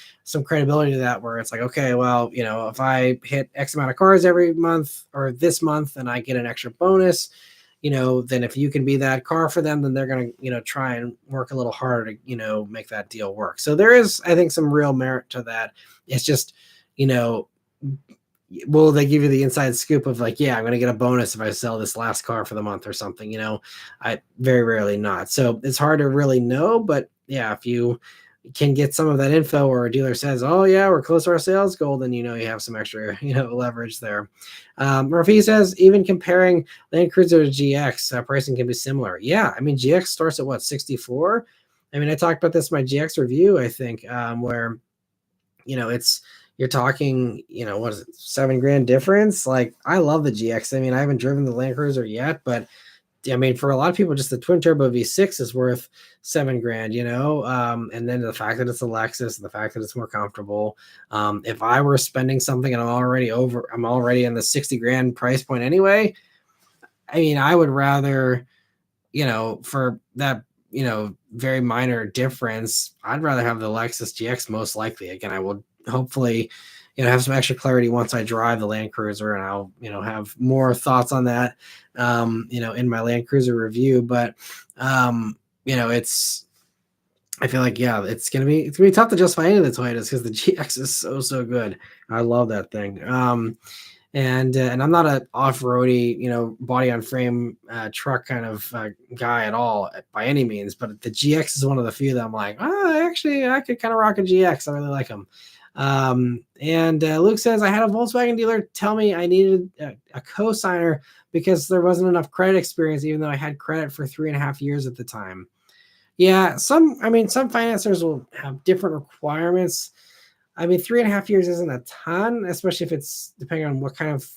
credibility to that, where it's like, okay, well, if I hit X amount of cars every month or this month and I get an extra bonus, then if you can be that car for them, then they're going to, try and work a little harder to, make that deal work. So there is, I think, some real merit to that. It's just, will they give you the inside scoop of like, yeah, I'm going to get a bonus if I sell this last car for the month or something, I very rarely not. So it's hard to really know, but yeah, if you can get some of that info, or a dealer says, oh yeah, we're close to our sales goal, then you have some extra leverage there. Murphy says, even comparing Land Cruiser to GX, pricing can be similar. Yeah, I mean, GX starts at what, 64? I mean, I talked about this in my GX review, I think, where you're talking, what is it, $7,000 difference? Like, I love the GX. I mean, I haven't driven the Land Cruiser yet, but I mean, for a lot of people, just the twin turbo V6 is worth $7,000, and then the fact that it's a Lexus, and the fact that it's more comfortable. If I were spending something and I'm already in the $60,000 price point anyway, I mean, I would rather, for that, very minor difference, I'd rather have the Lexus GX most likely. Again, I will hopefully, have some extra clarity once I drive the Land Cruiser, and I'll, have more thoughts on that, in my Land Cruiser review. But, I feel like, yeah, it's gonna be tough to justify any of the Toyotas, because the GX is so good. I love that thing. And I'm not an off-roady, body on frame truck kind of guy at all by any means, but the GX is one of the few that I'm like, actually, I could kind of rock a GX. I really like them. Luke says, I had a Volkswagen dealer tell me I needed a co-signer because there wasn't enough credit experience, even though I had credit for 3.5 years at the time. Yeah, some financiers will have different requirements. I mean, 3.5 years isn't a ton, especially if it's depending on what kind of,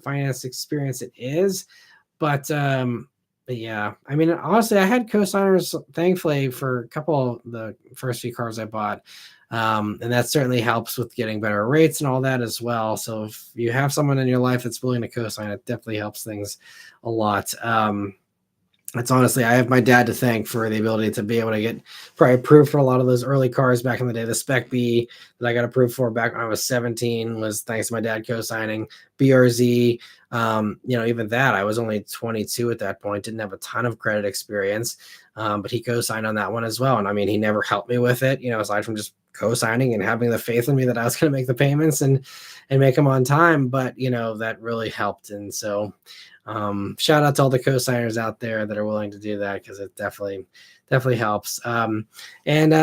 finance experience it is. But, But yeah, I mean, honestly, I had cosigners, thankfully, for a couple of the first few cars I bought. And that certainly helps with getting better rates and all that as well. So if you have someone in your life that's willing to cosign, it definitely helps things a lot. It's honestly, I have my dad to thank for the ability to be able to get probably approved for a lot of those early cars back in the day. The Spec B that I got approved for back when I was 17 was thanks to my dad co-signing. BRZ, even that, I was only 22 at that point, didn't have a ton of credit experience, but he co-signed on that one as well. And I mean, he never helped me with it, aside from just co-signing and having the faith in me that I was going to make the payments and make them on time. But that really helped. And so shout out to all the co-signers out there that are willing to do that, because it definitely helps. And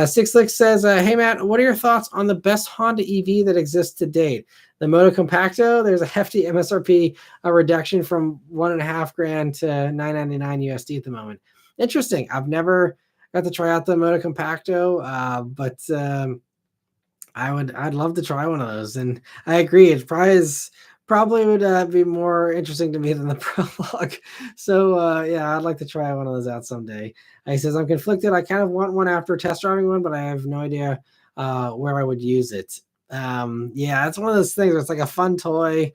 Six Licks says, hey Matt, what are your thoughts on the best Honda EV that exists to date? The Moto Compacto. There's a hefty MSRP reduction from $1.5 grand to $999 USD at the moment. Interesting. I've never got to try out the Moto Compacto, but I'd love to try one of those. And I agree, it probably would be more interesting to me than the Prologue. So yeah, I'd like to try one of those out someday. He says, I'm conflicted. I kind of want one after test driving one, but I have no idea where I would use it. Yeah, it's one of those things where it's like a fun toy.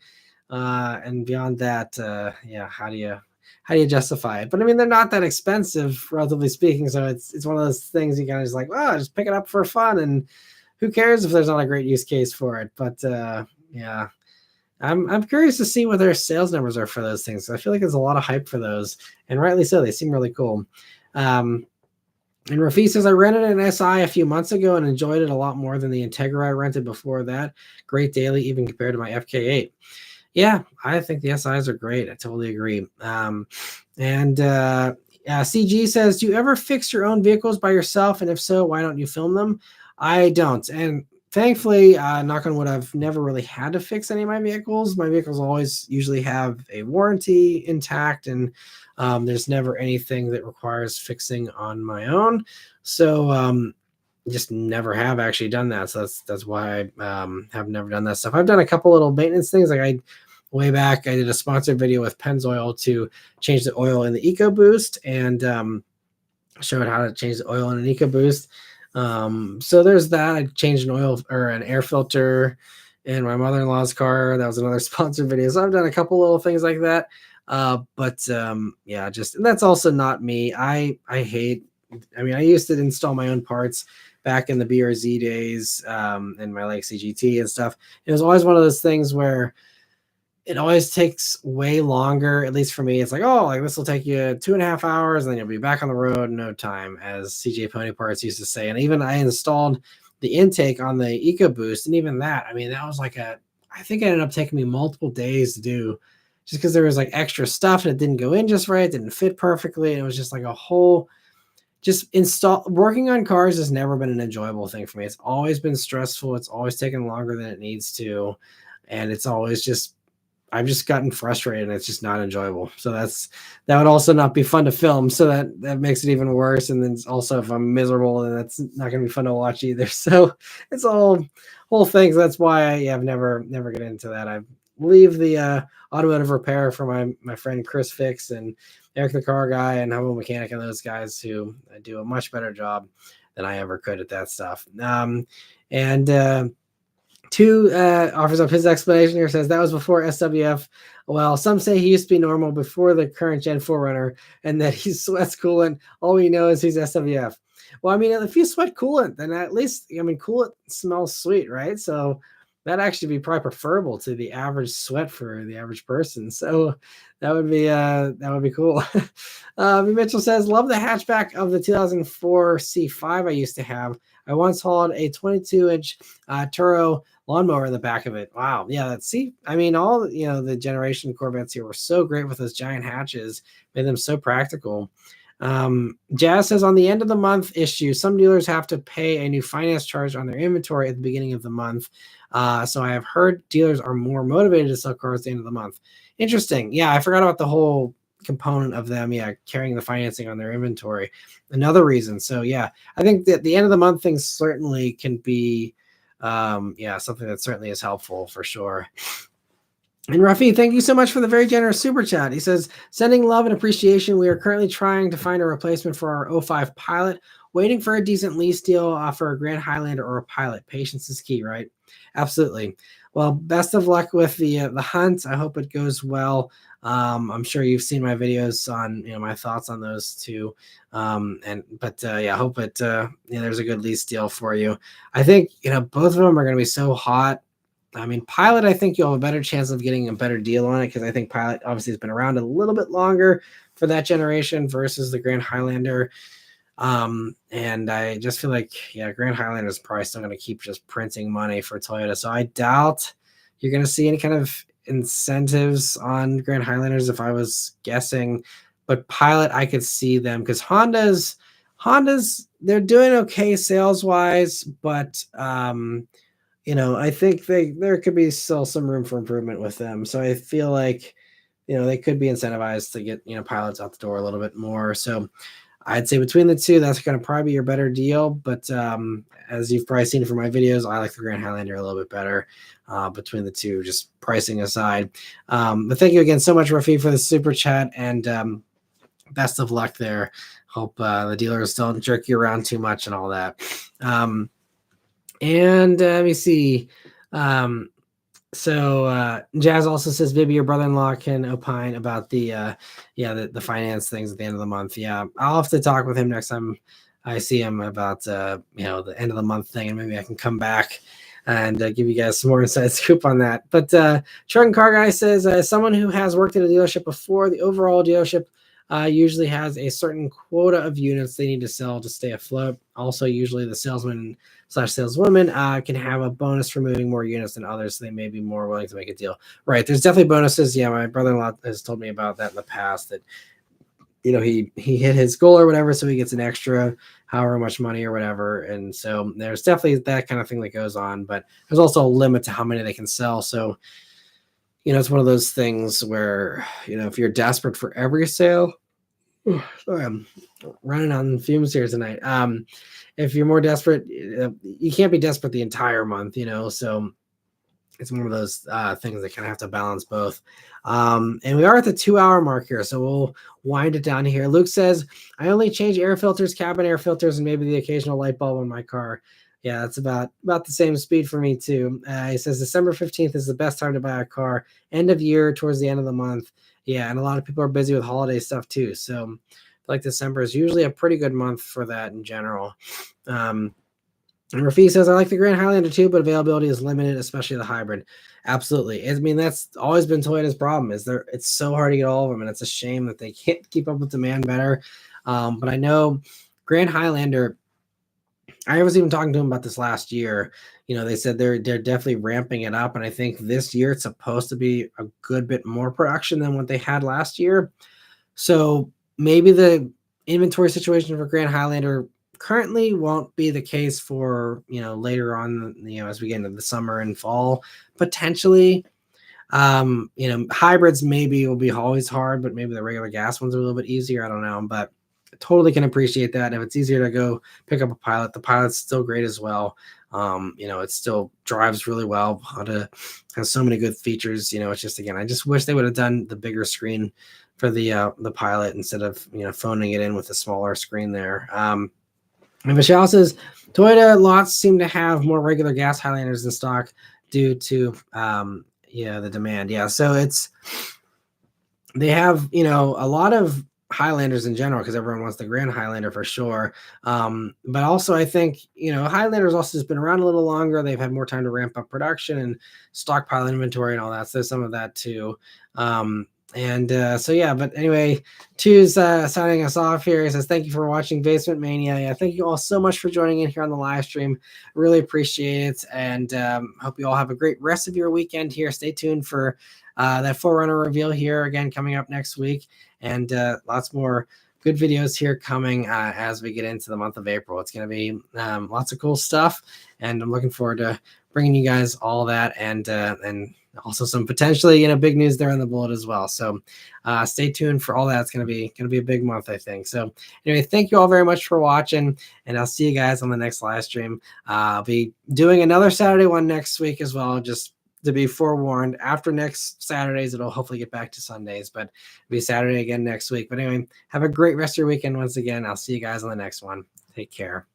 And beyond that, yeah, how do you justify it? But I mean, they're not that expensive, relatively speaking. So it's one of those things you kind of just like, well, just pick it up for fun, and who cares if there's not a great use case for it? But yeah, I'm curious to see what their sales numbers are for those things. I feel like there's a lot of hype for those, and rightly so. They seem really cool. And Rafi says, I rented an SI a few months ago and enjoyed it a lot more than the Integra I rented before that. Great daily, even compared to my FK8. Yeah, I think the SIs are great. I totally agree. CG says, do you ever fix your own vehicles by yourself? And if so, why don't you film them? I don't. And thankfully, knock on wood, I've never really had to fix any of my vehicles. My vehicles always usually have a warranty intact, and there's never anything that requires fixing on my own. So just never have actually done that. So that's why I have never done that stuff. I've done a couple little maintenance things. Like way back, I did a sponsored video with Pennzoil to change the oil in the EcoBoost, and showed how to change the oil in an EcoBoost. So there's that. I changed an oil or an air filter in my mother-in-law's car. That was another sponsored video. So I've done a couple little things like that. Yeah, and that's also not me. I used to install my own parts back in the BRZ days, and my Legacy GT and stuff. It was always one of those things where it always takes way longer, at least for me. It's like, oh, like this will take you 2.5 hours, and then you'll be back on the road in no time, as CJ Pony Parts used to say. And even I installed the intake on the EcoBoost, and even that, I mean, that was like I think it ended up taking me multiple days to do, just because there was like extra stuff and it didn't go in just right, it didn't fit perfectly. And it was just like a whole, working on cars has never been an enjoyable thing for me. It's always been stressful. It's always taken longer than it needs to. And it's always I've just gotten frustrated, and it's just not enjoyable. So that would also not be fun to film. So that makes it even worse. And then also, if I'm miserable, then that's not going to be fun to watch either. So it's all whole things. That's why I've never get into that. I leave the automotive repair for my friend Chris Fix and Eric the Car Guy and Humble Mechanic, and those guys who do a much better job than I ever could at that stuff. Two offers up his explanation here, says that was before SWF. Well, some say he used to be normal before the current Gen 4 and that he sweats coolant. All we know is he's SWF. Well, I mean, if you sweat coolant, then at least, coolant smells sweet, right? So that'd actually be probably preferable to the average sweat for the average person. So that would be cool. Mitchell says, love the hatchback of the 2004 C5 I used to have. I once hauled a 22-inch Turo lawnmower in the back of it. Wow. Yeah. All the generation Corvettes here were so great with those giant hatches, made them so practical. Jazz says, on the end of the month issue, some dealers have to pay a new finance charge on their inventory at the beginning of the month. So I have heard dealers are more motivated to sell cars at the end of the month. Interesting. Yeah, I forgot about the whole component of them, carrying the financing on their inventory. Another reason. So yeah, I think that the end of the month things certainly can be something that certainly is helpful for sure. And Rafi, thank you so much for the very generous super chat. He says, sending love and appreciation. We are currently trying to find a replacement for our '05 Pilot, waiting for a decent lease deal for a Grand Highlander or a Pilot. Patience is key, right? Absolutely. Well, best of luck with the hunt. I hope it goes well. I'm sure you've seen my videos on my thoughts on those two. I hope it there's a good lease deal for you. I think both of them are going to be so hot. I mean, Pilot, I think you'll have a better chance of getting a better deal on it because I think Pilot obviously has been around a little bit longer for that generation versus the Grand Highlander. And I just feel like, Grand Highlander is probably still going to keep just printing money for Toyota. So I doubt you're going to see any kind of incentives on Grand Highlanders if I was guessing. But Pilot, I could see them because Honda's they're doing okay sales wise, but I think there could be still some room for improvement with them. So I feel like, they could be incentivized to get, pilots out the door a little bit more. So I'd say between the two, that's going to probably be your better deal. But as you've probably seen from my videos, I like the Grand Highlander a little bit better between the two, just pricing aside. But thank you again so much, Rafi, for the super chat, and best of luck there. Hope the dealers don't jerk you around too much and all that. And let me see. So Jazz also says, Vivi, your brother-in-law can opine about the finance things at the end of the month. Yeah, I'll have to talk with him next time I see him about the end of the month thing, and maybe I can come back and give you guys some more inside scoop on that. But Truck and Car Guy says, as someone who has worked at a dealership before, the overall dealership usually has a certain quota of units they need to sell to stay afloat. Also, usually the salesman/saleswoman can have a bonus for moving more units than others, so they may be more willing to make a deal. Right, there's definitely bonuses. Yeah, my brother-in-law has told me about that in the past, that he hit his goal or whatever, so he gets an extra however much money or whatever. And so there's definitely that kind of thing that goes on, but there's also a limit to how many they can sell. So it's one of those things where if you're desperate for every sale, sorry, I'm running on fumes here tonight. If you're more desperate, you can't be desperate the entire month, so it's one of those things that kind of have to balance both. And we are at the 2-hour mark here, so we'll wind it down here. Luke says, I only change air filters, cabin air filters, and maybe the occasional light bulb in my car. Yeah, that's about the same speed for me too. He says December 15th is the best time to buy a car. End of year, towards the end of the month. Yeah, and a lot of people are busy with holiday stuff too. So like December is usually a pretty good month for that in general. And Rafi says, I like the Grand Highlander too, but availability is limited, especially the hybrid. Absolutely. I mean, that's always been Toyota's problem, it's so hard to get all of them, and it's a shame that they can't keep up with demand better. But I know Grand Highlander, I was even talking to them about this last year. They said they're definitely ramping it up, and I think this year it's supposed to be a good bit more production than what they had last year. So maybe the inventory situation for Grand Highlander currently won't be the case for later on, as we get into the summer and fall, potentially. Hybrids maybe will be always hard, but maybe the regular gas ones are a little bit easier. I don't know, but totally can appreciate that. If it's easier to go pick up a Pilot, the Pilot's still great as well. It still drives really well. Honda has so many good features. It's just, again, I just wish they would have done the bigger screen for the Pilot instead of phoning it in with a smaller screen there. And Michelle says Toyota lots seem to have more regular gas Highlanders in stock due to the demand. Yeah, so they have a lot of Highlanders in general because everyone wants the Grand Highlander for sure. But also I think Highlanders also has been around a little longer. They've had more time to ramp up production and stockpile inventory and all that. So there's some of that too. But anyway, Two's signing us off here. He says, thank you for watching Basement Mania. Yeah, thank you all so much for joining in here on the live stream. Really appreciate it. And hope you all have a great rest of your weekend here. Stay tuned for that 4Runner reveal here again coming up next week. And lots more good videos here coming as we get into the month of April. It's going to be lots of cool stuff. And I'm looking forward to bringing you guys all that and also some potentially big news there on the Bullitt as well. So stay tuned for all that. It's gonna be a big month, I think. So anyway, thank you all very much for watching, and I'll see you guys on the next live stream. I'll be doing another Saturday one next week as well, just to be forewarned. After next Saturdays, it'll hopefully get back to Sundays, but it'll be Saturday again next week. But anyway, have a great rest of your weekend once again. I'll see you guys on the next one. Take care.